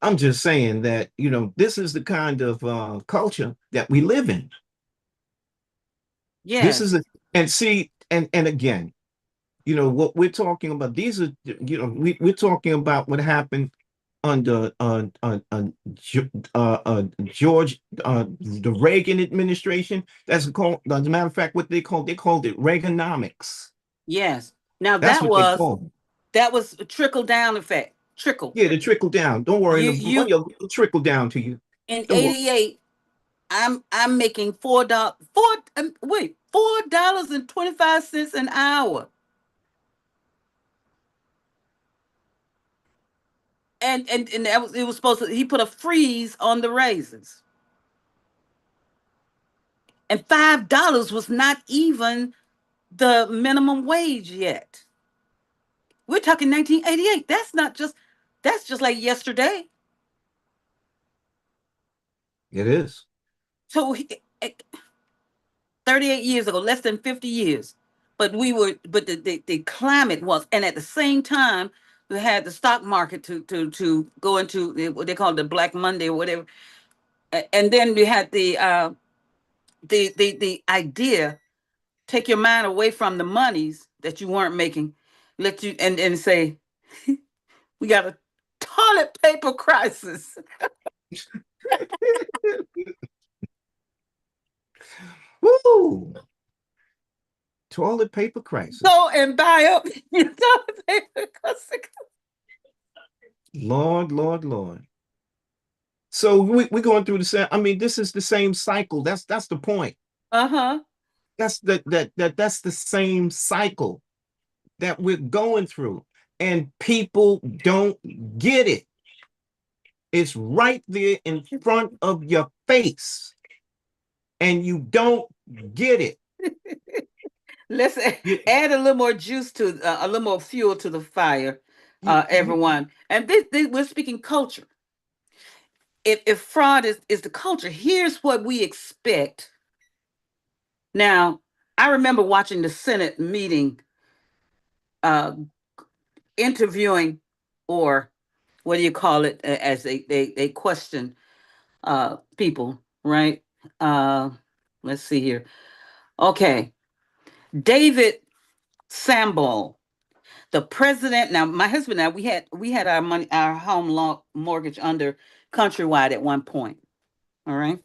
I'm just saying that this is the kind of culture that we live in. This is Yes. a and see and again, what we're talking about. These are we're talking about what happened under George the Reagan administration. That's called, as a matter of fact, what they called it Reaganomics. Yes. Now That's what they called it. that was a trickle down effect. Trickle. Yeah, the trickle down. Don't worry, the You money will trickle down to you. in Don't worry. '88. I'm making $4.25 an hour. And it was supposed to, he put a freeze on the raises. And $5 was not even the minimum wage yet. We're talking 1988. That's just like yesterday. It is. So 38 years ago, less than 50 years. But the climate was, and at the same time, we had the stock market to go into what they call the Black Monday or whatever. And then we had the idea, take your mind away from the monies that you weren't making, let you and say, we got a toilet paper crisis. Woo! Toilet paper crisis. Go and buy up your toilet paper. Lord, Lord, Lord. So we're going through the same. I mean, this is the same cycle. That's the point. Uh-huh. That's the same cycle that we're going through, and people don't get it. It's right there in front of your face, and you don't get it. Let's You, add a little more juice to a little more fuel to the fire, you, everyone. And this we're speaking culture. If fraud is the culture, here's what we expect. Now, I remember watching the Senate meeting, uh, interviewing, or what do you call it, as they question people, right? Uh, let's see here. Okay, David Sambol, the president. Now, my husband and I, we had our money, our home loan mortgage under Countrywide at one point. All right,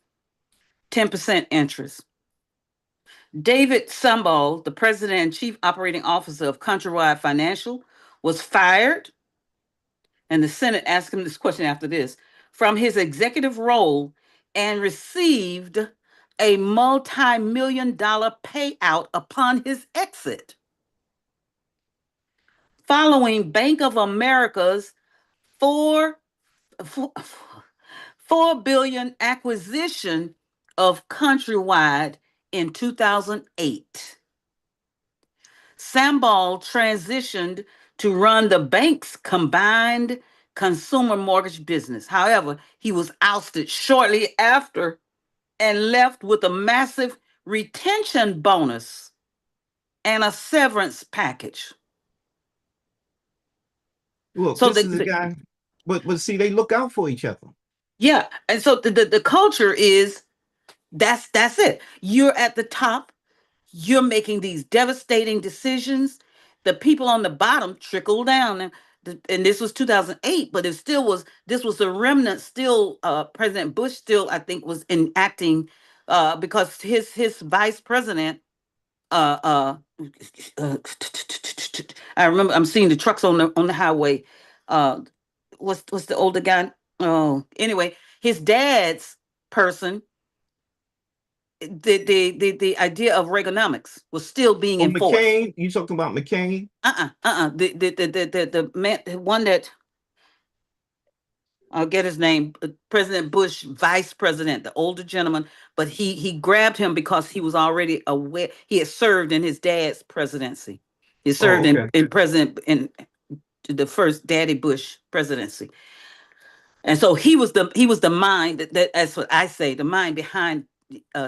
10% interest. David Sambol, the president and chief operating officer of Countrywide Financial, was fired, and the Senate asked him this question after this, from his executive role, and received a multi-million-dollar payout upon his exit, following Bank of America's four, four, $4 billion acquisition of Countrywide in 2008. Sambol transitioned to run the bank's combined consumer mortgage business. However, he was ousted shortly after and left with a massive retention bonus and a severance package. look, So this is a guy, but see, they look out for each other. yeah, and so the culture is that's it. You're at the top. You're making these devastating decisions. The people on the bottom trickle down. And this was 2008, but it still was, this was the remnant still, President Bush still, I think, was enacting, because his vice president, uh, uh, uh, I remember I'm seeing the trucks on the highway. Uh, what's the older guy? Oh, anyway, his dad's person, the idea of Reaganomics was still being Oh, enforced. McCain, you talking about McCain? The man, the one that, I'll get his name, President Bush, vice president, the older gentleman, but he grabbed him because he was already aware. He had served in his dad's presidency. He Oh, served okay. in president in the first Daddy Bush presidency. And so he was the mind that that's what I say, the mind behind,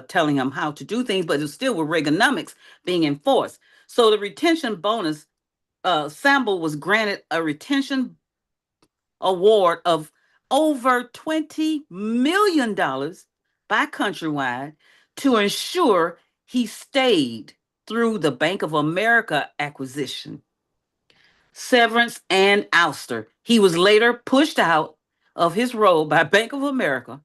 telling him how to do things, but it was still with Reaganomics being enforced. So the retention bonus, Sample was granted a retention award of over $20 million by Countrywide to ensure he stayed through the Bank of America acquisition, severance, and ouster. He was later pushed out of his role by Bank of America,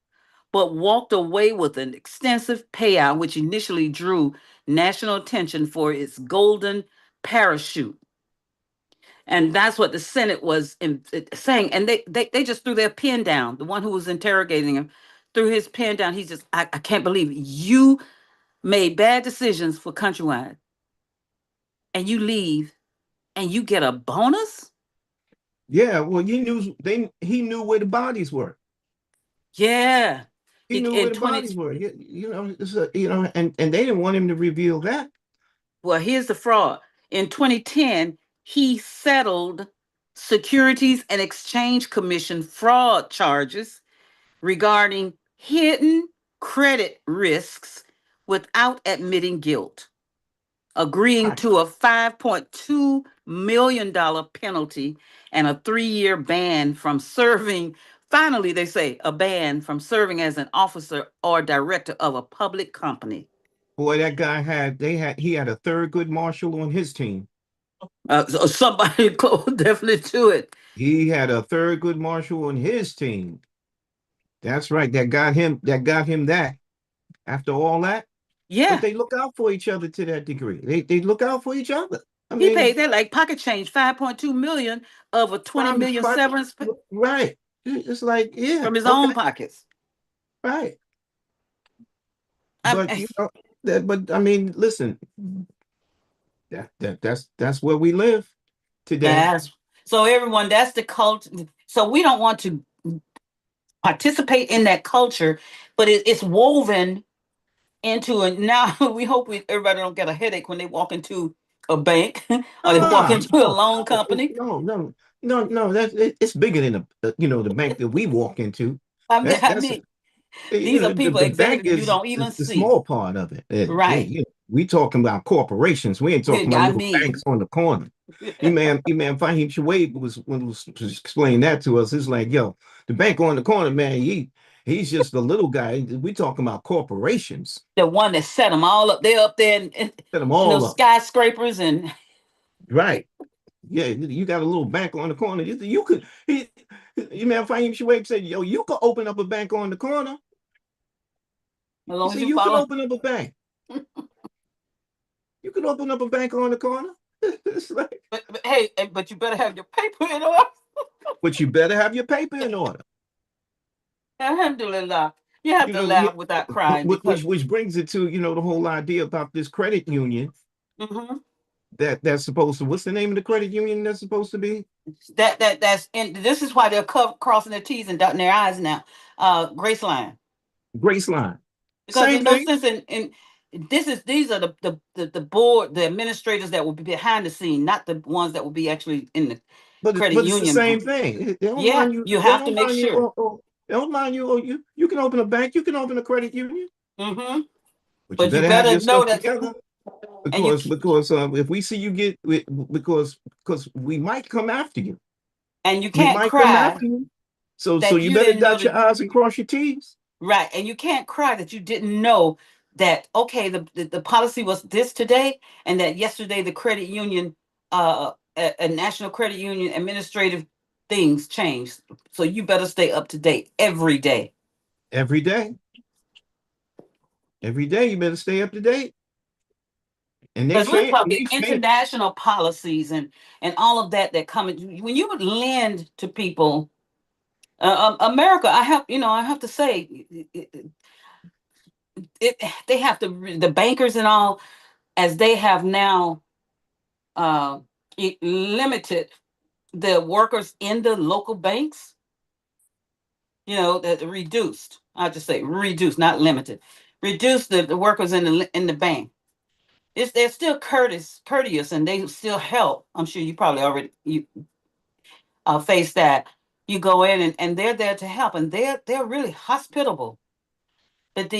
but walked away with an extensive payout, which initially drew national attention for its golden parachute. And that's what the Senate was saying. And they just threw their pen down. The one who was interrogating him threw his pen down. He's just, I can't believe you made bad decisions for Countrywide and you leave and you get a bonus? Yeah, well, he knew where the bodies were. Yeah. He knew where In the 20, bodies were. And they didn't want him to reveal that. well, here's the fraud. In 2010, he settled Securities and Exchange Commission fraud charges regarding hidden credit risks without admitting guilt, agreeing I, to a $5.2 million penalty and a 3-year ban from serving. Finally, they say a ban from serving as an officer or director of a public company. boy, that guy he had a third good marshal on his team. So somebody close definitely to it. He had a third good marshal on his team. That's right. That after all that. But Yeah, they look out for each other to that degree. They look out for each other. I he paid mean, that like pocket change, 5.2 million of a 20 million five, severance right. It's like, yeah, from his okay. own pockets. Right. Um, But you know that. But I mean, listen, that's where we live today. yes. So everyone, that's the culture. So we don't want to participate in that culture, but it's woven into it. Now we hope everybody don't get a headache when they walk into a bank or they walk Ah, into a no, loan no, company. no. It's bigger than the bank that we walk into. I That's mean, these are people, the bank executives you is don't even the see. small part of it. Right. We talking about corporations. We ain't talking about I little mean, banks on the corner. You man, Fahim Shuaib was explaining that to us. It's like, yo, the bank on the corner, man. He's just the little guy. We talking about corporations. the one that set them all up. They're up there Set them in all those up. skyscrapers and Right. Yeah, you got a little bank on the corner. You could, you man, Fahim Shuaib said, yo, you could open up a bank on the corner. as He long as said, you you could follow. open up a bank. You could open up a bank on the corner. It's like, But hey, but you better have your paper in order. but you better have your paper in order. Alhamdulillah. You have You to know, laugh without crying because which brings it to, the whole idea about this credit union mhm, that's supposed to, what's the name of the credit union that's supposed to be? that's and this is why they're crossing their T's and dotting their I's now. Grace line. Grace Line. Because Same there's no thing, sense in these are the board, the administrators that will be behind the scene, not the ones that will be actually in the credit but it's the union. same thing. They don't Yeah, mind you. you They have to don't make mind you. sure. They don't mind you. You can open a bank. You can open a credit union, Hmm. but you But you better have better your know stuff that, together. and you Because if we see you because we might come after you. and you We can't might come cry after you. So that you you better didn't know dot your that. I's and cross your T's. Right, and you can't cry that you didn't know that. Okay, the policy was this today, and that yesterday the credit union, a national credit union administrative things changed. So you better stay up to date every day. Every day. Every day you better stay up to date. And they Because we're change. talking international policies and all of that come in. When you would lend to people, America, I have to say, they have to, the bankers and all, as they have now uh, limited the workers in the local banks. That reduced. I'll just say reduced, not limited. Reduced the workers in the bank. They're still courteous, and they still help. I'm sure you probably already you face that. You go in and they're there to help, and they're really hospitable. But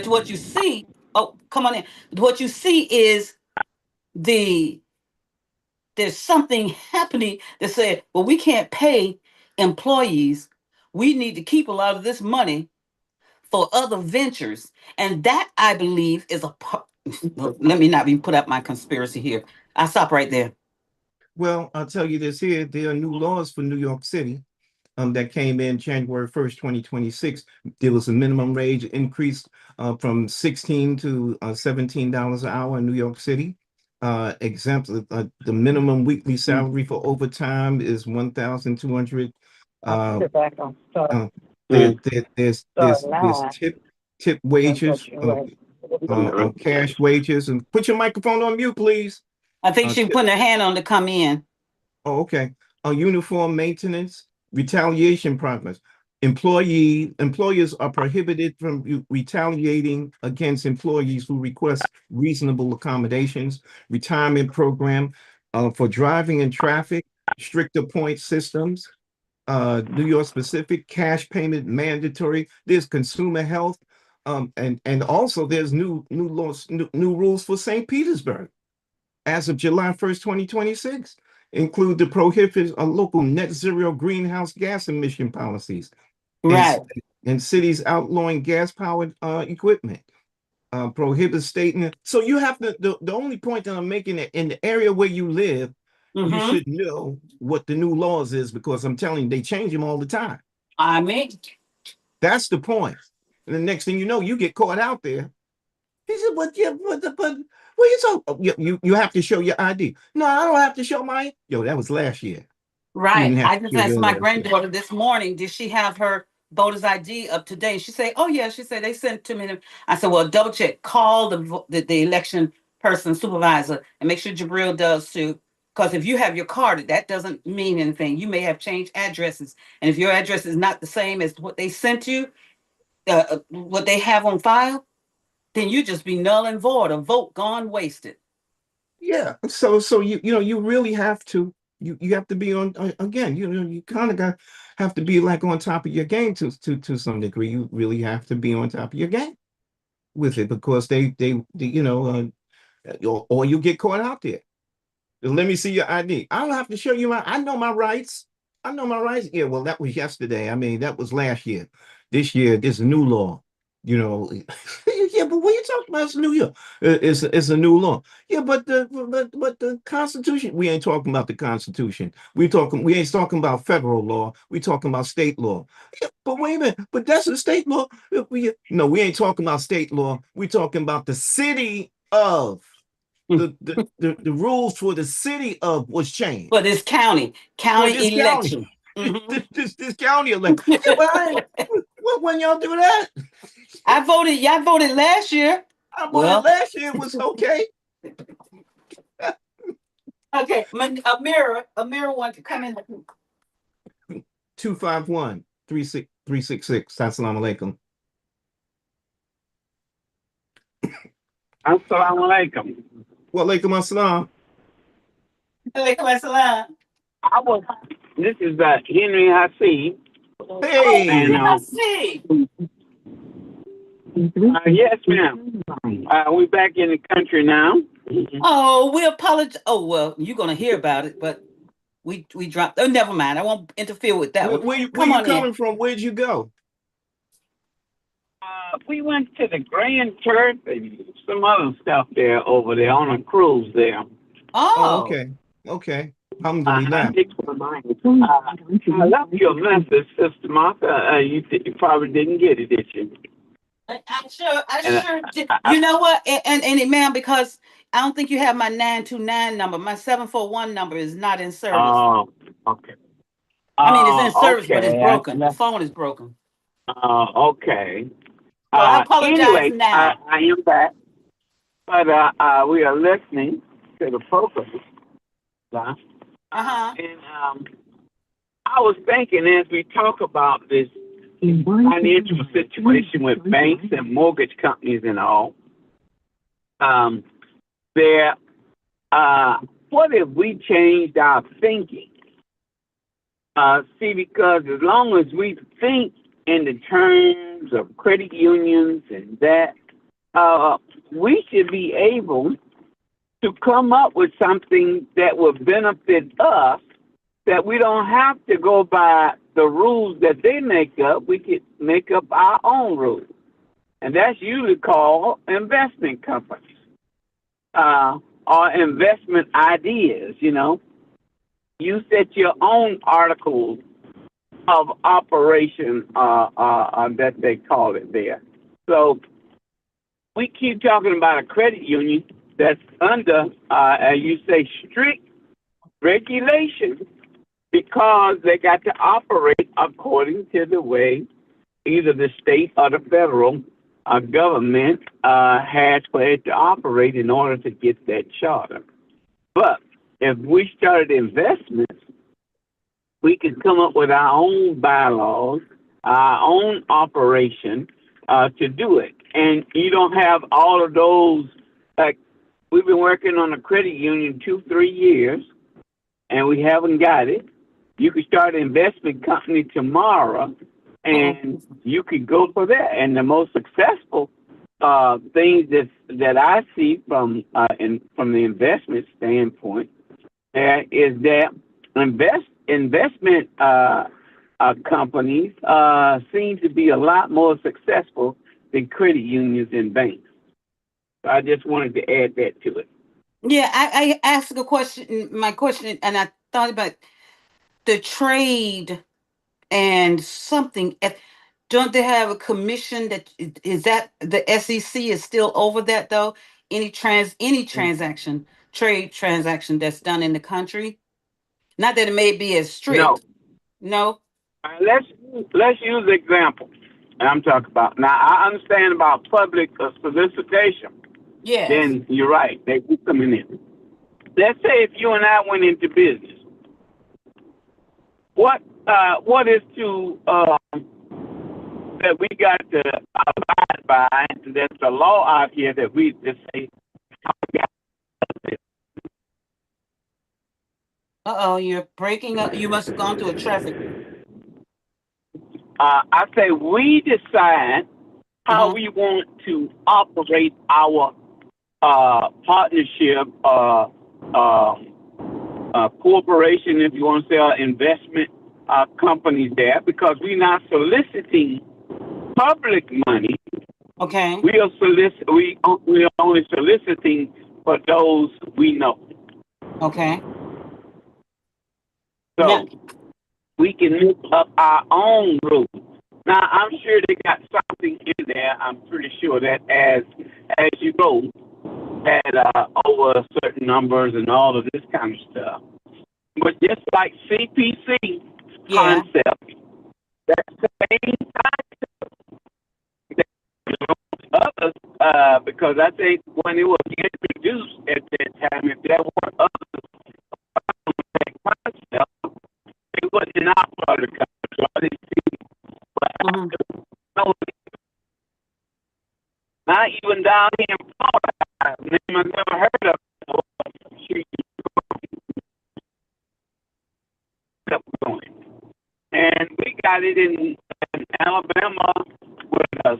what you see, oh, come on in. What you see is the there's something happening that said, well, we can't pay employees. We need to keep a lot of this money for other ventures. And that, I believe, is a part. Let me not even put up my conspiracy here. I'll stop right there. Well, I'll tell you this here. There are new laws for New York City that came in January 1st, 2026. There was a minimum wage increase from 16 to $17 an hour in New York City. Exempt the minimum weekly salary for overtime is 1,200. Uh, uh, there's tip wages, cash wages, and put your microphone on mute, please. I think she's Tip putting her hand on to come in. Oh, okay. Uniform maintenance, retaliation programs. Employers are prohibited from retaliating against employees who request reasonable accommodations. Retirement program for driving in traffic, stricter point systems. New York specific cash payment mandatory. There's consumer health, and also there's new laws, new rules for St. Petersburg as of July 1st, 2026, include the prohibits of local net zero greenhouse gas emission policies and, Right. and cities outlawing gas powered equipment. Prohibits state. So you have to, the only point that I'm making in the area where you live, you Mm-hmm. should know what the new laws is because I'm telling you, they change them all the time. I mean, That's the point. And the next thing you know, you get caught out there. He said, "But yeah, but what you talking? Oh, you have to show your ID." No, I don't have to show my. Yo, that was last year. You right. didn't have I to just show asked your my last year. granddaughter this morning, did she have her voter's ID up to date? She say, oh yeah. She said they sent it to me. I said, well, double check. Call the election person, supervisor, and make sure Jabril does too. Because if you have your card, that doesn't mean anything. You may have changed addresses, and if your address is not the same as what they sent you, what they have on file, then you just be null and void, a vote gone wasted. Yeah. So you really have to you have to be on again. You kind of got have to be like on top of your game to some degree. You really have to be on top of your game with it because or you get caught out there. Let me see your ID. I don't have to show you I know my rights. I know my rights. Yeah, well, that was yesterday. I mean, that was last year. This year, there's a new law. You know, yeah, but what are you talking about? It's new year. It's a new law. Yeah, but the Constitution. We ain't talking about the Constitution. We ain't talking about federal law. We talking about state law. Yeah, but wait a minute. But that's the state law. No, we ain't talking about state law. We talking about the city of the rules for the city of was changed For this county for this county. election. This county election. Yeah, when y'all do that? I voted. Y'all voted last year. I voted last year. It was okay. Okay, Amira want to come in. 251-366. Assalamu alaikum. Assalamu alaikum. Wa alaikum assalam. This is Henry Hassi. Hey. And, yes, ma'am. We're back in the country now. Oh, we apologize. Oh, well, you're gonna hear about it, but we dropped. Oh, never mind. I won't interfere with that one. Where you coming from? Where'd you go? We went to the Grand Turk and some other stuff there over there on a cruise there. Oh, okay. I left you a message, Sister Martha. You probably didn't get it, did you? I sure did. You know what? And ma'am, because I don't think you have my 929 number. My 741 number is not in service. Oh, okay. I mean, it's in service, but it's okay. broken. The phone is broken. Okay. So I apologize anyway, now. I am back, but we are listening to the program. And I was thinking as we talk about this financial situation with banks and mortgage companies and all, what if we changed our thinking? See, because as long as we think in the terms of credit unions and that, we should be able to come up with something that will benefit us, that we don't have to go by the rules that they make up. We could make up our own rules. And that's usually called investment companies or investment ideas, you know. You set your own articles of operation that they call it there. So we keep talking about a credit union that's under, as you say, strict regulation because they got to operate according to the way either the state or the federal government has for it to operate in order to get that charter. But if we started investments, we could come up with our own bylaws, our own operation to do it. And you don't have all of those, like we've been working on a credit union 2-3 years, and we haven't got it. You could start an investment company tomorrow, and you could go for that. And the most successful things that I see from the investment standpoint is that investment companies seem to be a lot more successful than credit unions and banks. So I just wanted to add that to it. Yeah, I asked a question, my question, and I thought about the trade and something. Don't they have a commission that is that the SEC is still over that though? Any transaction, trade transaction that's done in the country? Not that it may be as strict. No. No. let's use the example I'm talking about. Now, I understand about public solicitation. Yes. Then you're right. They keep coming in. Let's say if you and I went into business, what is to that we got to abide by? And there's a law out here that we just say. You're breaking up. You must have gone through a traffic. I say we decide how Mhm. we want to operate our partnership, corporation, if you want to say, our investment companies there, because we're not soliciting public money. Okay. We are we're only soliciting for those we know. Okay. So Now, we can make up our own rules. Now, I'm sure they got something in there. I'm pretty sure that as you go, that over certain numbers and all of this kind of stuff. But just like CPC yeah. concept, that same concept, others, because I think when it was introduced at that time, if there were others concept, it wasn't in our part of the country. So I didn't see Mhm. not even down here in Florida, I've never heard of it. And we got it in Alabama with a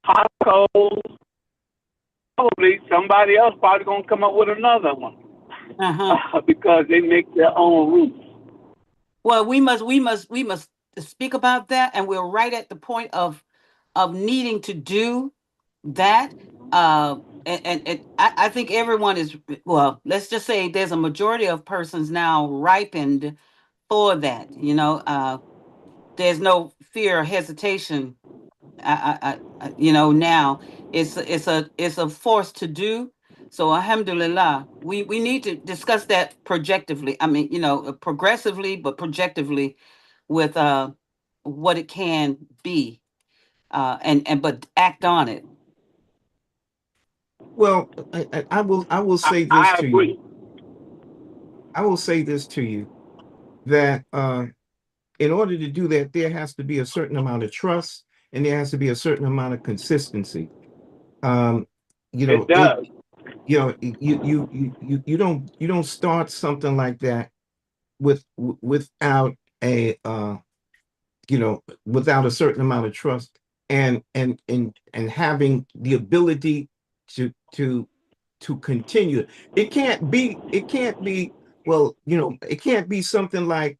Costco. Probably somebody else probably gonna come up with another one because they make their own rules. Well, we must speak about that, and we're right at the point of needing to do that. And I think everyone is, well, let's just say there's a majority of persons now ripened for that. There's no fear or hesitation. Now it's a force to do. So alhamdulillah, we need to discuss that projectively. I mean, progressively, but projectively, with what it can be, and but act on it. Well, I will say this I to you. agree. I will say this to you that in order to do that, there has to be a certain amount of trust and there has to be a certain amount of consistency. Um, you It know, does. you don't start something like that without without a certain amount of trust and having the ability to continue. It can't be well, it can't be something like,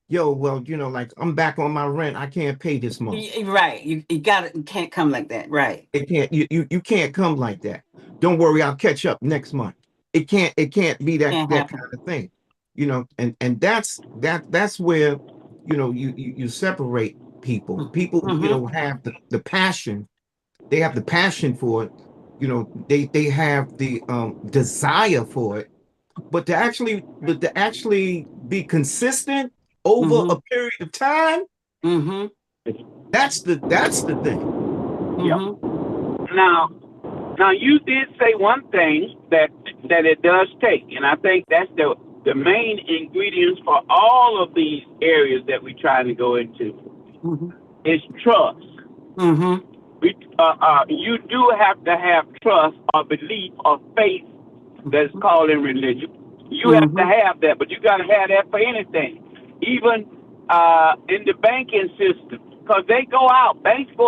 yo, well, like I'm back on my rent, I can't pay this month. Right. You got it. You can't come like that. Right. It can't you can't come like that. Don't worry, I'll catch up next month. It can't be that Can't that happen. kind of thing. And that's where you separate people. People, Mm-hmm. have the passion. They have the passion for it. They have the desire for it, but to actually be consistent over Mm-hmm. a period of time, Mm-hmm. that's the thing. Yeah. Mm-hmm. Now you did say one thing that it does take, and I think that's the main ingredients for all of these areas that we're trying to go into Mm-hmm. is trust. Mm-hmm. You do have to have trust or belief or faith that's called in religion. You have to Mm-hmm. have that, but you got to have that for anything, even in the banking system, because banks go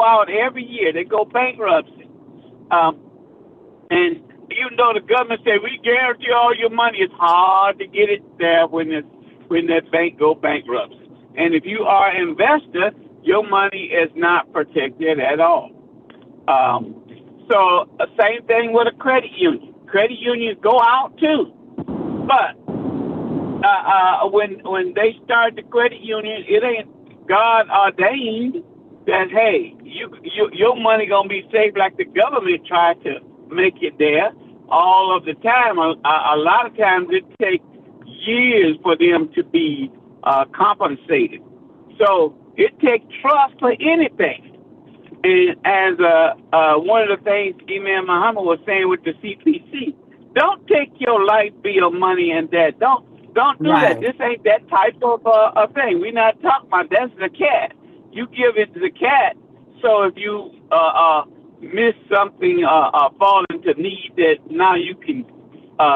out every year. They go bankruptcy, and even though the government said we guarantee all your money, it's hard to get it there when that bank go bankruptcy. And if you are an investor, your money is not protected at all. So same thing with a credit union. Credit unions go out too, but when they start the credit union, it ain't God ordained that hey, your money gonna be safe like the government tried to make it there all of the time. A lot of times it takes years for them to be compensated. So it takes trust for anything. And as one of the things Imam Muhammad was saying with the CPC, don't take your light bill money and that. Don't do that. Right. This ain't that type of a thing. We're not talking about that's the cat. You give it to the cat. So if you miss something, fall into need, that now you can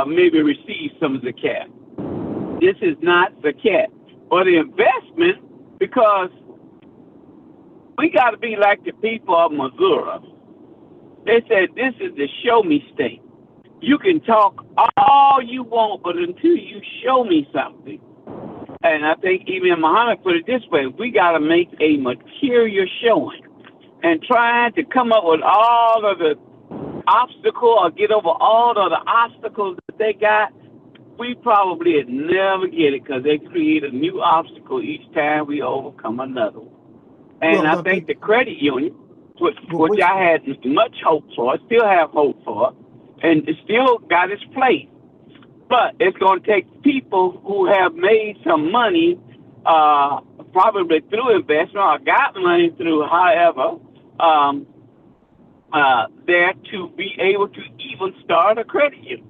maybe receive some of the cat. This is not the cat, but the investment, because we got to be like the people of Missouri. They said this is the show me state. You can talk all you want, but until you show me something. And I think even Muhammad put it this way: we got to make a material showing, and trying to come up with all of the obstacle or get over all of the obstacles that they got. We probably would never get it because they create a new obstacle each time we overcome another one. And Well, I think the credit union, which what, I had much hope for, still have hope for, and it still got its place. But it's going to take people who have made some money, probably through investment or got money through, however, there to be able to even start a credit union.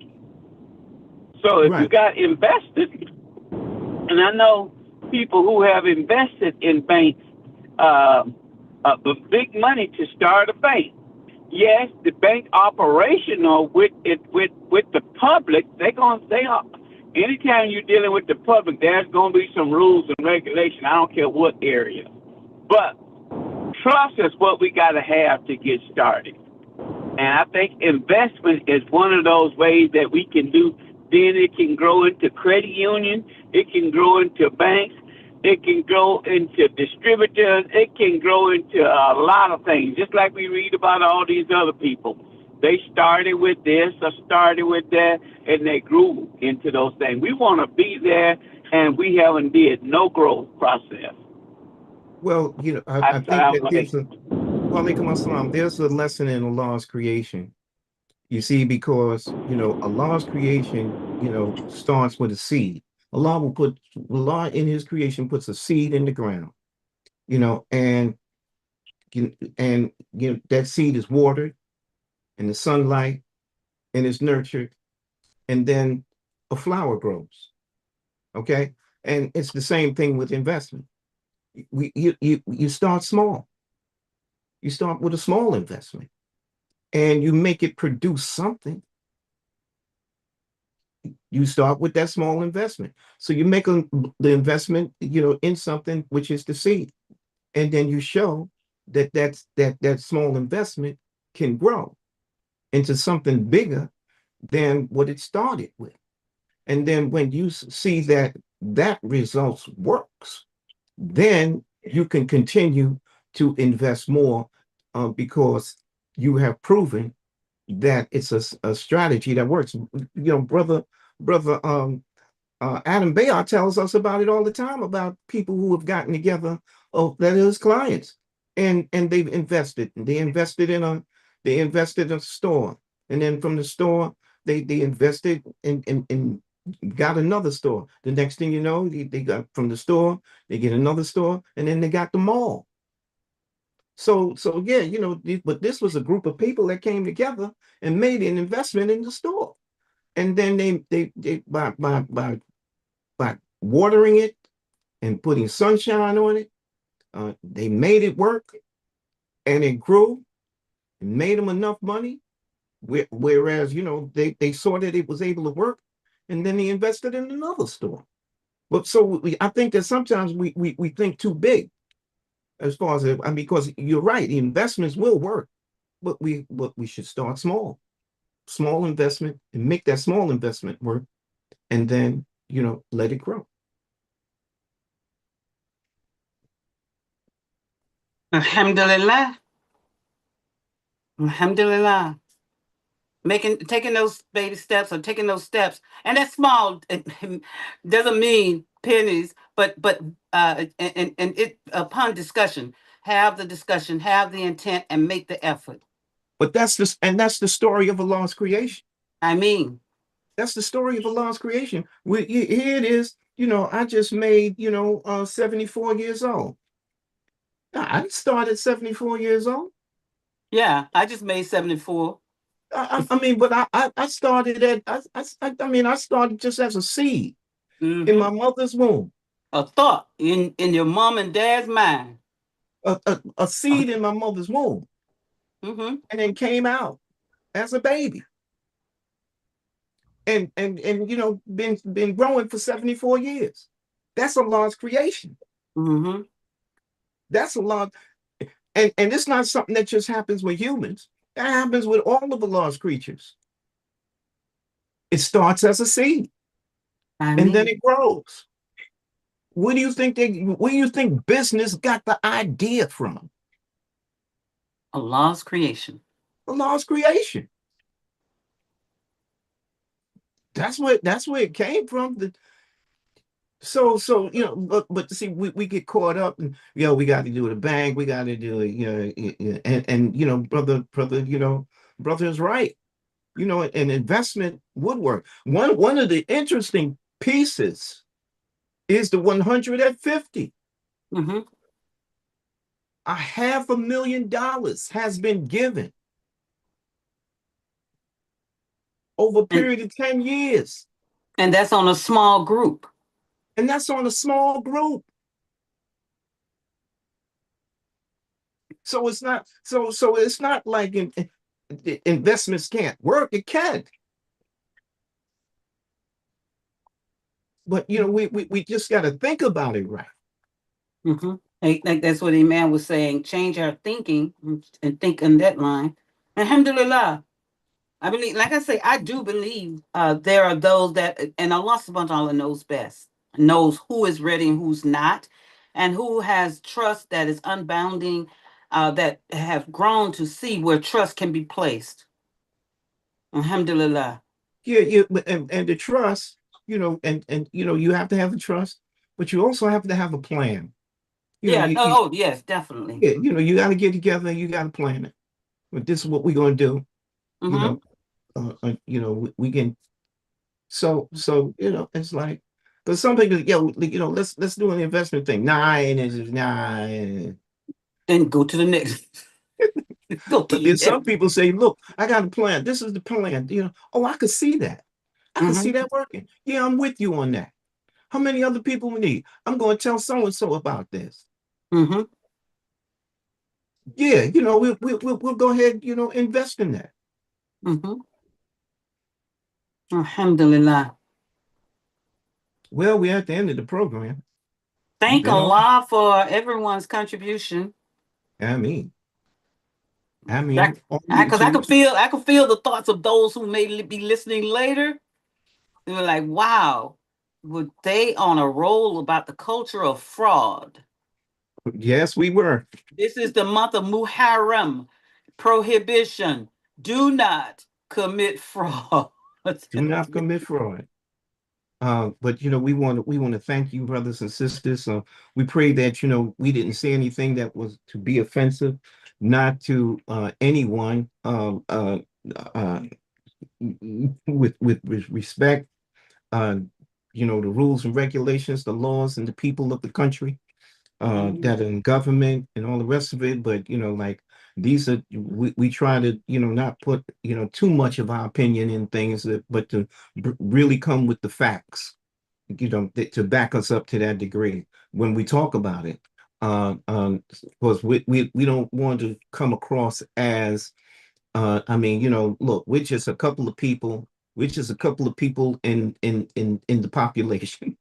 So if you right. got invested, and I know people who have invested in banks, big money to start a bank. Yes, the bank operational with the public, anytime you're dealing with the public, there's going to be some rules and regulation. I don't care what area, but trust is what we got to have to get started. And I think investment is one of those ways that we can do. Then it can grow into credit union. It can grow into banks. It can grow into distributors. It can grow into a lot of things, just like we read about all these other people. They started with this or started with that, and they grew into those things. We want to be there, and we haven't did no growth process. Well, I think that there's a lesson in Allah's creation. You see, because, Allah's creation, starts with a seed. Allah in his creation puts a seed in the ground, and, that seed is watered in the sunlight and is nurtured, and then a flower grows. Okay. And it's the same thing with investment. You start small. You start with a small investment and you make it produce something. You start with that small investment. So you make the investment, in something which is the seed. And then you show that small investment can grow into something bigger than what it started with. And then when you see that results works, then you can continue to invest more, because you have proven that it's a strategy that works. Brother Adam Bayard tells us about it all the time, about people who have gotten together, that is clients, and they've invested. They invested in a store, and then from the store they invested in got another store. The next thing you know, they got from the store, they get another store, and then they got the mall. So yeah, but this was a group of people that came together and made an investment in the store. And then they by watering it and putting sunshine on it, they made it work, and it grew and made them enough money. Whereas, they saw that it was able to work, and then they invested in another store. But so I think that sometimes we think too big, as far as because you're right, the investments will work, but we should start small investment, and make that small investment work, and then let it grow. Alhamdulillah. Alhamdulillah. Taking those baby steps, or taking those steps, and that's small. It doesn't mean pennies, but and it, upon discussion, have the discussion, have the intent, and make the effort. But that's the story of Allah's creation. I mean, That's the story of Allah's creation. Here it is. I just made 74 years old. I started 74 years old. Yeah, I just made 74. I mean, but I started at I mean I started just as a seed in my Mm-hmm. mother's womb, A thought in your mom and dad's mind. a seed in my mother's womb, Mm-hmm. and then came out as a baby, and been growing for 74 years. That's a large creation. Mm-hmm. That's a lot, and it's not something that just happens with humans. That happens with all of the lost creatures. It starts as a seed, I and then mean, it grows. Where do you think business got the idea from? a lost creation. The lost creation. That's where it came from. So but see, we get caught up and we got to do the bank, we got to do it, and brother, brother is right. An investment would work. One of the interesting pieces is the 150. Mm-hmm. $500,000 has been given over a And period of 10 years. and that's on a small group. And that's on a small group. So it's not like investments can't work. It can. But we just got to think about it right. Mm-hmm. Like that's what Imam was saying. Change our thinking and think on that line. Alhamdulillah. I believe, like I say, I do believe there are those that, and Allah subhanahu wa ta'ala knows best, knows who is ready and who's not, and who has trust that is unbounding, that have grown to see where trust can be placed. Alhamdulillah. Yeah, and the trust, and you have to have the trust, but you also have to have a plan. You know, Yeah, you, no, you oh, yes, definitely. yeah, you got to get together and you got to plan it. But this is what we're going to do. You Mm-hmm. know, we can. So it's like, but some people, let's do an investment thing. Nine is nine. Then go to the next. Go to But the then next. some people say, look, I got a plan. This is the plan. Oh, I could see that. I could see Mm-hmm. that working. Yeah, I'm with you on that. How many other people we need? I'm going to tell so and so about this. Mm-hmm. Yeah, we'll go ahead, invest in that. Mm-hmm. Alhamdulillah. Well, we're at the end of the program. We've Thank been on. Allah for everyone's contribution. I mean, That on because YouTube. I could feel the thoughts of those who may be listening later. They were like, "Wow, were they on a roll about the culture of fraud?" Yes, we were. This is the month of Muharram, prohibition. Do not commit fraud. Do not commit fraud. But we want to thank you, brothers and sisters. We pray that we didn't say anything that was to be offensive, not to anyone. Uh, with respect, uh, the rules and regulations, the laws, and the people of the country that are in government and all the rest of it. But like these are we try to not put too much of our opinion in things, but to really come with the facts, to back us up to that degree when we talk about it. Because we don't want to come across as I mean, look, we're just a couple of people. We're just a couple of people in the population.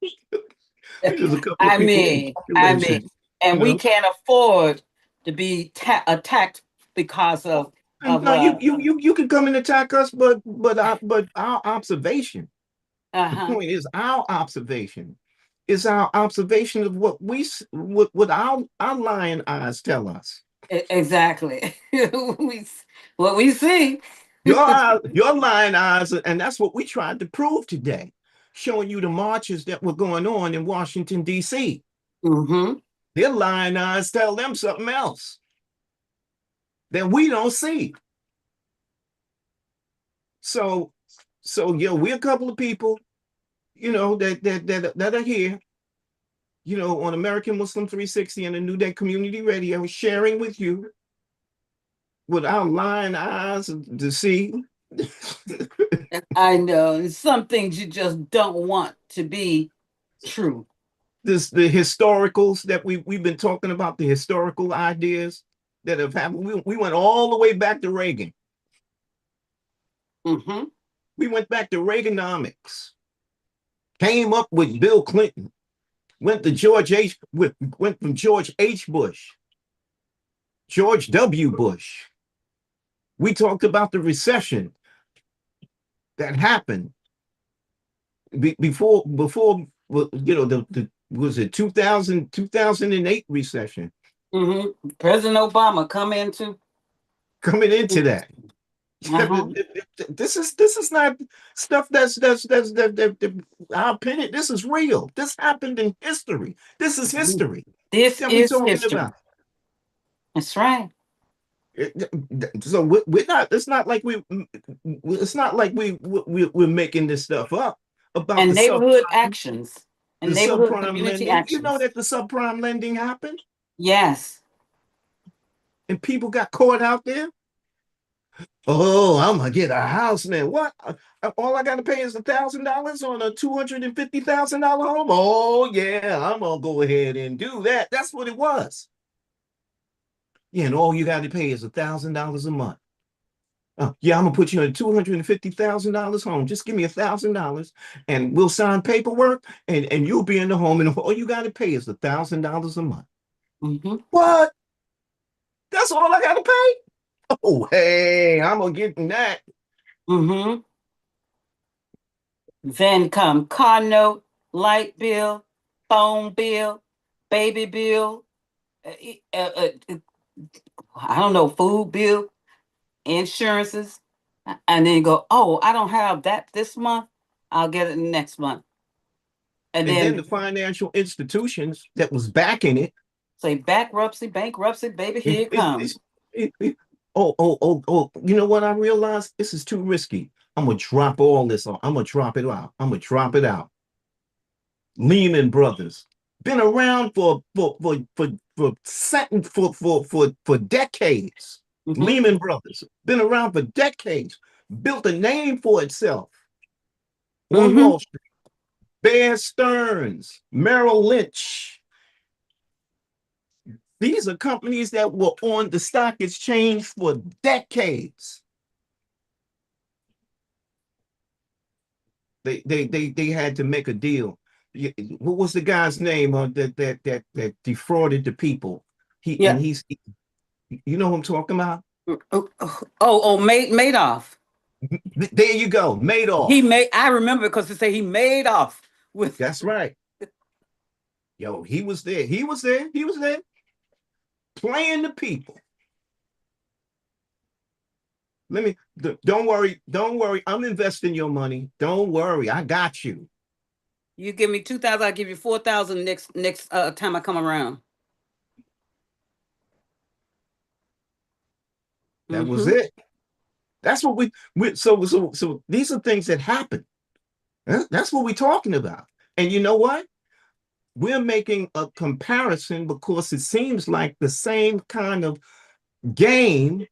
We're just a couple of people in the I mean, population, and you we know. can't afford to be attacked because And of no, you can come and attack us, but our observation. The uh-huh. point is our observation. Is our observation of what our lion eyes tell us. Exactly. What we see. Your lion eyes, and that's what we tried to prove today, showing you the marches that were going on in Washington, D.C. Mm-hmm. Their lion eyes tell them something else that we don't see. So, we're a couple of people, that are here, on American Muslim 360 and the New Day Community Radio, sharing with you with our lying eyes to see. I know some things you just don't want to be true. The historicals that we've been talking about, the historical ideas that have happened. We went all the way back to Reagan. Mm-hmm. We went back to Reaganomics. Came up with Bill Clinton. Went from George H. Bush, George W. Bush. We talked about the recession that happened before the was it 2008 recession. Mm-hmm. President Obama coming into that. Uh-huh. This is not stuff that's our opinion. This is real. This happened in history. This is history. This that we is talking history. about. That's right. So we're not. It's not like we're making this stuff up about And the neighborhood actions and the neighborhood subprime community lending. You know actions. that the subprime lending happened Yes. and people got caught out there. Oh, I'm gonna get a house now. What? All I gotta pay is $1,000 on a $250,000 home. Oh yeah, I'm gonna go ahead and do that. That's what it was. Yeah, and all you gotta pay is $1,000 a month. Yeah, I'm gonna put you in a $250,000 home. Just give me $1,000, and we'll sign paperwork, and you'll be in the home, and all you gotta pay is $1,000 a month. Mm-hmm. What? That's all I gotta pay? Oh, hey, I'm gonna get in that. Mm-hmm. Then come car note, light bill, phone bill, baby bill, I don't know, food bill, insurances, and then you go, oh, I don't have that this month. I'll get it next month. And And then then the financial institutions that was backing it. say bankruptcy, baby, here it comes. Oh, you know what I realized? This is too risky. I'm gonna drop all this on. I'm gonna drop it out. I'm gonna drop it out. Lehman Brothers been around for decades. Mm-hmm. Lehman Brothers been around for decades, built a name for itself on Mm-hmm. Wall Street. Bear Stearns, Merrill Lynch. These are companies that were on the stock exchange for decades. They had to make a deal. What was the guy's name that defrauded the people? He's you know who I'm talking about? Madoff. There you go, Madoff. I remember because they say he made off with. That's right. Yo, he was there. He was there. Playing the people. Don't worry. I'm investing your money. Don't worry. I got you. You give me 2,000, I'll give you 4,000 next time I come around. That was it. That's what so these are things that happen. That's what we're talking about. And you know what? We're making a comparison because it seems like the same kind of game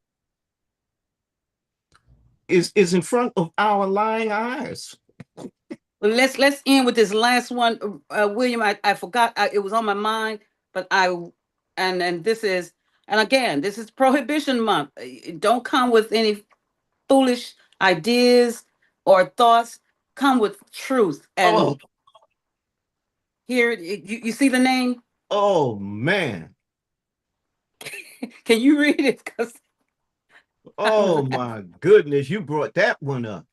is in front of our lying eyes. Well, let's end with this last one, William. I forgot, it was on my mind, but this is, and again, this is Prohibition Month. Don't come with any foolish ideas or thoughts. Come with truth. And here, you see the name? Oh man! Can you read it? Oh my goodness! You brought that one up.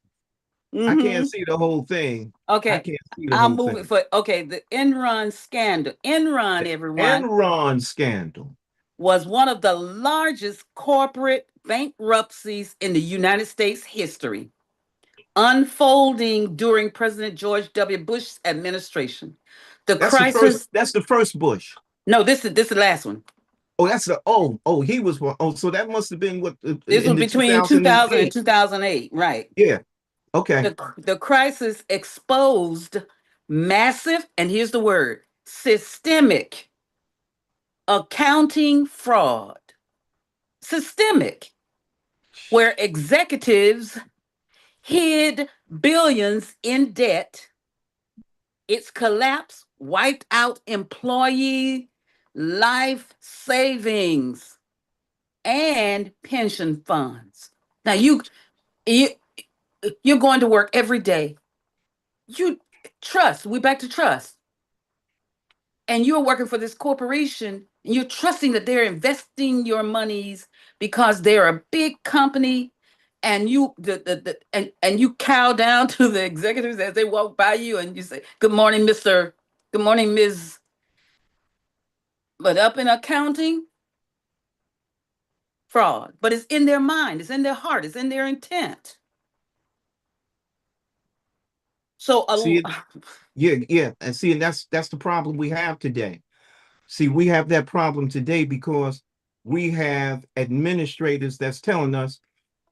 I can't see the whole thing. Okay, I can't see the I'll whole move thing. it for the Enron scandal. Enron, everyone. Enron scandal was one of the largest corporate bankruptcies in the United States history, unfolding during President George W. Bush's administration. That's the first Bush. No, this is the last one. Oh, that's he was one. Oh, so that must have been what this was between 2000 and 2008, right? Yeah. Okay. The crisis exposed massive, and here's the word, systemic accounting fraud. Systemic, where executives hid billions in debt. Its collapse wiped out employee life savings and pension funds. Now you you're going to work every day. You trust. We're back to trust. And you're working for this corporation and you're trusting that they're investing your monies because they're a big company, and and you cow down to the executives as they walk by you and you say, "Good morning, Mr. Good morning, Ms." But up in accounting, fraud. But it's in their mind, it's in their heart, it's in their intent. So See it? Yeah. And see, and that's the problem we have today. See, we have that problem today because we have administrators that's telling us,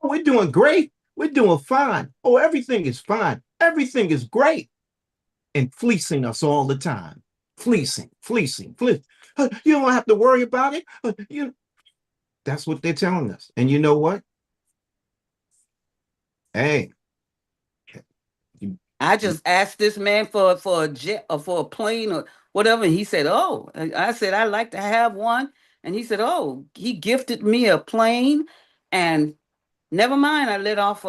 oh, we're doing great. We're doing fine. Oh, everything is fine. Everything is great. And fleecing us all the time. Fleecing. You don't have to worry about it. That's what they're telling us. And you know what? Hey, I just asked this man for a jet or for a plane or whatever, and he said, "Oh." I said, "I'd like to have one," and he said, "Oh, he gifted me a plane." And never mind, I let off.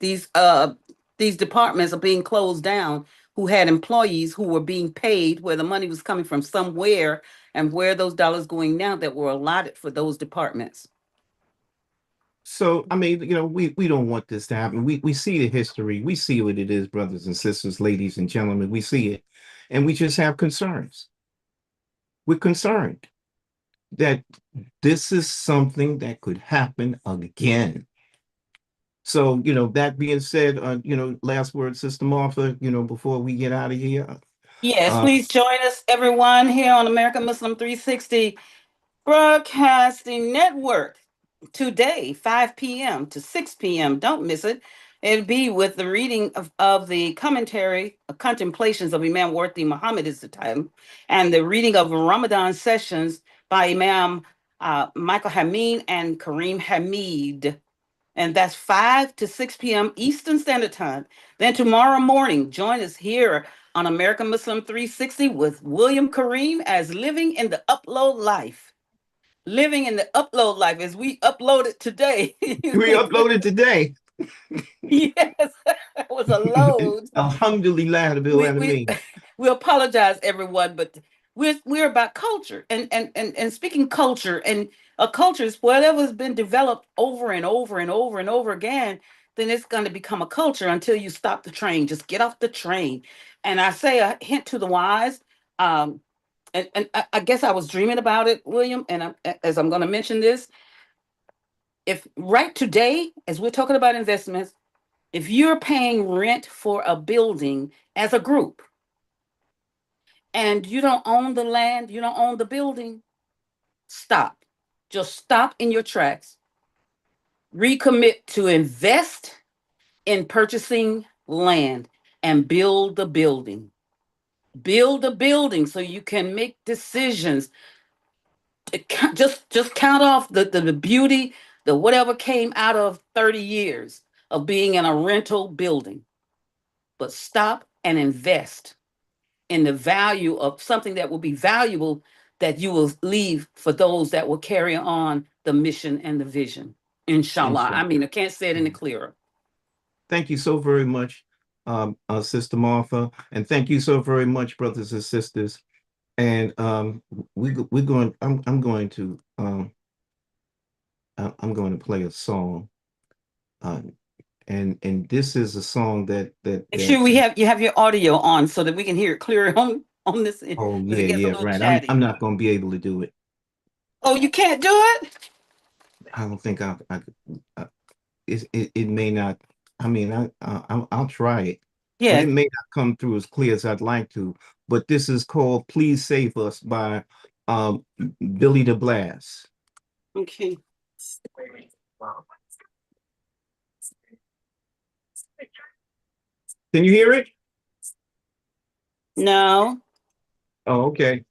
These these departments are being closed down, who had employees who were being paid where the money was coming from somewhere, and where those dollars going now that were allotted for those departments. so I mean, we don't want this to happen. We see the history. We see what it is, brothers and sisters, ladies and gentlemen. We see it, and we just have concerns. We're concerned that this is something that could happen again. So, that being said, last word, Sister Martha, before we get out of here. Yes, Uh, please join us, everyone, here on American Muslim 360 Broadcasting Network today, 5 p.m. to 6 p.m. Don't miss it. It'll be with the reading of the commentary, Contemplations of Imam Worthy Muhammad is the title, and the reading of Ramadan sessions by Imam Michael Hameen and Kareem Hamid. And that's 5 to 6 p.m. Eastern Standard Time. Then tomorrow morning, join us here on American Muslim 360 with William Kareem as Living in the Upload Life. Living in the upload life as we uploaded today. we uploaded today. Yes, that was a load. Alhamdulillah, Rabbil we we Alameen. we apologize, everyone, but we're about culture and speaking culture, and a culture is whatever's been developed over and over and over and over again. Then it's going to become a culture until you stop the train. Just get off the train. And I say a hint to the wise. Um, and I guess I was dreaming about it, William. And as I'm going to mention this, if right today, as we're talking about investments, if you're paying rent for a building as a group and you don't own the land, you don't own the building, stop. Just stop in your tracks. Recommit to invest in purchasing land and build the building. Build a building so you can make decisions. Just count off the beauty, the whatever came out of 30 years of being in a rental building. But stop and invest in the value of something that will be valuable, that you will leave for those that will carry on the mission and the vision. Inshallah. I Inshallah. mean, I can't say it any clearer. Thank you so very much, Sister Martha, and thank you so very much, brothers and sisters. And we're going. I'm going to play a song, uh, and this is a song Make sure you have your audio on so that we can hear it clear on this end, Oh because it gets a yeah, little right. I'm chatty. not going to be able to do it. Oh, you can't do it? I don't think I could. It may not. I mean, I'll try it, but Yeah. it may not come through as clear as I'd like to. But this is called "Please Save Us" by um, Billy DeBlas. Okay. Can you hear it? No. Oh, okay.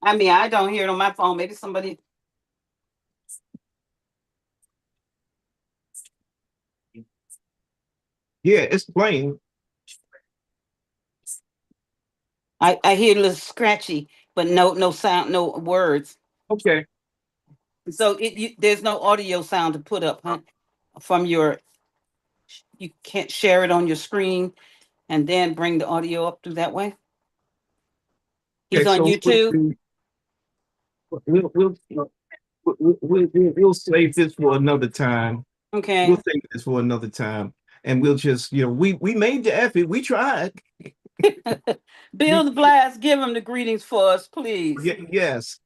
I mean, I don't hear it on my phone. Maybe somebody. Yeah, it's playing. I hear a little scratchy, but no sound, no words. Okay. So there's no audio sound to put up, huh? From your, you can't share it on your screen and then bring the audio up through that way. He's Okay. on So YouTube. we'll save this for another time. Okay. We'll save this for another time, and we'll just, we made the effort. We tried. Bill the Blast, give him the greetings for us, please. Yes.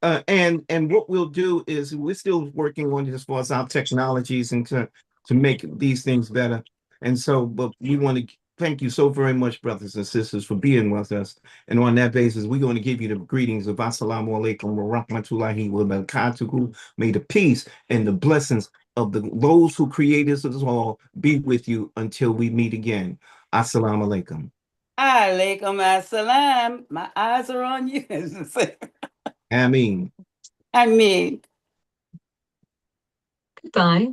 And what we'll do is we're still working on as far as our technologies and to make these things better. And so, but we want to thank you so very much, brothers and sisters, for being with us. And on that basis, we're going to give you the greetings of Assalamu alaikum wa rahmatullahi wa barakatuhu. May the peace and the blessings of those who created us all be with you until we meet again. Assalamu alaikum. Alaikum assalam. My eyes are on you. Ameen. I mean. Goodbye.